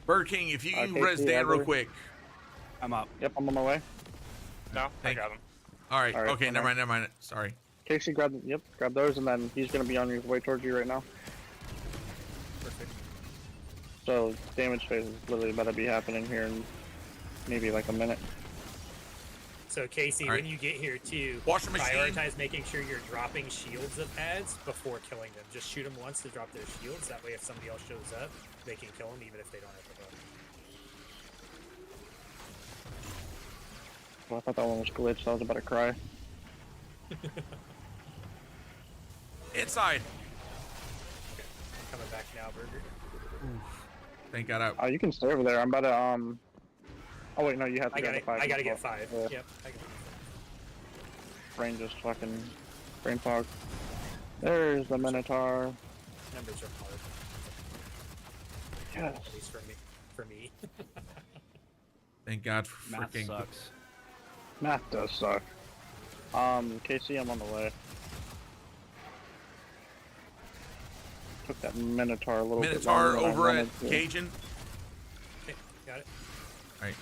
Burger King, if you Okay, can res see, Dan real Edward. quick. I'm up. Yep, I'm on my way. No, Thank- I got him. All right. All right, Okay. fine. Never mind. Sorry. Casey, grab those, and then he's gonna be on his way towards you right now. Perfect. So damage phase is literally about to be happening here in maybe like a minute. So Casey, All right. when you get here too, Wash the machine. prioritize making sure you're dropping shields of ads before killing them. Just shoot them once to drop their shields. That way, if somebody else shows up, they can kill them even if they don't have the bow. Well, I thought that one was glitched. I was about to cry. Inside. Coming back now, Burger. Thank God. Oh, you can stay over there. I'm about to Oh wait, no, you have to I go to 5. gotta get 5. Yeah. Yep. I got Brain just fucking brain fog. There's the Minotaur. numbers are hard. Yes. At least for me. For me. Thank God for Math freaking. sucks. Math does suck. Casey, I'm on the way. Took that Minotaur a little bit Minotaur longer than I over at wanted to. Cajun. Okay, got it. All right.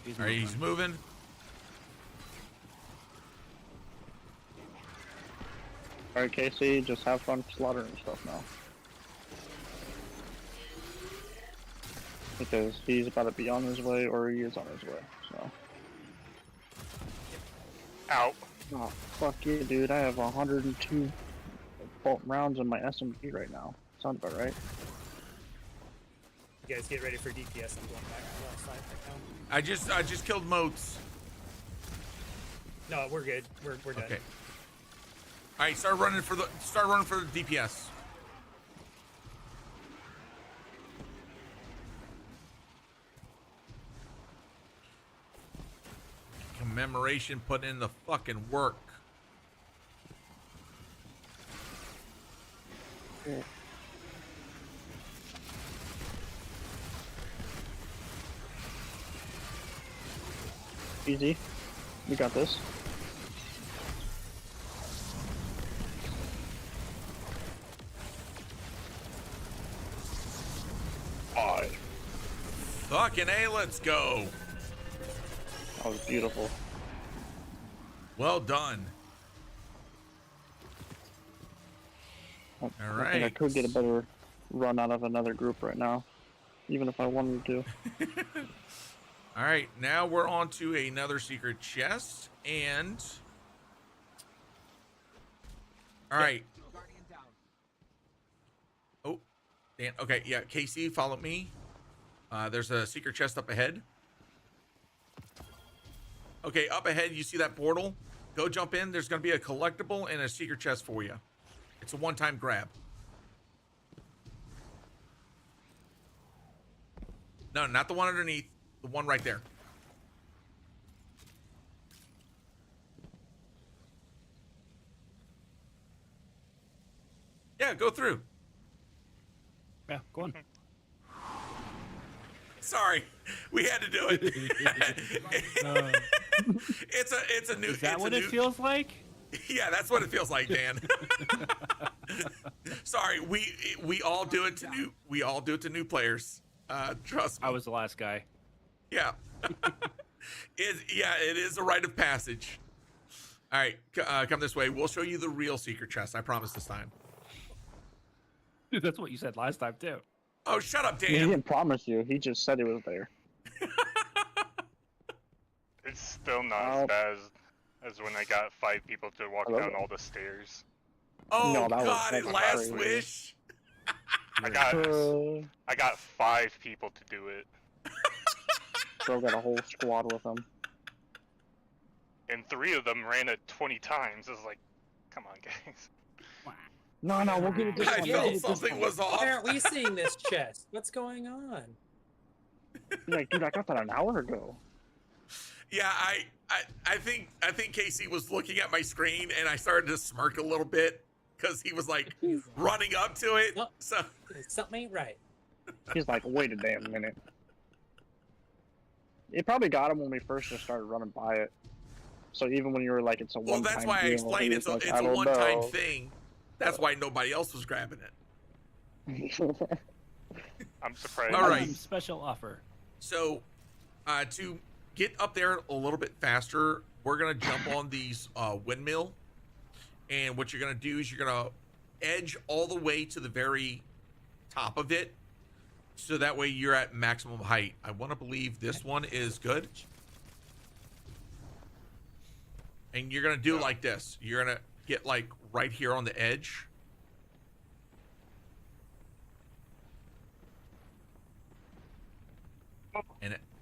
He's All right. moving. He's moving. Alright, Casey, just have fun slaughtering stuff now. because he's about to be on his way, or he is on his way. So. Ow. Oh fuck you, dude! I have 102 bolt rounds in my SMG right now. Sounds about right. You guys get ready for DPS. I'm going back to the last side right now. I just killed moats. No, we're good. We're done. Okay. All right, start running for the DPS. Commemoration put in the fucking work. Yeah. Easy. We got this. Fucking A, let's go. That was beautiful. Well done. I right. think I could get a better run out of another group right now, even if I wanted to. All right, now we're on to another secret chest, and all right. Oh, Dan. Okay, yeah, Casey, follow me. There's a secret chest up ahead. Okay, up ahead, you see that portal? Go jump in. There's going to be a collectible and a secret chest for you. It's a one-time grab. No, not the one underneath. The one right there. Yeah, go through. Yeah, go on. Sorry, we had to do it. It's a new. Is that it's what a it new, feels like? Yeah, that's what it feels like, Dan. Sorry, we all do it to new players. Trust me. I was the last guy. Yeah. It is a rite of passage. All right, come this way. We'll show you the real secret chest. I promise this time. Dude, that's what you said last time too. Oh, shut up, Dan. He didn't promise you. He just said it was there. It's still not as bad as when I got 5 people to walk down all the stairs. Oh No, that was God! fucking Last crazy. wish. I got 5 people to do it, Bro got a whole squad with him. and 3 of them ran it 20 times. It's like, come on, guys. No, we'll get it this I one. felt something was off. Why aren't we seeing this chest? What's going on? He's like, dude, I got that an hour ago. Yeah, I think Casey was looking at my screen and I started to smirk a little bit because he was like running up to it. Oh. So Something ain't right. He's like, wait a damn minute. It probably got him when we first just started running by it. So even when you were like, it's a well, one-time that's why I deal, explained he it's was a like, I don't one-time know. thing. That's why nobody else was grabbing it. I'm surprised. All right. Special offer. So, to get up there a little bit faster, we're gonna jump on these windmill, and what you're gonna do is you're gonna edge all the way to the very top of it, so that way you're at maximum height. I want to believe this one is good, and you're gonna do like this. You're gonna get like right here on the edge.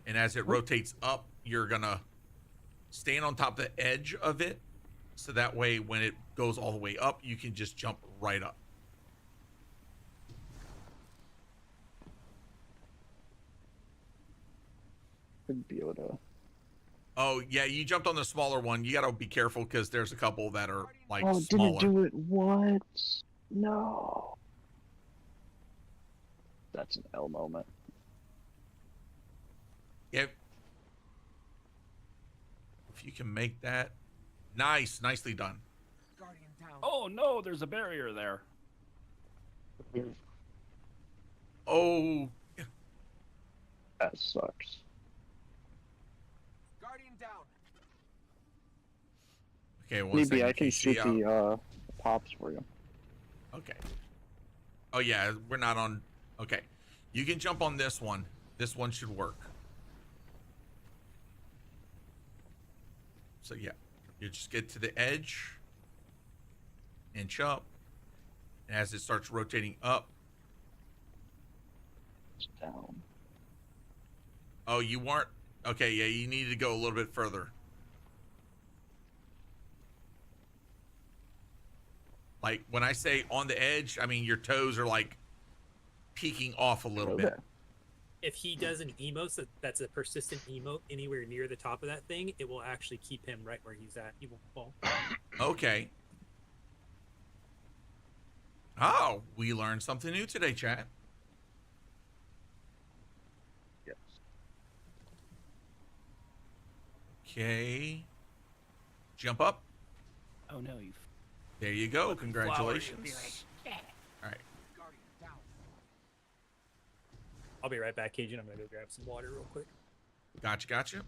And as it rotates up, you're gonna stand on top of the edge of it, so that way when it goes all the way up, you can just jump right up. Could be able to. Oh yeah, you jumped on the smaller one. You gotta be careful because there's a couple that are like Oh, smaller. didn't do it. What? No. That's an L moment. Yep. If you can make that, nicely done. Oh no, there's a barrier there. Oh, That sucks. okay. One Maybe second, I can Casey, shoot the pops for you. Okay. Oh yeah, we're not on. Okay, you can jump on this one. This one should work. So yeah, you just get to the edge, inch up, and as it starts rotating up, It's down. oh, you weren't, okay, yeah, you need to go a little bit further. Like when I say on the edge, I mean your toes are like peeking off a little bit. If he does an emote that's a persistent emote anywhere near the top of that thing, it will actually keep him right where he's at. He won't fall. Okay. Oh, we learned something new today, chat. Yes. Okay. Jump up. Oh no, you. There you go. Congratulations. All right. I'll be right back, Cajun. I'm gonna go grab some water real quick. Gotcha.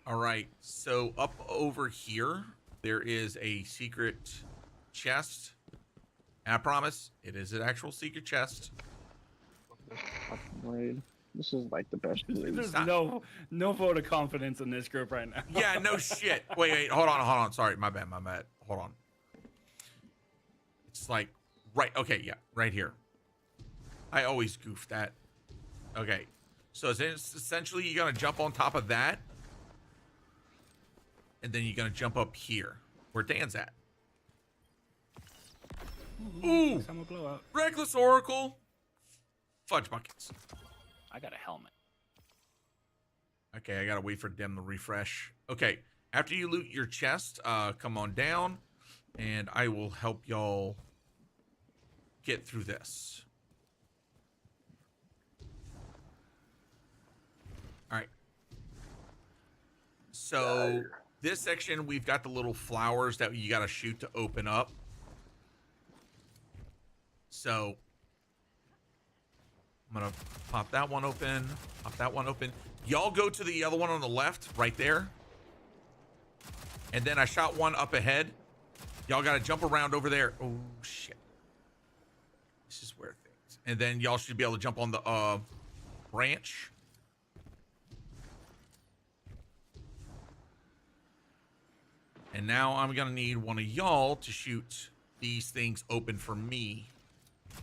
All right. So up over here, there is a secret chest. And I promise, it is an actual secret chest. Raid. This is like the best raid. There's no vote of confidence in this group right now. Yeah, no shit. Wait. Hold on. Sorry, my bad. Hold on. It's like, right. Okay, yeah, right here. I always goof that. Okay. So it's essentially you're going to jump on top of that. And then you're going to jump up here where Dan's at. Ooh! Summer blowout. Reckless Oracle. Fudge buckets. I got a helmet. Okay, I got to wait for them to refresh. Okay, after you loot your chest, come on down. And I will help y'all get through this. All right. So this section, we've got the little flowers that you got to shoot to open up. So I'm going to pop that one open, pop that one open. Y'all go to the other one on the left, right there. And then I shot one up ahead. Y'all got to jump around over there. Oh, shit. This is where things... And then y'all should be able to jump on the branch. And now I'm going to need one of y'all to shoot these things open for me.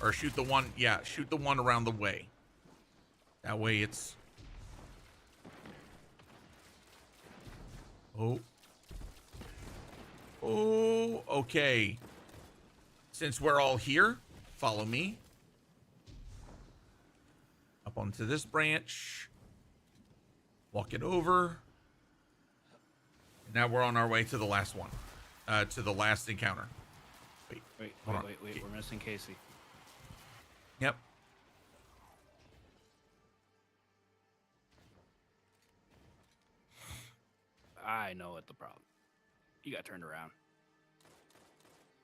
Or shoot the one... Yeah, shoot the one around the way. That way it's... Oh. Oh, okay. Since we're all here, follow me. Up onto this branch. Walk it over. Now we're on our way to the last one. To the last encounter. Wait. Hold on. We're missing Casey. Yep. I know what the problem. You got turned around.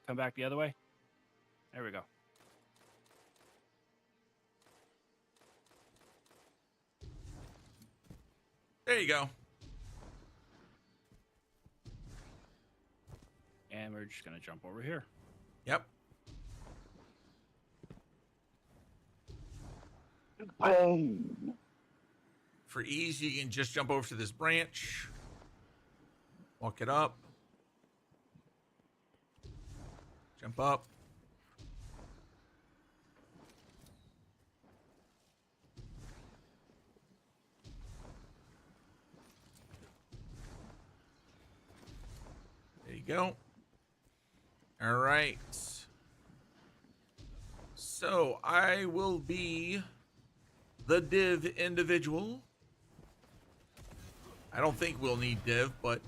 Come back the other way. There we go. There you go. And we're just gonna jump over here. Yep. Bang. For ease, you can just jump over to this branch. Walk it up. Jump up. There you go. All right. So I will be the div individual. I don't think we'll need div, but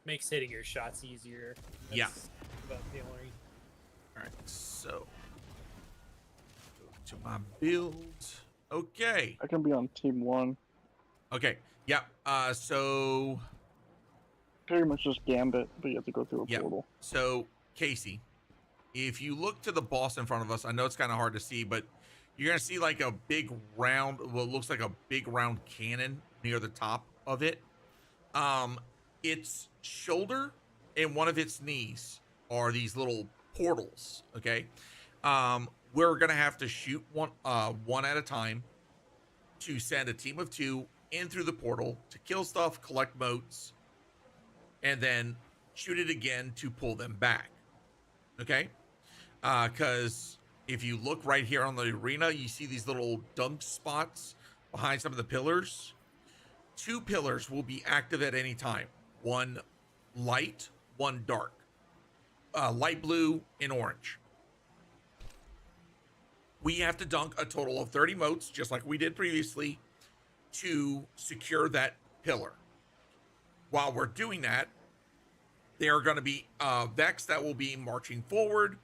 Makes hitting your shots easier. Yeah. About the only... all right. So go to my build. Okay. I can be on team 1. Okay. Yep. So Pretty much just Gambit, but you have to go through a Yep. portal. So, Casey, if you look to the boss in front of us, I know it's kind of hard to see, but you're going to see like a big round, what looks like a big round cannon near the top of it. Its shoulder and one of its knees are these little portals, okay? we're gonna have to shoot one at a time to send a team of 2 in through the portal to kill stuff, collect motes, and then shoot it again to pull them back. Okay? Because if you look right here on the arena, you see these little dunk spots behind some of the pillars. 2 pillars will be active at any time. One light, one dark. Light blue and orange. We have to dunk a total of 30 motes, just like we did previously, to secure that pillar. While we're doing that, there are going to be Vex that will be marching forward.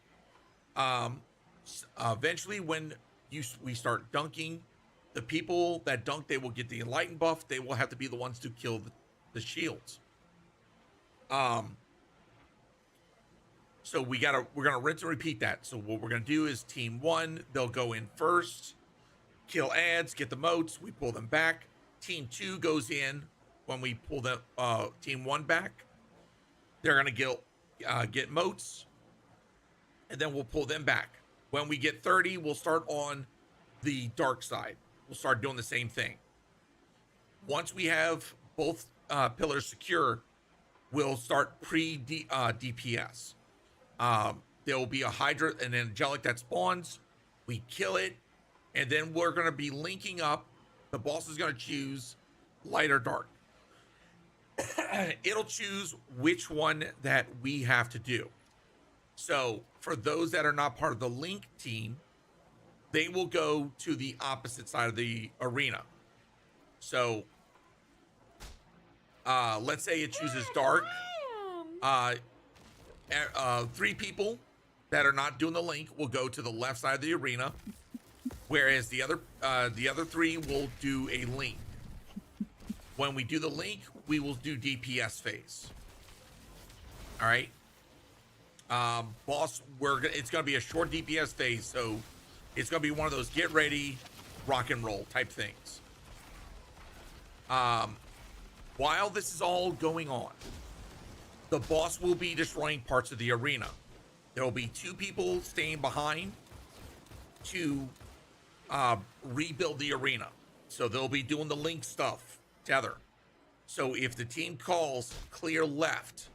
Eventually, when we start dunking, the people that dunk, they will get the enlightened buff. They will have to be the ones to kill the shields. So we're gonna rinse and repeat that. So what we're gonna do is team 1, they'll go in first, kill ads, get the motes, we pull them back. Team 2 goes in when we pull the team 1 back. They're gonna get motes, and then we'll pull them back. When we get 30, we'll start on the dark side. We'll start doing the same thing. Once we have both pillars secure, we'll start DPS. There will be a Hydra and an Angelic that spawns. We kill it, and then we're going to be linking up. The boss is going to choose light or dark. It'll choose which one that we have to do. So for those that are not part of the link team, they will go to the opposite side of the arena. So let's say it chooses dark. 3 people that are not doing the link will go to the left side of the arena, whereas the other 3 will do a link. When we do the link, we will do DPS phase. All right, boss. It's gonna be a short DPS phase, so it's gonna be one of those get ready, rock and roll type things. While this is all going on, the boss will be destroying parts of the arena. There will be 2 people staying behind to rebuild the arena. So they'll be doing the link stuff together. So if the team calls clear left,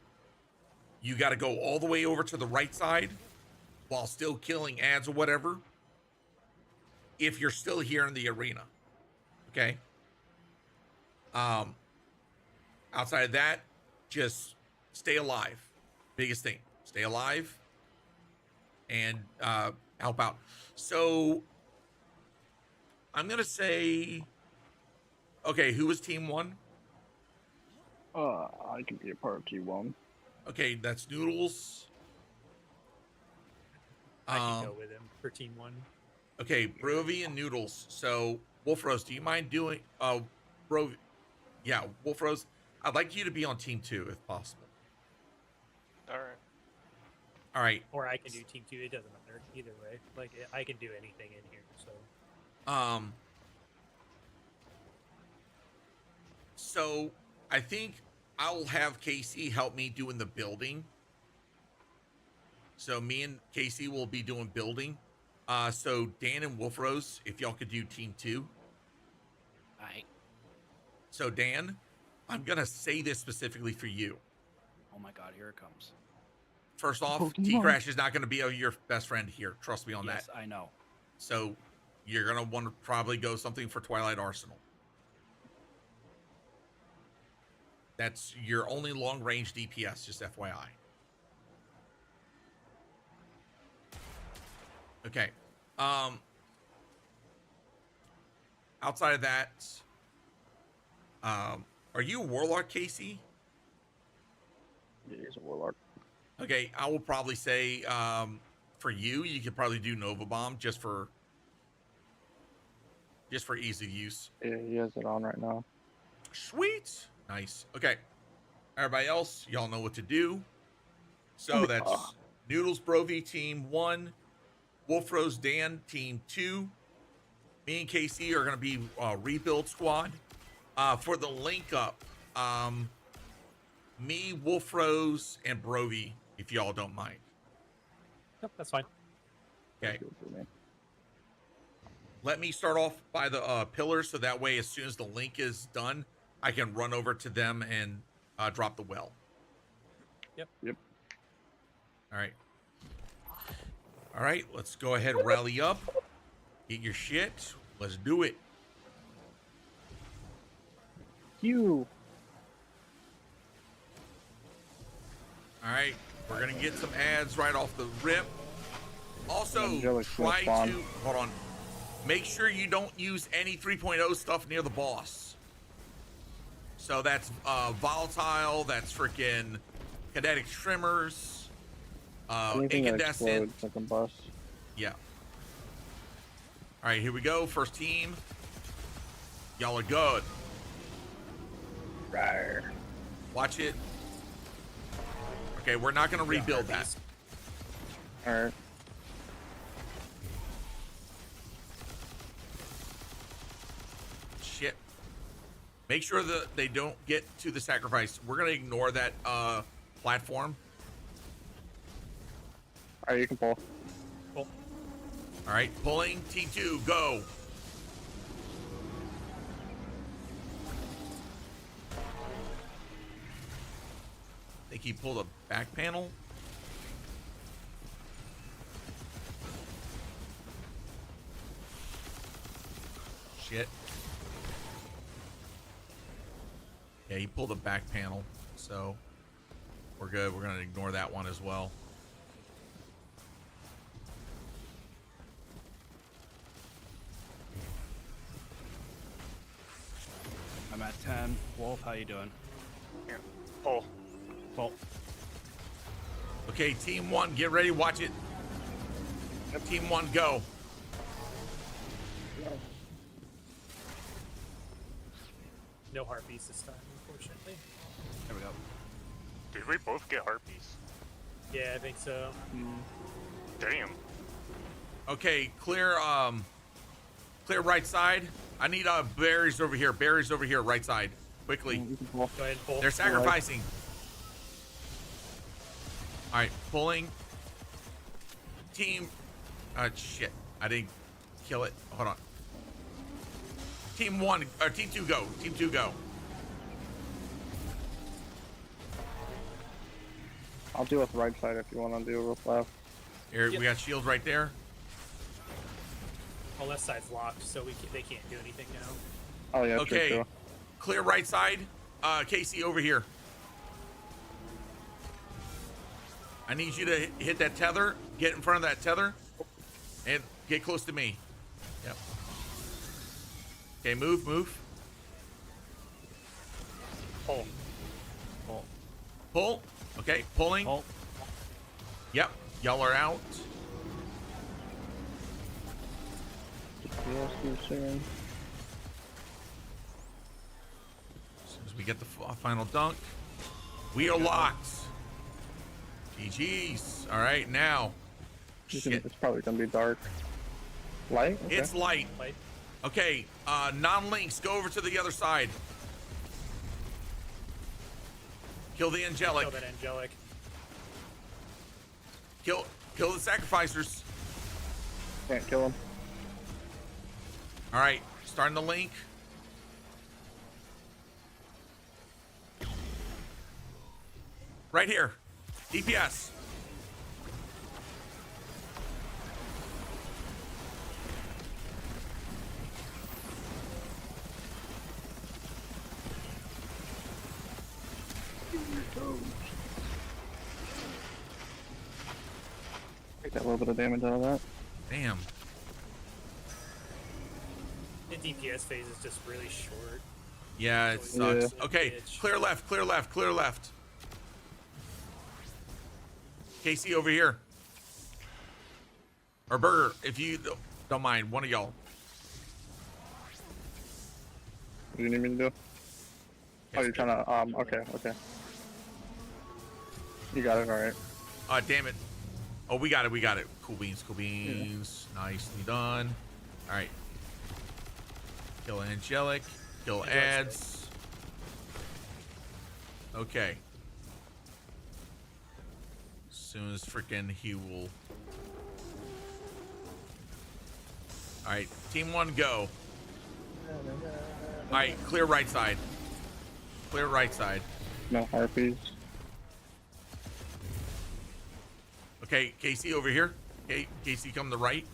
you got to go all the way over to the right side while still killing ads or whatever. If you're still here in the arena, okay? Outside of that, just stay alive. Biggest thing, stay alive and help out. So I'm gonna say, okay, who was team 1? I can be a part of T1. Okay, that's Noodles. I can go with him for team 1. Okay, Brovy and Noodles. So Wolf Rose, do you mind doing Brovy? Yeah, Wolf Rose, I'd like you to be on team 2 if possible. All right. Or I can do team 2. It doesn't matter either way. Like I can do anything in here. So I think I'll have Casey help me doing the building. So me and Casey will be doing building. So Dan and Wolf Rose, if y'all could do team 2. All right. So Dan, I'm gonna say this specifically for you. Oh my God, here it comes. First off, T-Crash is not going to be your best friend here. Trust me on that. Yes, I know. So you're going to want to probably go something for Twilight Arsenal. That's your only long-range DPS, just FYI. Okay. Outside of that, are you a Warlock, Casey? Yeah, he's a Warlock. Okay, I will probably say for you could probably do Nova Bomb just for ease of use. Yeah, he has it on right now. Sweet. Nice. Okay. Everybody else, y'all know what to do. So that's Noodles Brovy team 1, Wolf Rose Dan team 2. Me and KC are going to be rebuild squad. For the link up, me, Wolf Rose, and Brovy, if y'all don't mind. Yep, that's fine. Okay. let me start off by the pillars, so that way, as soon as the link is done, I can run over to them and drop the well. Yep. All right. All right, let's go ahead, rally up, get your shit. Let's do it. You. All right, we're gonna get some ads right off the rip. Also, Angelic's try gonna to hold on. Make sure you don't use any 3.0 stuff near the boss. So that's volatile. That's freaking kinetic trimmers. Anything that Incandescent. explodes, like a bus. Yeah. All right, here we go. First team. Y'all are good. Rawr. Watch it. Okay, we're not gonna rebuild that. Alright. Shit. Make sure that they don't get to the sacrifice. We're gonna ignore that platform. Alright, you can pull. Cool. All right, pulling. T2, go. I think he pulled a back panel. Shit. Yeah, he pulled a back panel, so we're good. We're gonna ignore that one as well. I'm at 10. Wolf, how you doing? Here. Pull. Pull. Okay, team one, get ready. Watch it. Team one, go. No heartbeats this time, unfortunately. There we go. Did we both get harpies? Yeah, I think so. Damn. Okay, clear clear right side. I need berries over here. Berries over here, right side. Quickly. You can pull. Go ahead and pull. They're sacrificing. All right, pulling. Team. Shit. I didn't kill it. Hold on. Team one, or team two, go. Team two, go. I'll deal with the right side if you want to do with left. Here, Yep. we got shields right there. Oh, left side's locked, so they can't do anything now. Oh yeah, Okay. true. Clear right side. Casey, over here. I need you to hit that tether. Get in front of that tether. And get close to me. Yep. Okay, move, move. Pull. Pull. Pull. Okay, pulling. Pull. Yep. Y'all are out. Yes, you're saying. As soon as we get the final dunk, we are locked. GG's. All right, now. Shit. It's probably gonna be dark. Light? Okay. It's light. Light. Okay, non-links, go over to the other side. Kill the angelic. Kill that angelic. Kill the sacrificers. Can't kill him. All right, starting the link. Right here. DPS. Take that little bit of damage out of that. Damn. The DPS phase is just really short. Yeah, it Yeah. sucks. Okay, clear left, clear left, clear left. Casey, over here. Or Burger, if you don't mind, one of y'all. What do you need me to do? Oh, you're trying to, okay, okay. You got it, alright. Damn it. Oh, we got it, we got it. Cool beans, cool beans. Yeah. Nicely done. All right. Kill angelic. Kill ads. Okay. As soon as freaking he will. All right, Team 1, go. All right, clear right side. Clear right side. No harpies. Okay, Casey over here. Okay, Casey, come to the right.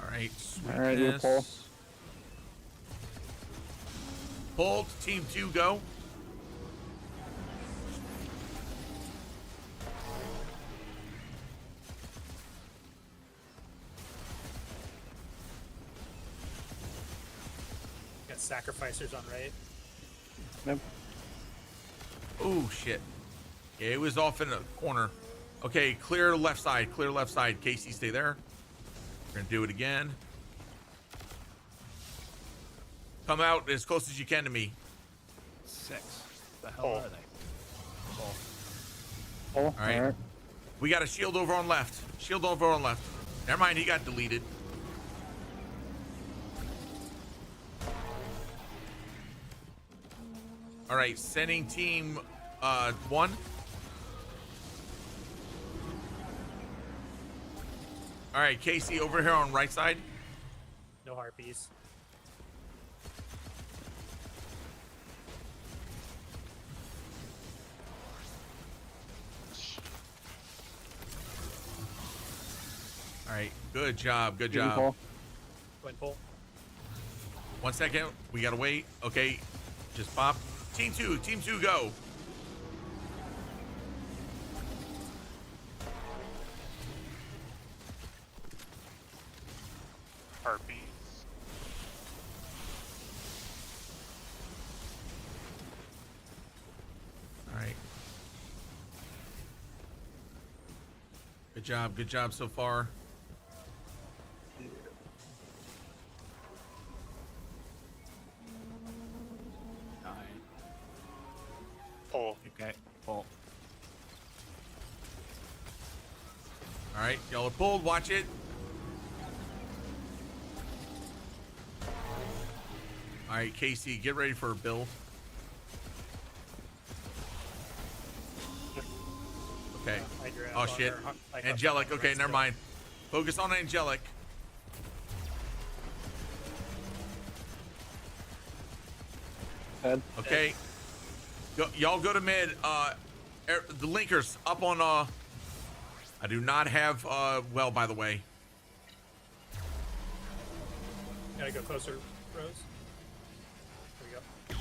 All right, All right, you pull. Pull. Team 2, go. Got sacrificers on right. Yep. Oh shit. Yeah, it was off in a corner. Okay, clear left side. Clear left side. Casey, stay there. We're gonna do it again. Come out as close as you can to me. 6. The hell are they? Oh, All right. We got a shield over on left. Shield over on left. Never mind, he got deleted. All right, sending team 1. All right, Casey, over here on right side. No harpies. All right, good job, good You job. pull. Go and pull. 1 second, we gotta wait. Okay, just pop. Team 2, go. Harpies. All right. Good job so far. Pull. Okay, pull. All right, y'all are pulled. Watch it. All right, Casey, get ready for a build. Okay. Oh shit. Angelic. Okay, never mind. Focus on Angelic. Head. Okay. Y'all go to mid. The linkers up on. I do not have. Well, by the way. Gotta go closer, Rose. There we go.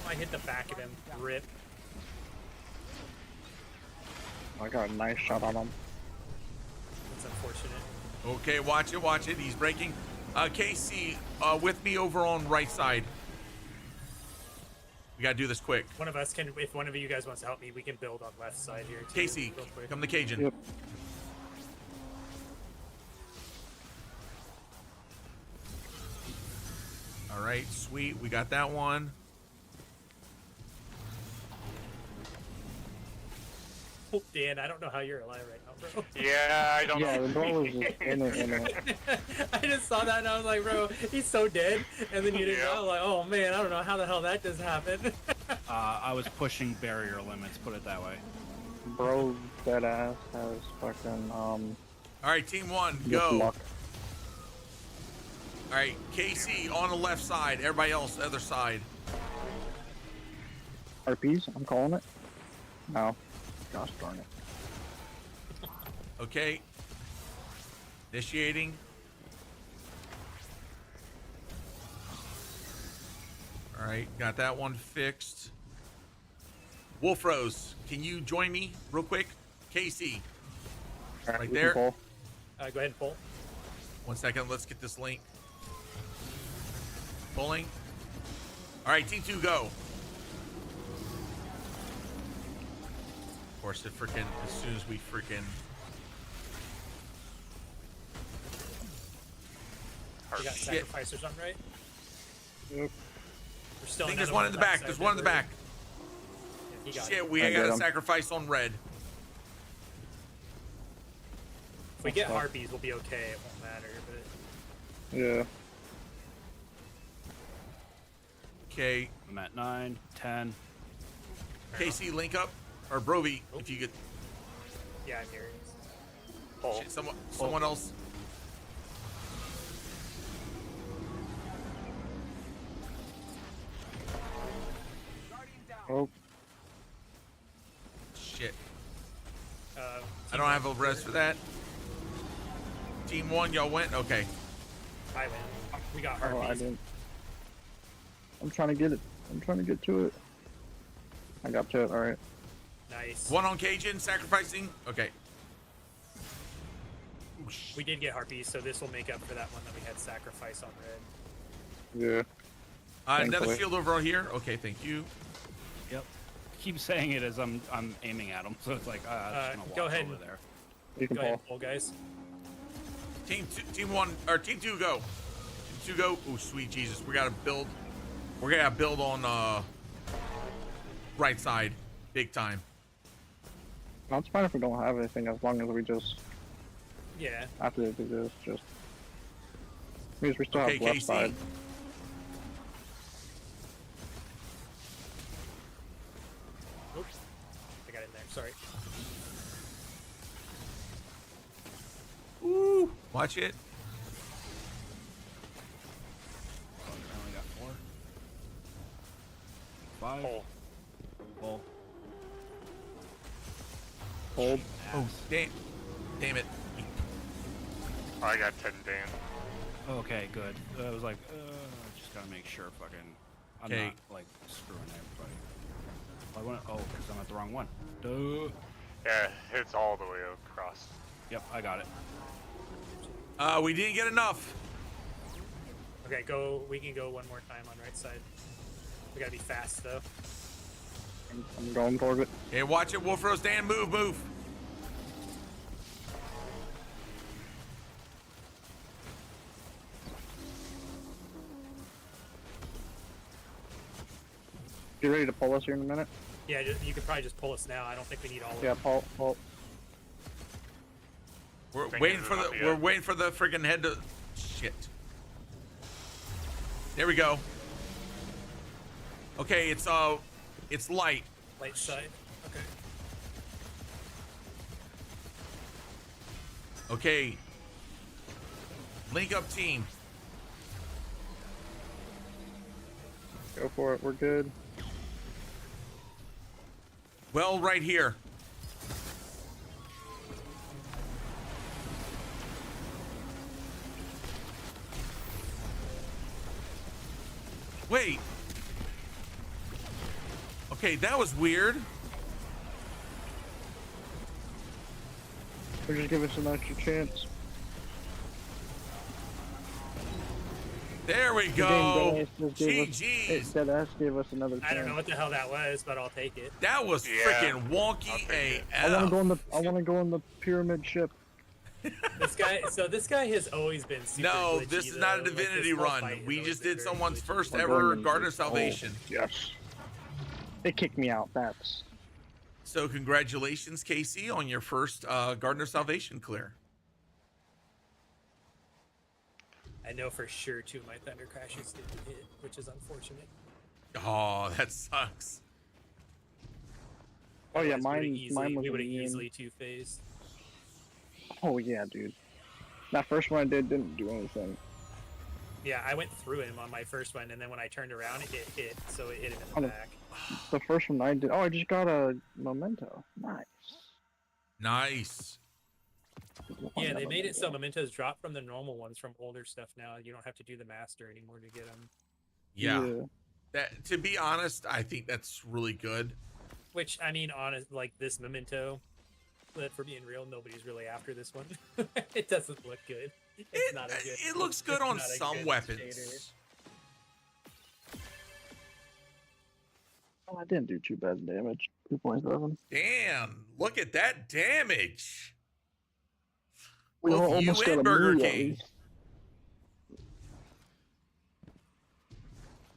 I hit the back of him. Rip. I got a nice shot on him. That's unfortunate. Okay, watch it. Watch it. He's breaking. Casey, with me over on right side. We gotta do this quick. One of us can, if one of you guys wants to help me, we can build on left side here. Too, Casey, real quick. come to Cajun. Yep. All right, sweet. We got that one. Oh, Dan, I don't know how you're alive right now, bro. Yeah, I don't Yeah, know. the door was just in it. I just saw that and I was like, bro, he's so dead. And then you didn't Yeah. know. Like, oh man, I don't know how the hell that just happened. I was pushing barrier limits, put it that way. Bro, dead ass has fucking All right, team 1, just go. luck. All right, Casey on the left side. Everybody else, other side. RPs, I'm calling it. No. Gosh darn it. Okay. Initiating. All right, got that one fixed. Wolf Rose, can you join me real quick? Casey, All right we can there. pull. Go ahead and pull. 1 second, let's get this link. Pulling. All right, team 2, go. Of course, it freaking, as soon as we freaking. We got Shit. sacrificers on right. Yep. We're still I think another there's one in the left back. side There's that one in the we're- back. Yeah. He got it. Shit, we I got get a him. sacrifice on red. If we get harpies, we'll be okay. It won't matter. But Yeah. Okay. I'm at 9, 10. KC, link up. Or Brovi, if you could. yeah, I'm here. Shit, someone else. Oh. Shit. I Team don't have a one. res for that. Team 1, y'all went? Okay. I win. We got Oh, I harpies. didn't. I'm trying to get it. I'm trying to get to it. I got to it. All right. Nice. One on Cajun, sacrificing. Okay. Oosh. We did get harpies, so this will make up for that one that we had sacrifice on red. Yeah. Another Thankfully. shield over here. Okay, thank you. Yep. Keep saying it as I'm aiming at them, so it's like I'm just gonna walk go ahead over and- there. You can Go ahead, pull. pull, guys. Team 1 or Team 2 go. Team 2 go. Oh, sweet Jesus. We gotta build. We're gonna build on right side. Big time. No, it's fine if we don't have anything as long as we just Yeah. after they do this just means we still Okay, have left KC. side. Oops. I got in there. Sorry. Ooh, watch it. Oh, I only got 4. 5. Pull. Pull. Hold. Oh, damn it. I got 10 Dan. Okay, good. I was like, just gotta make sure fucking I'm Okay. not like screwing everybody. I want to. Oh, because I'm at the wrong one. Duh. Yeah, it's all the way across. Yep, I got it. We didn't get enough. Okay, go. We can go one more time on right side. We gotta be fast though. I'm going toward it. Okay, watch it, Wolf Rose. Dan, move. You ready to pull us here in a minute? Yeah, you could probably just pull us now. I don't think we need all of Yeah, them. pull. We're Thinking waiting of for it the. up yet. We're waiting for the freaking head to. Shit. There we go. Okay, it's light. Light side. Okay. Okay. Link up team. Go for it. We're good. Well, right here. Wait. Okay, that was weird. Or just give us an extra chance. There we The go. game just gave us, it GG's. dead ass gave us another chance. I don't know what the hell that was, but I'll take it. That was Yeah, freaking I'll wonky take it. I want to AF. go in the. I want to go in the pyramid ship. This guy. So this guy has always been super No, glitchy, this is not a though. Like, divinity this whole run. fight has We always just been did very someone's glitchy. first We're ever going in Garden the- of Salvation. Oh, yes. It kicked me out. That's. So congratulations, Casey, on your first Garden of Salvation clear. I know for sure 2 of my Thunder Crashes didn't hit, which is unfortunate. Oh, that sucks. Oh yeah, Otherwise, mine was we would have immune. easily 2-phased. Oh yeah, dude. That first one I did didn't do anything. Yeah, I went through him on my first one, and then when I turned around, it hit, so it hit him in Oh, the no. back. The first one I did. Oh, I just got a memento. Nice. Nice. Yeah, they made it so mementos drop from the normal ones from older stuff now. You don't have to do the master anymore to get them. Yeah. That, to be honest, I think that's really good. Which, I mean, honest, like this memento, but for being real, nobody's really after this one. It doesn't look good. It's not a good. It looks good it's on not a some good weapons. shader. Oh, I didn't do too bad damage. 2.7. Damn, look at that damage. We Both you almost got and a Burger million. King.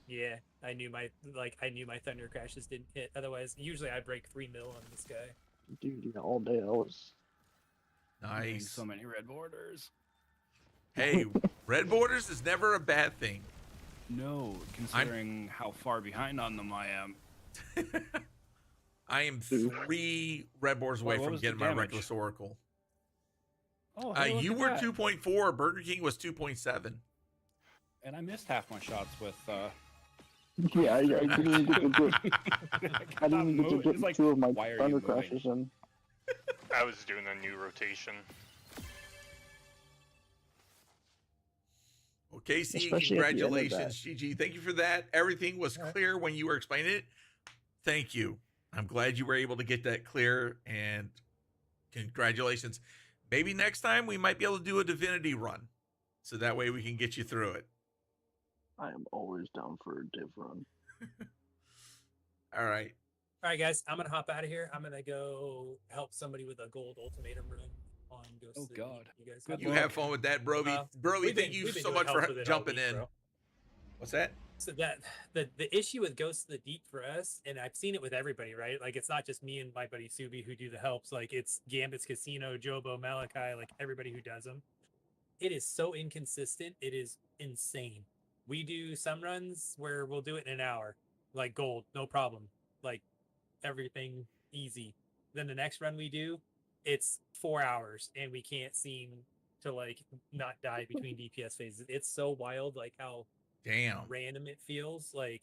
Yeah, I knew my thunder crashes didn't hit. Otherwise, usually I break 3 mil on this guy. Dude, yeah, all day I was. Getting Nice. so many red borders. Hey, red borders is never a bad thing. No, considering how far behind on them I am. I am 3 red borders away what from was the getting my damage? Reckless Oracle. Oh, hey, look You at were that. 2.4. Burger King was 2.7. And I missed half my shots with. Yeah, I didn't even get to get. I didn't even get to get like, 2 of my why are you thunder moving? crashes in. I was doing a new rotation. Well, Casey, Especially at the end of congratulations, GG. Thank you for that. Everything was clear when you were explaining it. Thank you. I'm glad you were able to get that clear, and congratulations. Maybe next time we might be able to do a divinity run, so that way we can get you through it. I am always down for a div run. All right. All right, guys, I'm gonna hop out of here. I'm gonna go help somebody with a gold ultimatum run on Ghost Oh, of the God. Deep. You guys, Good You luck. have fun with that, Broby. Broby, we've thank been- you we've been so doing much help for with it all jumping week, in. bro. What's that? So that the issue with Ghost of the Deep for us, and I've seen it with everybody, right? Like it's not just me and my buddy Subi who do the helps. Like it's Gambit's Casino, Jobo, Malachi, like everybody who does them. It is so inconsistent. It is insane. We do some runs where we'll do it in an hour, like gold, no problem, like everything easy. Then the next run we do, it's 4 hours, and we can't seem to like not die between DPS phases. It's so wild, like how Damn. random it feels. Like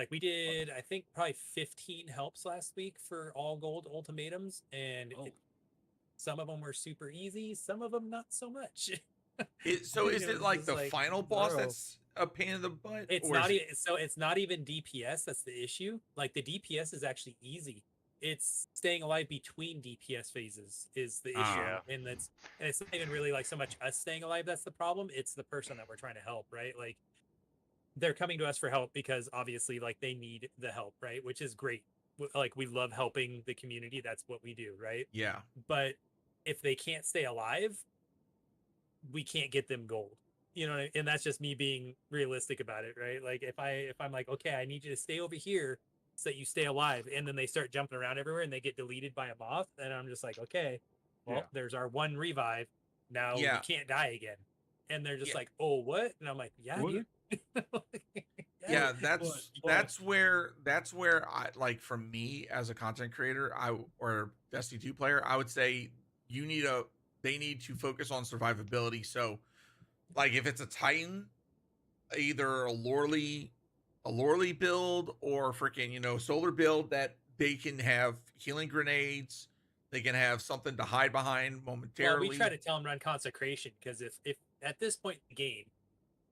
we did, I think probably 15 helps last week for all gold ultimatums, and some of them were super easy, some of them not so much. So is it like just the final boss bro. that's a pain in the butt? It's or not is even it's not even DPS that's the issue. Like the DPS is actually easy. It's staying alive between DPS phases is the issue, Ah. and it's not even really like so much us staying alive that's the problem. It's the person that we're trying to help, right? Like they're coming to us for help because obviously like they need the help, right? Which is great. Like we love helping the community. That's what we do, right? Yeah. But if they can't stay alive, we can't get them gold. You know, and that's just me being realistic about it, right? Like if I'm like, okay, I need you to stay over here so that you stay alive, and then they start jumping around everywhere and they get deleted by a moth, and I'm just like, okay, well, there's our one revive. Now Yeah. we can't die again. And they're just Yeah. like, oh, what? And I'm like, yeah, What? dude. Yeah, that's where I like, from me as a content creator, or Destiny 2 player, I would say they need to focus on survivability. So like if it's a Titan, either a Lorely build or freaking, solar build, that they can have healing grenades, they can have something to hide behind momentarily. Well, we try to tell them run consecration, because if at this point in the game,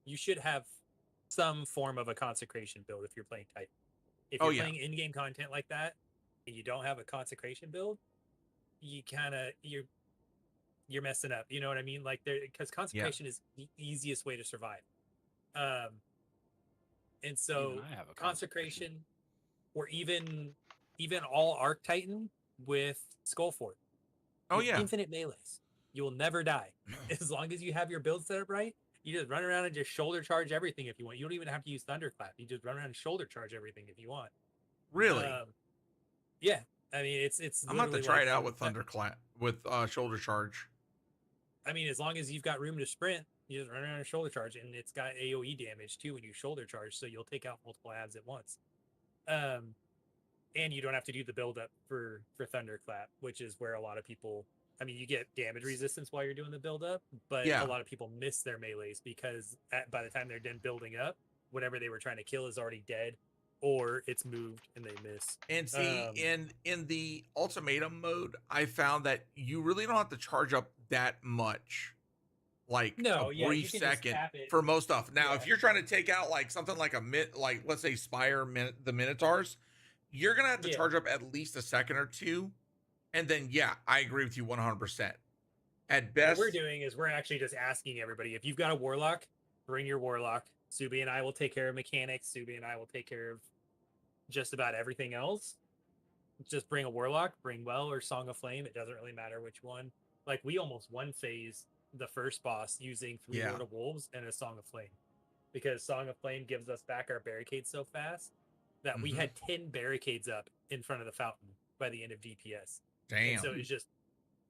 you should have some form of a consecration build if you're playing Titan. If you're playing in-game content like that and you don't have a consecration build, you're messing up. You know what I mean? Like because consecration is the easiest way to survive. And so Even I have a consecration, or even all Arc Titan with Skullfort. Oh, You have yeah. infinite melees. You will never die as long as you have your build set up right. You just run around and just shoulder charge everything if you want. You don't even have to use Thunderclap. You just run around and shoulder charge everything if you want. Really? Yeah. I mean, it's. I'm about to literally try like it out with Thunderclap, with shoulder charge. I mean, as long as you've got room to sprint, you just run around and shoulder charge, and it's got AOE damage too when you shoulder charge, so you'll take out multiple abs at once. And you don't have to do the build up for Thunderclap, which is where a lot of people. I mean, you get damage resistance while you're doing the build up, but a lot of people miss their melees because by the time they're done building up, whatever they were trying to kill is already dead, or it's moved and they miss. And see, in the ultimatum mode, I found that you really don't have to charge up that much, like a brief second for most stuff. Now, if you're trying to take out like something like like let's say Spire, the Minotaurs, you're gonna have to charge up at least a second or two. And then, I agree with you 100%. At best, what we're doing is we're actually just asking everybody, if you've got a Warlock, bring your Warlock. Subi and I will take care of mechanics. Subi and I will take care of just about everything else. Just bring a Warlock, bring Well or Song of Flame. It doesn't really matter which one. Like, we almost one phase the first boss using 3 Lord of Wolves and a Song of Flame. because Song of Flame gives us back our barricades so fast that we had 10 barricades up in front of the fountain by the end of DPS. Damn. And so it's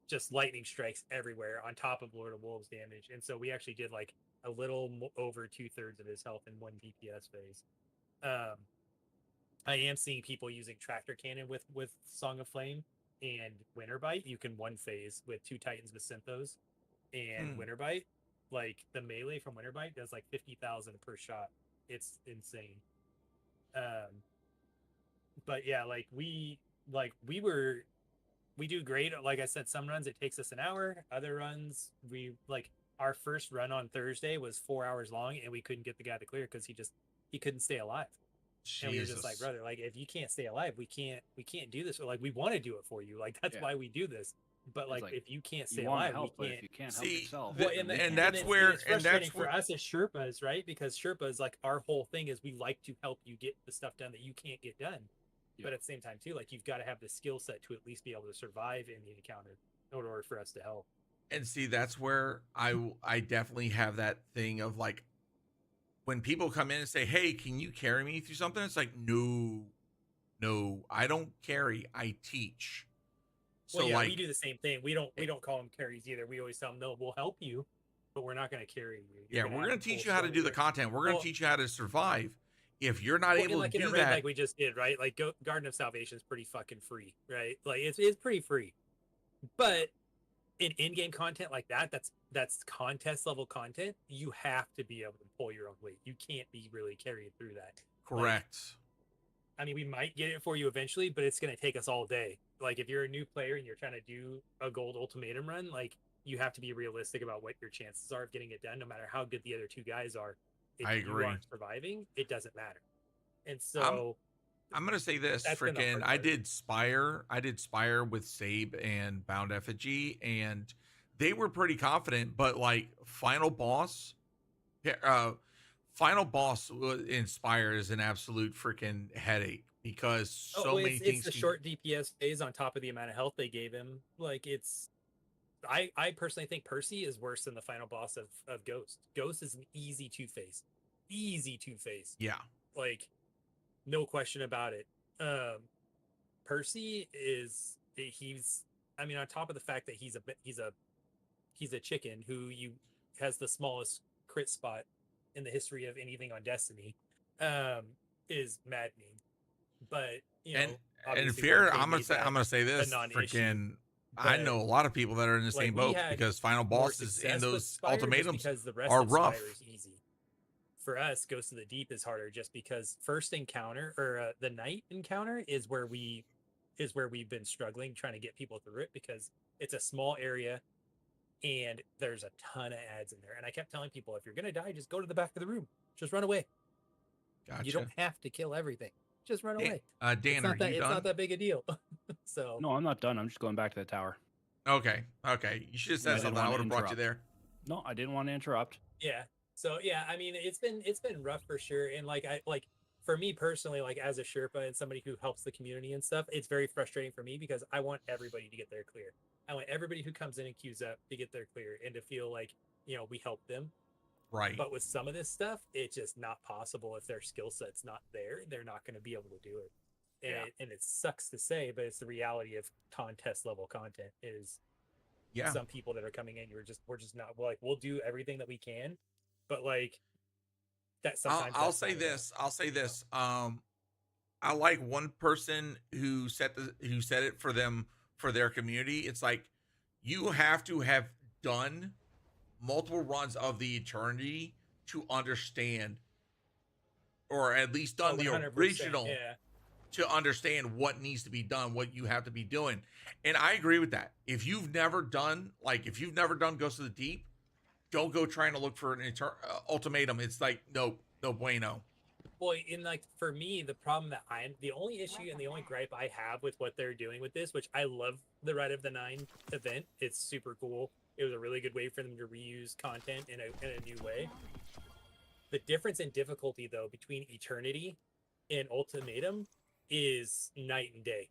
just lightning strikes everywhere on top of Lord of Wolves damage. And so we actually did like a little over 2/3 of his health in one DPS phase. I am seeing people using Tractor Cannon with Song of Flame and Winterbite. You can one phase with 2 Titans with Synthos and Winterbite. Like the melee from Winterbite does like 50,000 per shot. It's insane. But yeah, we do great. Like I said, some runs it takes us an hour. Other runs our first run on Thursday was 4 hours long, and we couldn't get the guy to clear because he couldn't stay alive. Jesus. And we were just like, brother, like if you can't stay alive, we can't do this. Or like we want to do it for you. Like that's why we do this. But like if you can't stay alive, we can't. If you can't help yourself. Well, and that's where it's frustrating for us as Sherpas, right? Because Sherpas, like our whole thing is we like to help you get the stuff done that you can't get done. But at the same time too, like you've got to have the skill set to at least be able to survive in the encounter in order for us to help. And see, that's where I definitely have that thing of like when people come in and say, "Hey, can you carry me through something?" It's like, no, I don't carry, I teach. So well, we do the same thing. We don't call them carries either. We always tell them, "No, we'll help you, but we're not going to carry you." We're going to teach you how to do the content. We're going to teach you how to survive. If you're not able to do that, like we just did, right? Like Garden of Salvation is pretty fucking free, right? Like it's pretty free. But in-game content like that's contest level content, you have to be able to pull your own weight. You can't be really carried through that. Correct. I mean, we might get it for you eventually, but it's going to take us all day. Like if you're a new player and you're trying to do a gold ultimatum run, like you have to be realistic about what your chances are of getting it done, no matter how good the other 2 guys are. If I agree. You aren't surviving, it doesn't matter. And so I'm gonna say this, freaking I did Spire with Sabe and Bound Effigy, and they were pretty confident, but like final boss in Spire is an absolute freaking headache because many things. It's the short DPS phase on top of the amount of health they gave him. Like I personally think Percy is worse than the final boss of Ghost. Ghost is an easy 2-phase. Yeah. Like, no question about it. Percy on top of the fact that he's a chicken who has the smallest crit spot in the history of anything on Destiny, is maddening. But in fear, I'm gonna say this, freaking. I know a lot of people that are in the same boat because final bosses in those ultimatums are rough. Is easy. For us, Ghost of the Deep is harder just because first encounter or the night encounter is where we've been struggling trying to get people through it because it's a small area and there's a ton of ads in there. And I kept telling people, if you're gonna die, just go to the back of the room, just run away. Gotcha. You don't have to kill everything. Just run away. Dan, it's not that big a deal. So no, I'm not done. I'm just going back to the tower. Okay. You should have said something. I would have brought you there. No, I didn't want to interrupt. Yeah. So yeah, I mean, it's been rough for sure. And for me personally, like as a Sherpa and somebody who helps the community and stuff, it's very frustrating for me because I want everybody to get their clear. I want everybody who comes in and queues up to get their clear and to feel like, we help them. Right. But with some of this stuff, it's just not possible. If their skill set's not there, they're not going to be able to do it. And it sucks to say, but it's the reality of contest level content is some people that are coming in, we're just not we'll do everything that we can, but like that sometimes I'll say this. I like one person who said it for them, for their community. It's like you have to have done multiple runs of the Eternity to understand, or at least done the original to understand what needs to be done, what you have to be doing. And I agree with that. If you've never done Ghost of the Deep, don't go trying to look for an ultimatum. It's like, no bueno. Well, for me, the only issue and the only gripe I have with what they're doing with this, which I love the Rite of the Nine event. It's super cool. It was a really good way for them to reuse content in a new way. The difference in difficulty, though, between Eternity and Ultimatum is night and day.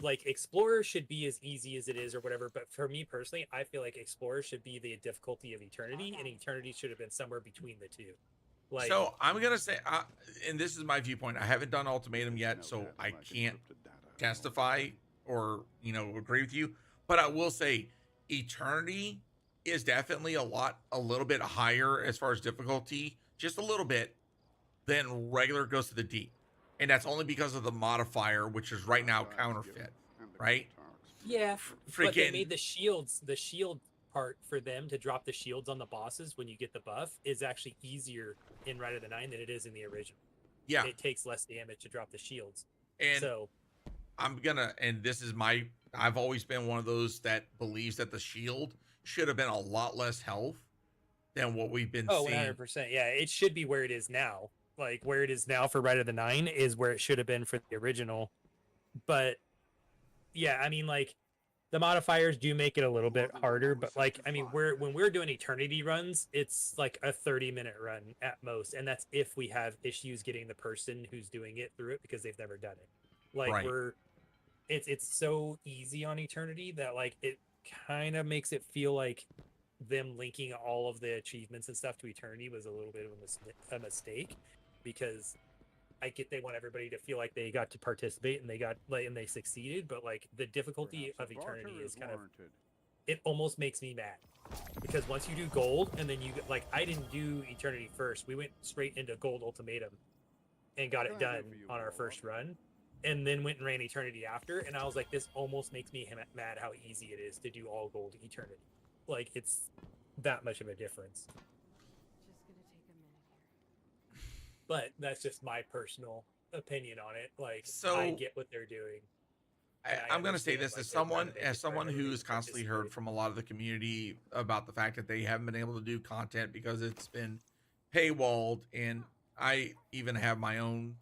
Like, Explorer should be as easy as it is or whatever, but for me personally, I feel like Explorer should be the difficulty of Eternity, and Eternity should have been somewhere between the two. Like, so I'm gonna say, and this is my viewpoint. I haven't done Ultimatum yet, so I can't testify or agree with you. But I will say, Eternity is definitely a little bit higher as far as difficulty, just a little bit, than regular Ghost of the Deep, and that's only because of the modifier, which is right now counterfeit, right? yeah, Freaking. but they made the shield part for them to drop the shields on the bosses when you get the buff is actually easier in Rite of the Nine than it is in the original. Yeah, it takes less damage to drop the shields. And so and this is I've always been one of those that believes that the shield should have been a lot less health than what we've been seeing. 100%. Yeah, it should be where it is now. Like, where it is now for Rite of the Nine is where it should have been for the original. But yeah, I mean, like, the modifiers do make it a little bit harder, but like, I mean, when we're doing Eternity runs, it's like a 30-minute run at most, and that's if we have issues getting the person who's doing it through it because they've never done it. Like, right. It's so easy on Eternity that like it kind of makes it feel like them linking all of the achievements and stuff to Eternity was a little bit of a mistake, because I get they want everybody to feel like they got to participate and they succeeded, but like the difficulty of Eternity is kind of, it almost makes me mad, because once you do gold and then you like, I didn't do Eternity first. We went straight into gold ultimatum and got it done on our first run, and then went and ran Eternity after. And I was like, this almost makes me mad how easy it is to do all gold Eternity. Like, it's that much of a difference. But that's just my personal opinion on it. Like, so I get what they're doing. I'm going to say this as someone who's constantly heard from a lot of the community about the fact that they haven't been able to do content because it's been paywalled, and I even have my own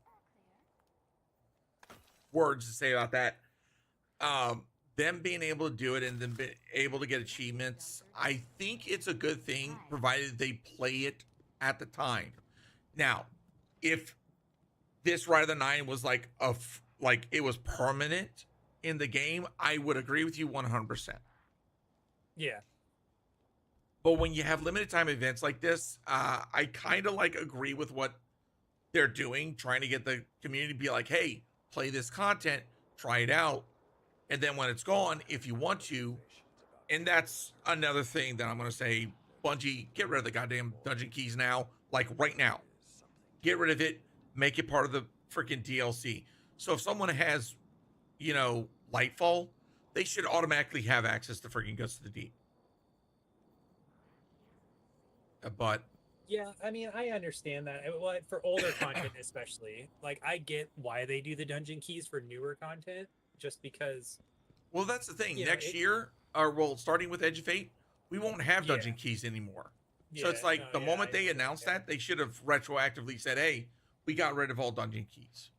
words to say about that. Them being able to do it and then being able to get achievements, I think it's a good thing, provided they play it at the time. Now, if this Rite of the Nine was like it was permanent in the game, I would agree with you 100%. Yeah. But when you have limited time events like this, I kind of like agree with what they're doing, trying to get the community to be like, hey, play this content, try it out, and then when it's gone, if you want to, and that's another thing that I'm going to say, Bungie, get rid of the goddamn dungeon keys now, like right now. Get rid of it, make it part of the freaking DLC. So if someone has, Lightfall, they should automatically have access to freaking Ghost of the Deep. But yeah, I mean, I understand that. Well, for older content especially, like, I get why they do the dungeon keys for newer content, just because. Well, that's the thing. Next year, starting with Edge of Fate, we won't have dungeon keys anymore. So it's like the moment they announced that, they should have retroactively said, hey, we got rid of all dungeon keys.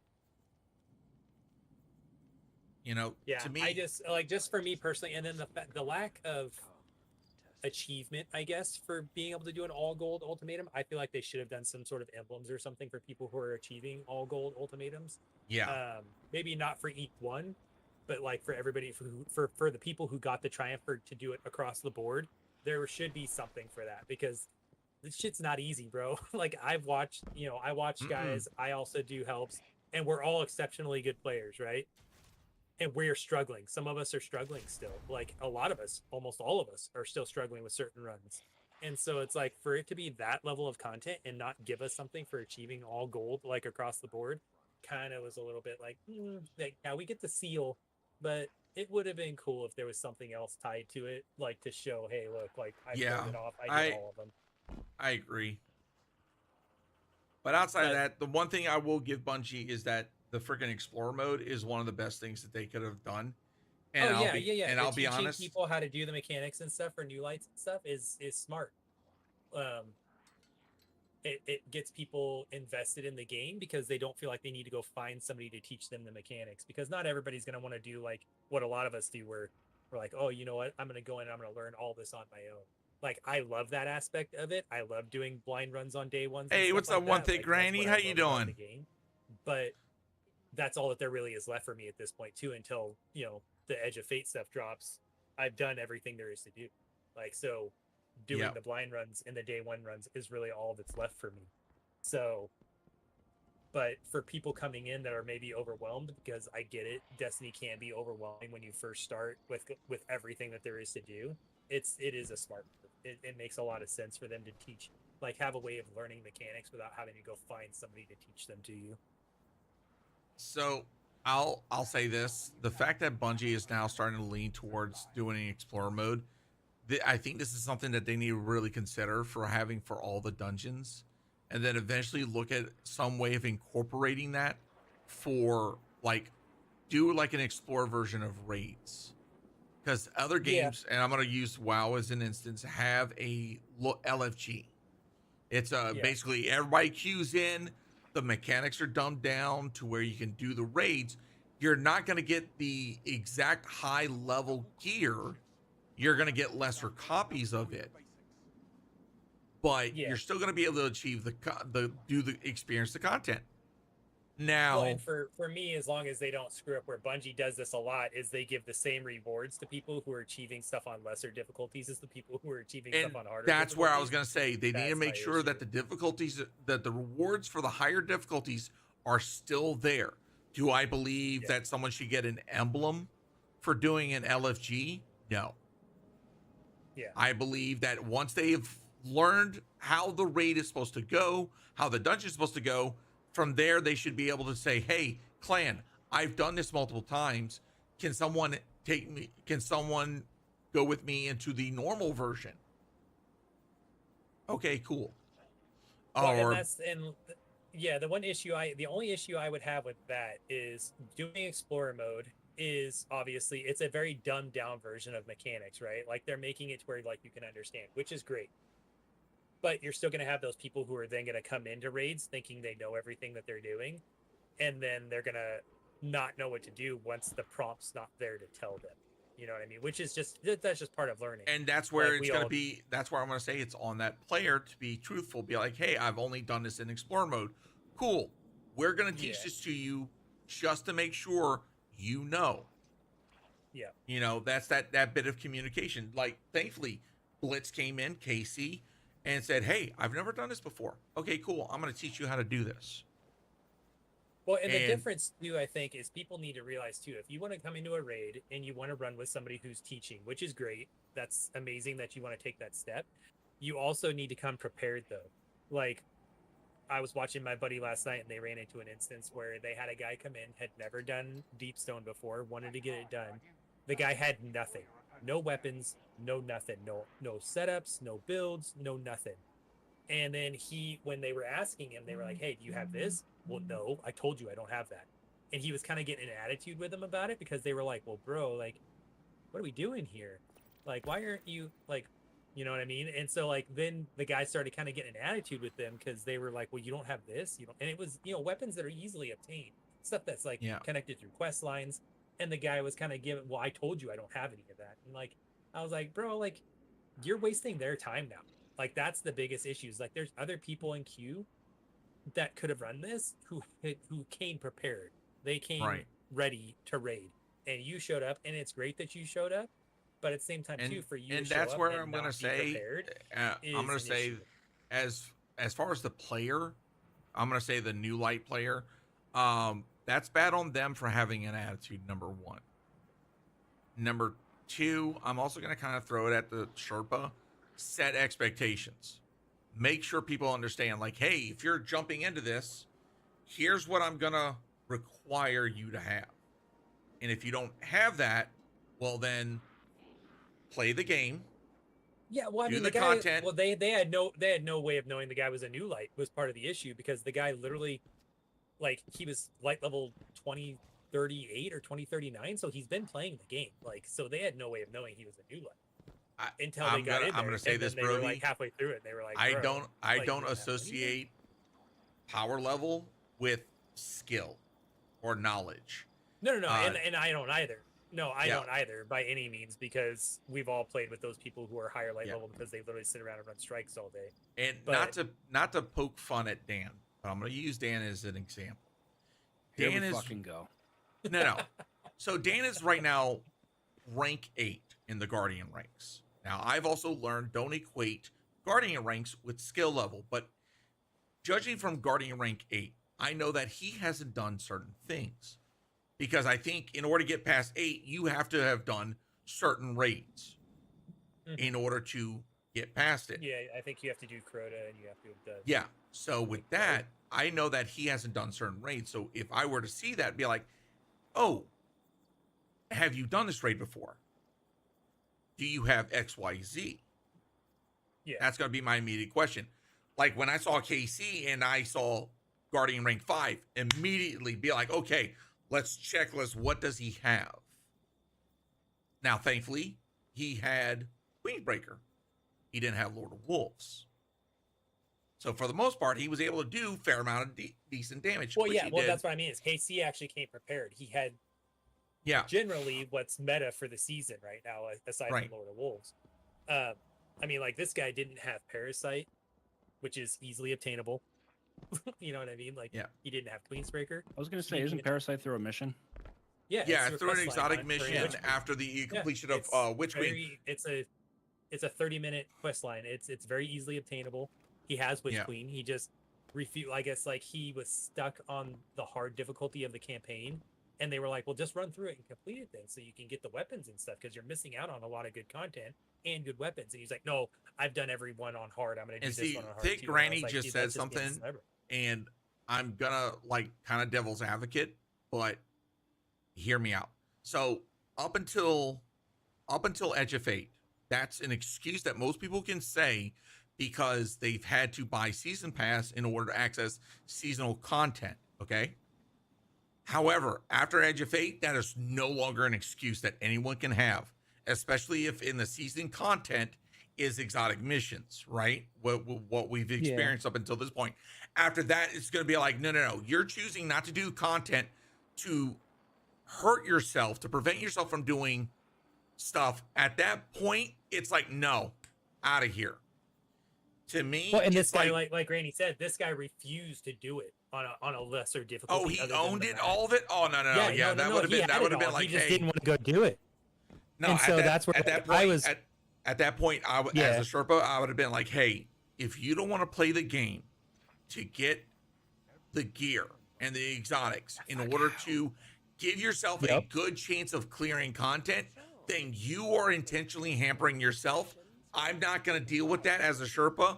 To me, I just for me personally, and then the lack of achievement, I guess, for being able to do an all gold ultimatum, I feel like they should have done some sort of emblems or something for people who are achieving all gold ultimatums. Yeah. Maybe not for each one, but like for everybody, for the people who got the triumph to do it across the board, there should be something for that, because this shit's not easy, bro. Like, I watch guys, I also do helps, and we're all exceptionally good players, right? And we're struggling. Some of us are struggling still. Like, a lot of us, almost all of us, are still struggling with certain runs. And so it's like, for it to be that level of content and not give us something for achieving all gold, like across the board, kind of was a little bit like, yeah, we get the seal, but it would have been cool if there was something else tied to it, like to show, hey, look, like, I pulled it off. I did all of them. I agree. But outside of that, the one thing I will give Bungie is that the freaking Explorer mode is one of the best things that they could have done. And And I'll be honest, people how to do the mechanics and stuff for new lights and stuff is smart. It gets people invested in the game because they don't feel like they need to go find somebody to teach them the mechanics, because not everybody's going to want to do like what a lot of us do, where we're like, oh, you know what, I'm going to go in and I'm going to learn all this on my own. Like, I love that aspect of it. I love doing blind runs on day ones. Hey, what's up, one thing, Granny? How you doing? But that's all that there really is left for me at this point too, until the Edge of Fate stuff drops. I've done everything there is to do. Like, so doing the blind runs and the day one runs is really all that's left for me. So, but for people coming in that are maybe overwhelmed, because I get it, Destiny can be overwhelming when you first start with everything that there is to do. It is a smart move. It makes a lot of sense for them to teach, like, have a way of learning mechanics without having to go find somebody to teach them to you. So I'll say this: the fact that Bungie is now starting to lean towards doing an explorer mode, I think this is something that they need to really consider for having for all the dungeons, and then eventually look at some way of incorporating that for like do like an explorer version of raids, because other games, and I'm going to use WoW as an instance, have a LFG. It's basically everybody queues in. The mechanics are dumbed down to where you can do the raids. You're not going to get the exact high level gear. You're going to get lesser copies of it, but you're still going to be able to achieve experience the content. Now, well, and for me, as long as they don't screw up, where Bungie does this a lot, is they give the same rewards to people who are achieving stuff on lesser difficulties as the people who are achieving stuff on harder. That's where I was going to say they need to make sure that the difficulties, that the rewards for the higher difficulties are still there. Do I believe that someone should get an emblem for doing an LFG? No. Yeah. I believe that once they've learned how the raid is supposed to go, how the dungeon is supposed to go, from there they should be able to say, hey, clan, I've done this multiple times. Can someone go with me into the normal version? Okay, cool. Well, the only issue I would have with that is doing explorer mode is obviously it's a very dumbed down version of mechanics, right? Like they're making it to where like you can understand, which is great. But you're still going to have those people who are then going to come into raids thinking they know everything that they're doing, and then they're going to not know what to do once the prompt's not there to tell them. You know what I mean? Which is that's just part of learning. And that's where it's going to be. That's where I'm going to say it's on that player to be truthful. Be like, hey, I've only done this in explorer mode. Cool. We're going to teach this to you just to make sure you know. Yeah. You know, that's that bit of communication. Like, thankfully, Blitz came in, Casey, and said, hey, I've never done this before. Okay, cool. I'm going to teach you how to do this. Well, and the difference, too, I think, is people need to realize, too, if you want to come into a raid and you want to run with somebody who's teaching, which is great, that's amazing that you want to take that step, you also need to come prepared, though. Like, I was watching my buddy last night, and they ran into an instance where they had a guy come in, had never done Deepstone before, wanted to get it done. The guy had nothing. No weapons, no nothing. No setups, no builds, no nothing. And then when they were asking him, they were like, hey, do you have this? Well, no, I told you I don't have that. And he was kind of getting an attitude with them about it because they were like, well, bro, like, what are we doing here? Like, why aren't you, like, you know what I mean? And so, like, then the guy started kind of getting an attitude with them because they were like, well, you don't have this? You don't. And it was, weapons that are easily obtained. Stuff that's, like, connected through quest lines. And the guy was kind of giving, well, I told you I don't have any of that. And, like, I was like, bro, like, you're wasting their time now. Like, that's the biggest issue. Is like, there's other people in queue that could have run this who came prepared. They came ready to raid. And you showed up, and it's great that you showed up. But at the same time, too, for you to show that's up where and I'm going to say, I'm going to say, as far as the player, I'm going to say the new light player, that's bad on them for having an attitude, number one. Number two, I'm also going to kind of throw it at the Sherpa. Set expectations. Make sure people understand, like, hey, if you're jumping into this, here's what I'm going to require you to have. And if you don't have that, well, then play the game. Yeah, well, I mean, the guy, content. Well, they had no way of knowing the guy was a new light was part of the issue because the guy literally, like, he was light level 2038 or 2039, so he's been playing the game. Like, so they had no way of knowing he was a new light until they got in there. I'm gonna say this, Brody. They were like halfway through it. They were like, I don't associate power level with skill or knowledge. No, and I don't either. No, I don't either by any means because we've all played with those people who are higher light level because they literally sit around and run strikes all day. And not to poke fun at Dan, but I'm going to use Dan as an example. Dan is fucking go. No. So Dan is right now rank 8 in the Guardian ranks. Now I've also learned don't equate Guardian ranks with skill level, but judging from Guardian rank 8, I know that he hasn't done certain things. Because I think in order to get past 8, you have to have done certain raids in order to get past it. Yeah, I think you have to do Crota and you have to have done. Yeah. So with that, I know that he hasn't done certain raids. So if I were to see that, be like, oh, have you done this raid before? Do you have XYZ? Yeah. That's going to be my immediate question. Like when I saw KC and I saw Guardian rank 5, immediately be like, okay, let's checklist. What does he have? Now, thankfully, he had Queensbreaker. He didn't have Lord of Wolves. So for the most part, he was able to do a fair amount of decent damage. Well, yeah, well, that's what I mean. Is KC actually came prepared. He had generally what's meta for the season right now, aside from Lord of Wolves. I mean, like this guy didn't have Parasite, which is easily obtainable. You know what I mean? Like, he didn't have Queensbreaker. I was going to say, isn't Parasite through a mission? Yeah, through an exotic mission after the completion of Witch Queen. It's a 30-minute quest line. It's very easily obtainable. He has Witch Queen. He just refused. I guess like he was stuck on the hard difficulty of the campaign, and they were like, "Well, just run through it and complete it then, so you can get the weapons and stuff, because you're missing out on a lot of good content and good weapons." And he's like, "No, I've done every one on hard. I'm gonna do this one on hard." Thick Granny just said something, and I'm gonna like kind of devil's advocate, but hear me out. So up until Edge of Fate, that's an excuse that most people can say because they've had to buy season pass in order to access seasonal content. Okay. However, after Edge of Fate, that is no longer an excuse that anyone can have, especially if in the season content is exotic missions, right? What we've experienced up until this point. After that, it's going to be like, no. You're choosing not to do content to hurt yourself, to prevent yourself from doing stuff. At that point, it's like, no, out of here. To me, well, and this guy, like Randy said, this guy refused to do it on a lesser difficulty. Oh, he owned it, all of it. Oh no, that would have been like, he just didn't want to go do it. No, and so that's where at that point, at that point, as a Sherpa, I would have been like, hey, if you don't want to play the game to get the gear and the exotics in order to give yourself a good chance of clearing content, then you are intentionally hampering yourself. I'm not going to deal with that as a Sherpa.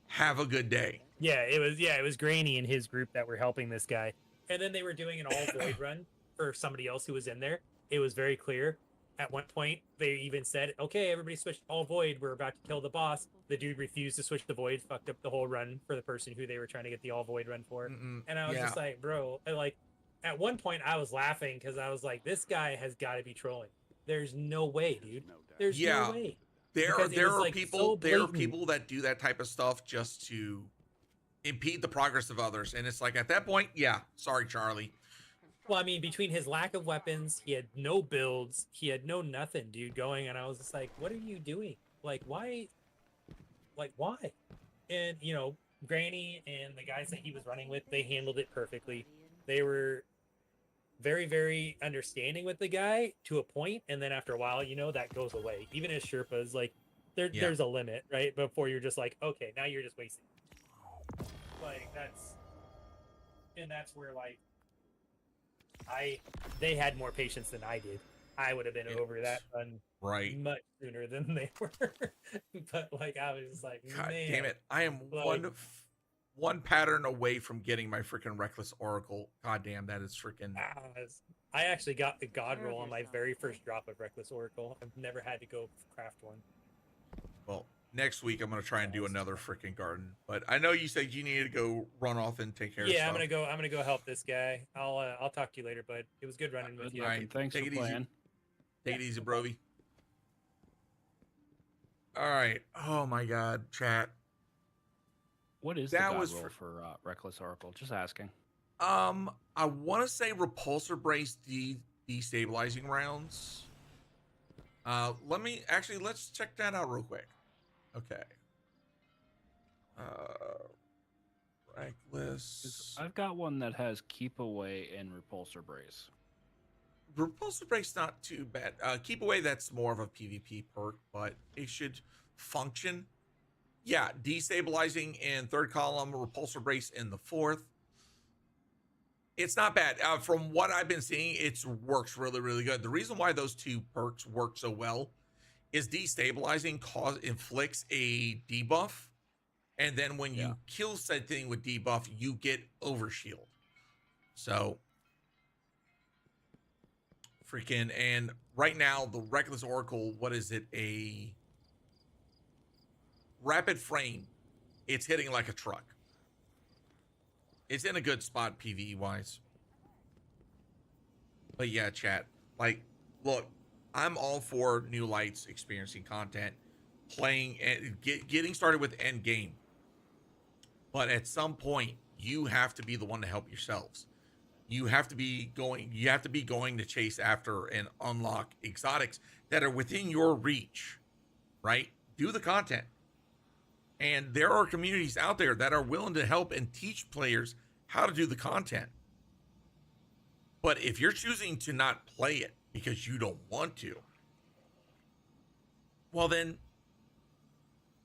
Have a good day. Yeah, it was Granny and his group that were helping this guy. And then they were doing an all void run for somebody else who was in there. It was very clear. At one point, they even said, okay, everybody switch all void. We're about to kill the boss. The dude refused to switch the void, fucked up the whole run for the person who they were trying to get the all void run for. And I was just like, bro, like at one point I was laughing because I was like, this guy has got to be trolling. There's no way, dude. There's no way. There are people that do that type of stuff just to impede the progress of others. And it's like at that point, sorry, Charlie. Well, I mean, between his lack of weapons, he had no builds, he had no nothing, dude, going. And I was just like, what are you doing? Like, why? Like, why? And, you know, Granny and the guys that he was running with, they handled it perfectly. They were very, very understanding with the guy to a point, and then after a while, you know, that goes away. Even as Sherpas, like there's a limit, right? Before you're just like, okay, now you're just wasting. Like that's where like they had more patience than I did. I would have been over that run much sooner than they were. But like I was just like, God man, damn it! I am like, one pattern away from getting my freaking Reckless Oracle. God damn, that is freaking. I actually got the God roll on my very first drop of Reckless Oracle. I've never had to go craft one. Well, next week I'm gonna try and do another freaking garden. But I know you said you needed to go run off and take care of stuff. Yeah, I'm gonna go help this guy. I'll talk to you later, but it was good running with you. All right, thanks for playing. Take it easy, Brovy. All right. Oh my God, chat. What is that roll for Reckless Oracle? Just asking. I want to say repulsor brace destabilizing rounds. Let's check that out real quick. Okay. Reckless. I've got one that has keep away and repulsor brace. Repulsor brace not too bad. Keep away, that's more of a PvP perk, but it should function. Yeah, destabilizing in third column, repulsor brace in the fourth. It's not bad. From what I've been seeing, it works really, really good. The reason why those two perks work so well is destabilizing inflicts a debuff, and then when you kill said thing with debuff, you get overshield. So freaking, and right now the Reckless Oracle, what is it? A rapid frame. It's hitting like a truck. It's in a good spot PvE wise. But yeah, chat. Like, look, I'm all for new lights, experiencing content, playing and getting started with end game. But at some point, you have to be the one to help yourselves. You have to be going to chase after and unlock exotics that are within your reach, right? Do the content. And there are communities out there that are willing to help and teach players how to do the content. But if you're choosing to not play it because you don't want to, well then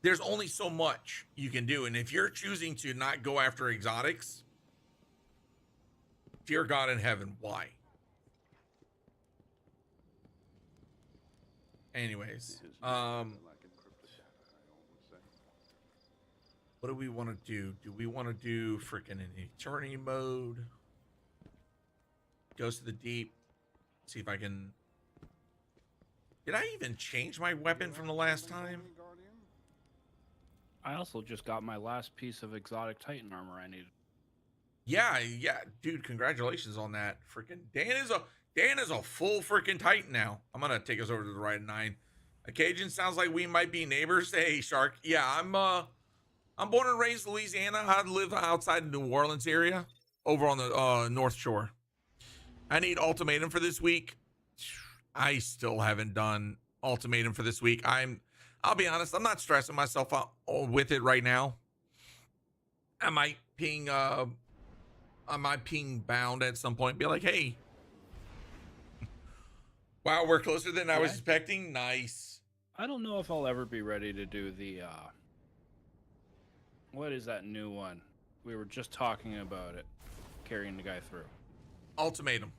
there's only so much you can do. And if you're choosing to not go after exotics, dear God in heaven, why? Anyways, what do we want to do? Do we want to do freaking an eternity mode? Goes to the deep. See if I can. Did I even change my weapon from the last time? I also just got my last piece of exotic Titan armor I needed. Yeah, dude, congratulations on that. Freaking Dan is a full freaking Titan now. I'm gonna take us over to the right 9. Cajun, sounds like we might be neighbors. Hey, Shark. Yeah, I'm born and raised in Louisiana. I live outside the New Orleans area, over on the North Shore. I need ultimatum for this week. I still haven't done ultimatum for this week. I'll be honest, I'm not stressing myself out with it right now. I might ping Bound at some point, be like, hey, wow, we're closer than I was expecting. Nice. I don't know if I'll ever be ready to do the what is that new one? We were just talking about it, carrying the guy through. Ultimatum.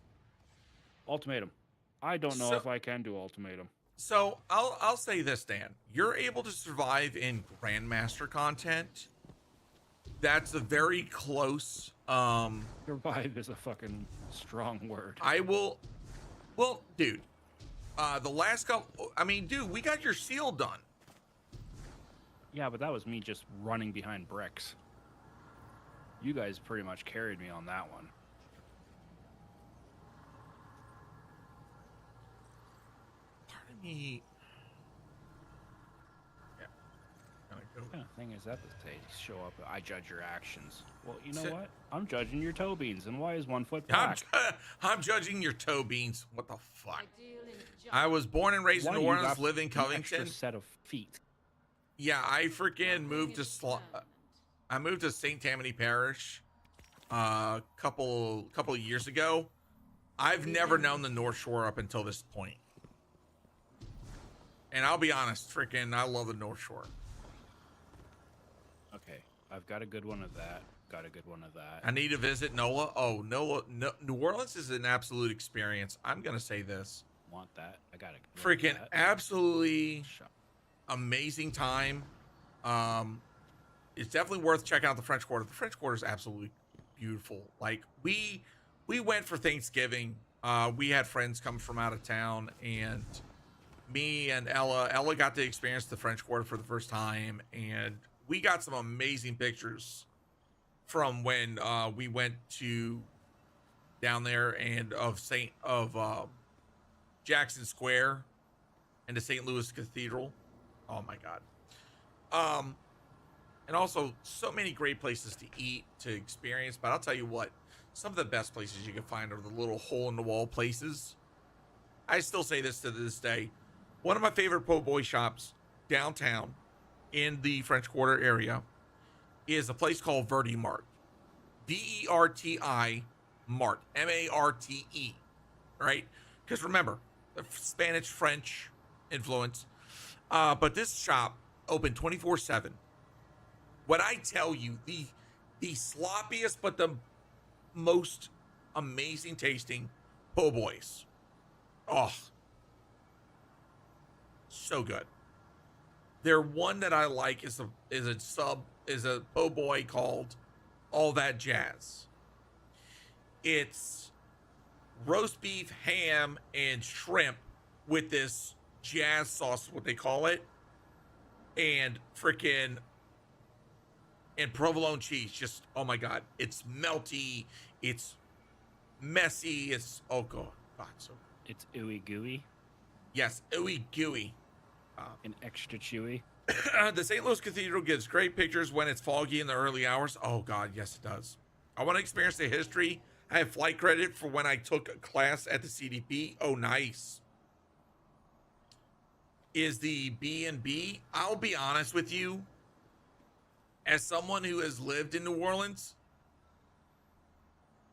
I don't know if I can do ultimatum. So I'll say this, Dan. You're able to survive in Grandmaster content. That's a very close. Survive is a fucking strong word. Well, dude. The last couple. I mean, dude, we got your seal done. Yeah, but that was me just running behind bricks. You guys pretty much carried me on that one. Pardon me. Yeah. What kind of thing is that they show up? I judge your actions. Well, you know what? I'm judging your toe beans, and why is 1 foot black? I'm judging your toe beans. What the fuck? I was born and raised in New Orleans, live in Covington. Extra set of feet. Yeah, I freaking moved to St. Tammany Parish a couple of years ago. I've never known the North Shore up until this point. And I'll be honest, freaking I love the North Shore. Okay, I've got a good one of that. I need to visit NOLA. Oh, NOLA, New Orleans is an absolute experience. I'm gonna say this. Want that? I got it. Freaking absolutely amazing time. It's definitely worth checking out the French Quarter. The French Quarter is absolutely beautiful. Like we went for Thanksgiving. We had friends come from out of town, and me and Ella got to experience the French Quarter for the first time, and we got some amazing pictures from when we went to down there and of Jackson Square and the St. Louis Cathedral. Oh my God. And also so many great places to eat, to experience. But I'll tell you what, some of the best places you can find are the little hole in the wall places. I still say this to this day. One of my favorite po' boy shops downtown in the French Quarter area is a place called Verti Mart. VERTI Mart. MARTE. Right? Because remember, the Spanish-French influence. But this shop opened 24/7. when I tell you the sloppiest but the most amazing tasting po' boys. Oh, so good. Their one that I like is a po' boy called All That Jazz. It's roast beef, ham, and shrimp with this jazz sauce, what they call it, and freaking and provolone cheese. Just, oh my god, it's melty, it's messy, it's oh god, so It's ooey gooey yes, ooey gooey. and extra chewy. The St. Louis Cathedral gives great pictures when it's foggy in the early hours. Oh god, yes it does. I want to experience the history. I have flight credit for when I took a class at the CDP. Oh, nice. Is the B&B? I'll be honest with you. As someone who has lived in New Orleans,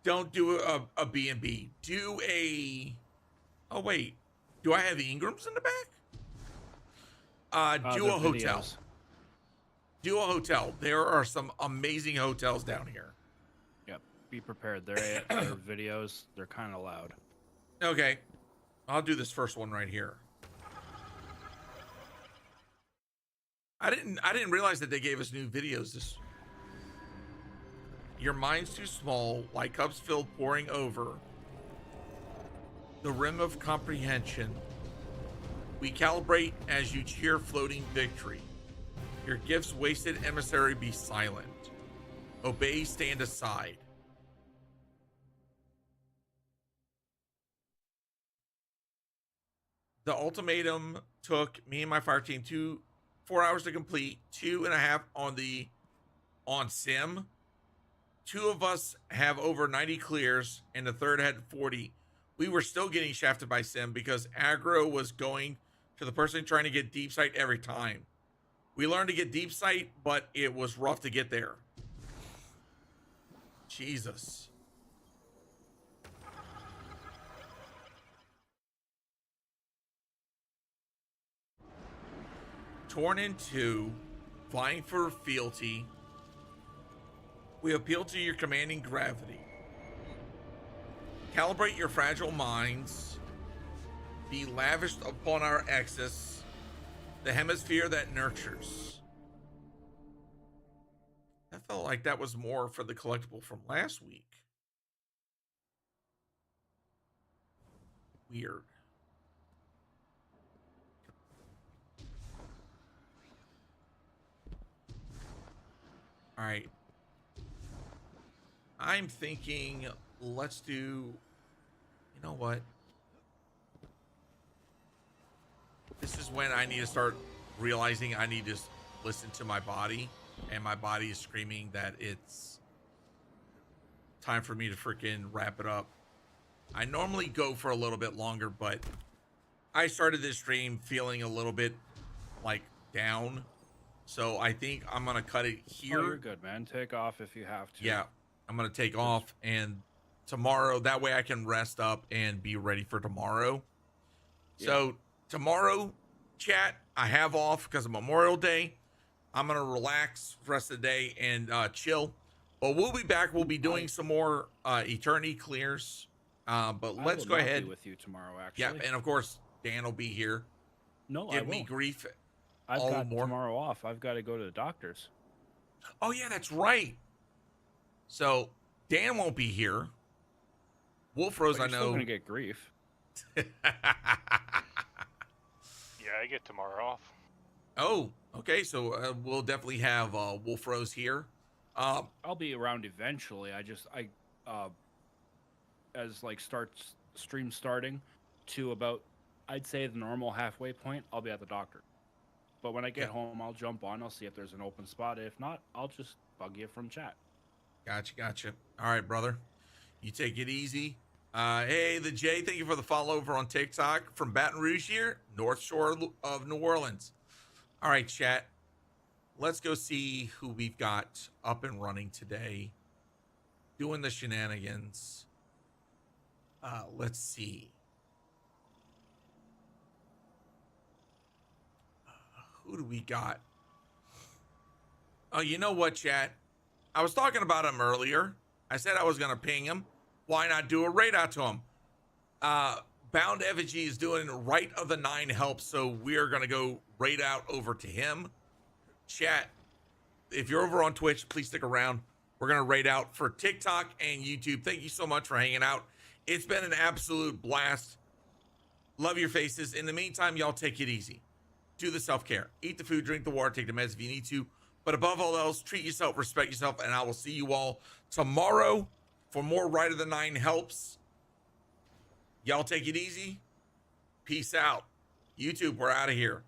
don't do a B&B. Do a... Oh, wait. Do I have Ingrams in the back? Do a hotel. Videos. Do a hotel. There are some amazing hotels down here. Yep. Be prepared. Their videos, they're kind of loud. Okay. I'll do this first one right here. I didn't realize that they gave us new videos this. Your mind's too small, like cups filled pouring over. The rim of comprehension. We calibrate as you cheer floating victory. Your gifts wasted emissary be silent. Obey, stand aside. The ultimatum took me and my fire team 4 hours to complete, 2.5 on sim. 2 of us have over 90 clears, and the third had 40. We were still getting shafted by sim because aggro was going to the person trying to get deep sight every time. We learned to get deep sight, but it was rough to get there. Jesus. Torn in two, vying for fealty. We appeal to your commanding gravity. Calibrate your fragile minds. Be lavished upon our excess, the hemisphere that nurtures. I felt like that was more for the collectible from last week. Weird. All right. I'm thinking, let's do, you know what? This is when I need to start realizing I need to listen to my body, and my body is screaming that it's time for me to freaking wrap it up. I normally go for a little bit longer, but I started this stream feeling a little bit like down. So I think I'm going to cut it here. Oh, you're good, man. Take off if you have to. Yeah, I'm going to take off, and tomorrow, that way I can rest up and be ready for tomorrow. Yeah. So tomorrow, chat, I have off because of Memorial Day. I'm going to relax the rest of the day and chill. But we'll be back. We'll be doing some more Eternity clears. But let's go ahead. Be with you tomorrow, actually. Yeah, and of course, Dan will be here. No, Give me grief. I've got tomorrow off. I've got to go to the doctor's. Oh, yeah, that's right. So Dan won't be here. Wolf Rose, I know. Still gonna get grief. Yeah, I get tomorrow off. Oh, okay. So we'll definitely have Wolf Rose here. I'll be around eventually. As like stream starting to about, I'd say the normal halfway point, I'll be at the doctor. But when I get home, I'll jump on. I'll see if there's an open spot. If not, I'll just bug you from chat. Gotcha. All right, brother. You take it easy. Hey, the J, thank you for the follow over on TikTok from Baton Rouge here, North Shore of New Orleans. All right, chat. Let's go see who we've got up and running today, doing the shenanigans. Let's see. Who do we got? Oh, you know what, chat? I was talking about him earlier. I said I was going to ping him. Why not do a raid out to him? Bound Effigy is doing Rite of the 9 help, so we're going to go raid out over to him. Chat, if you're over on Twitch, please stick around. We're going to raid out for TikTok and YouTube. Thank you so much for hanging out. It's been an absolute blast. Love your faces. In the meantime, y'all take it easy. Do the self-care. Eat the food, drink the water, take the meds if you need to. But above all else, treat yourself, respect yourself, and I will see you all tomorrow for more Rite of the 9 helps. Y'all take it easy. Peace out. YouTube, we're out of here.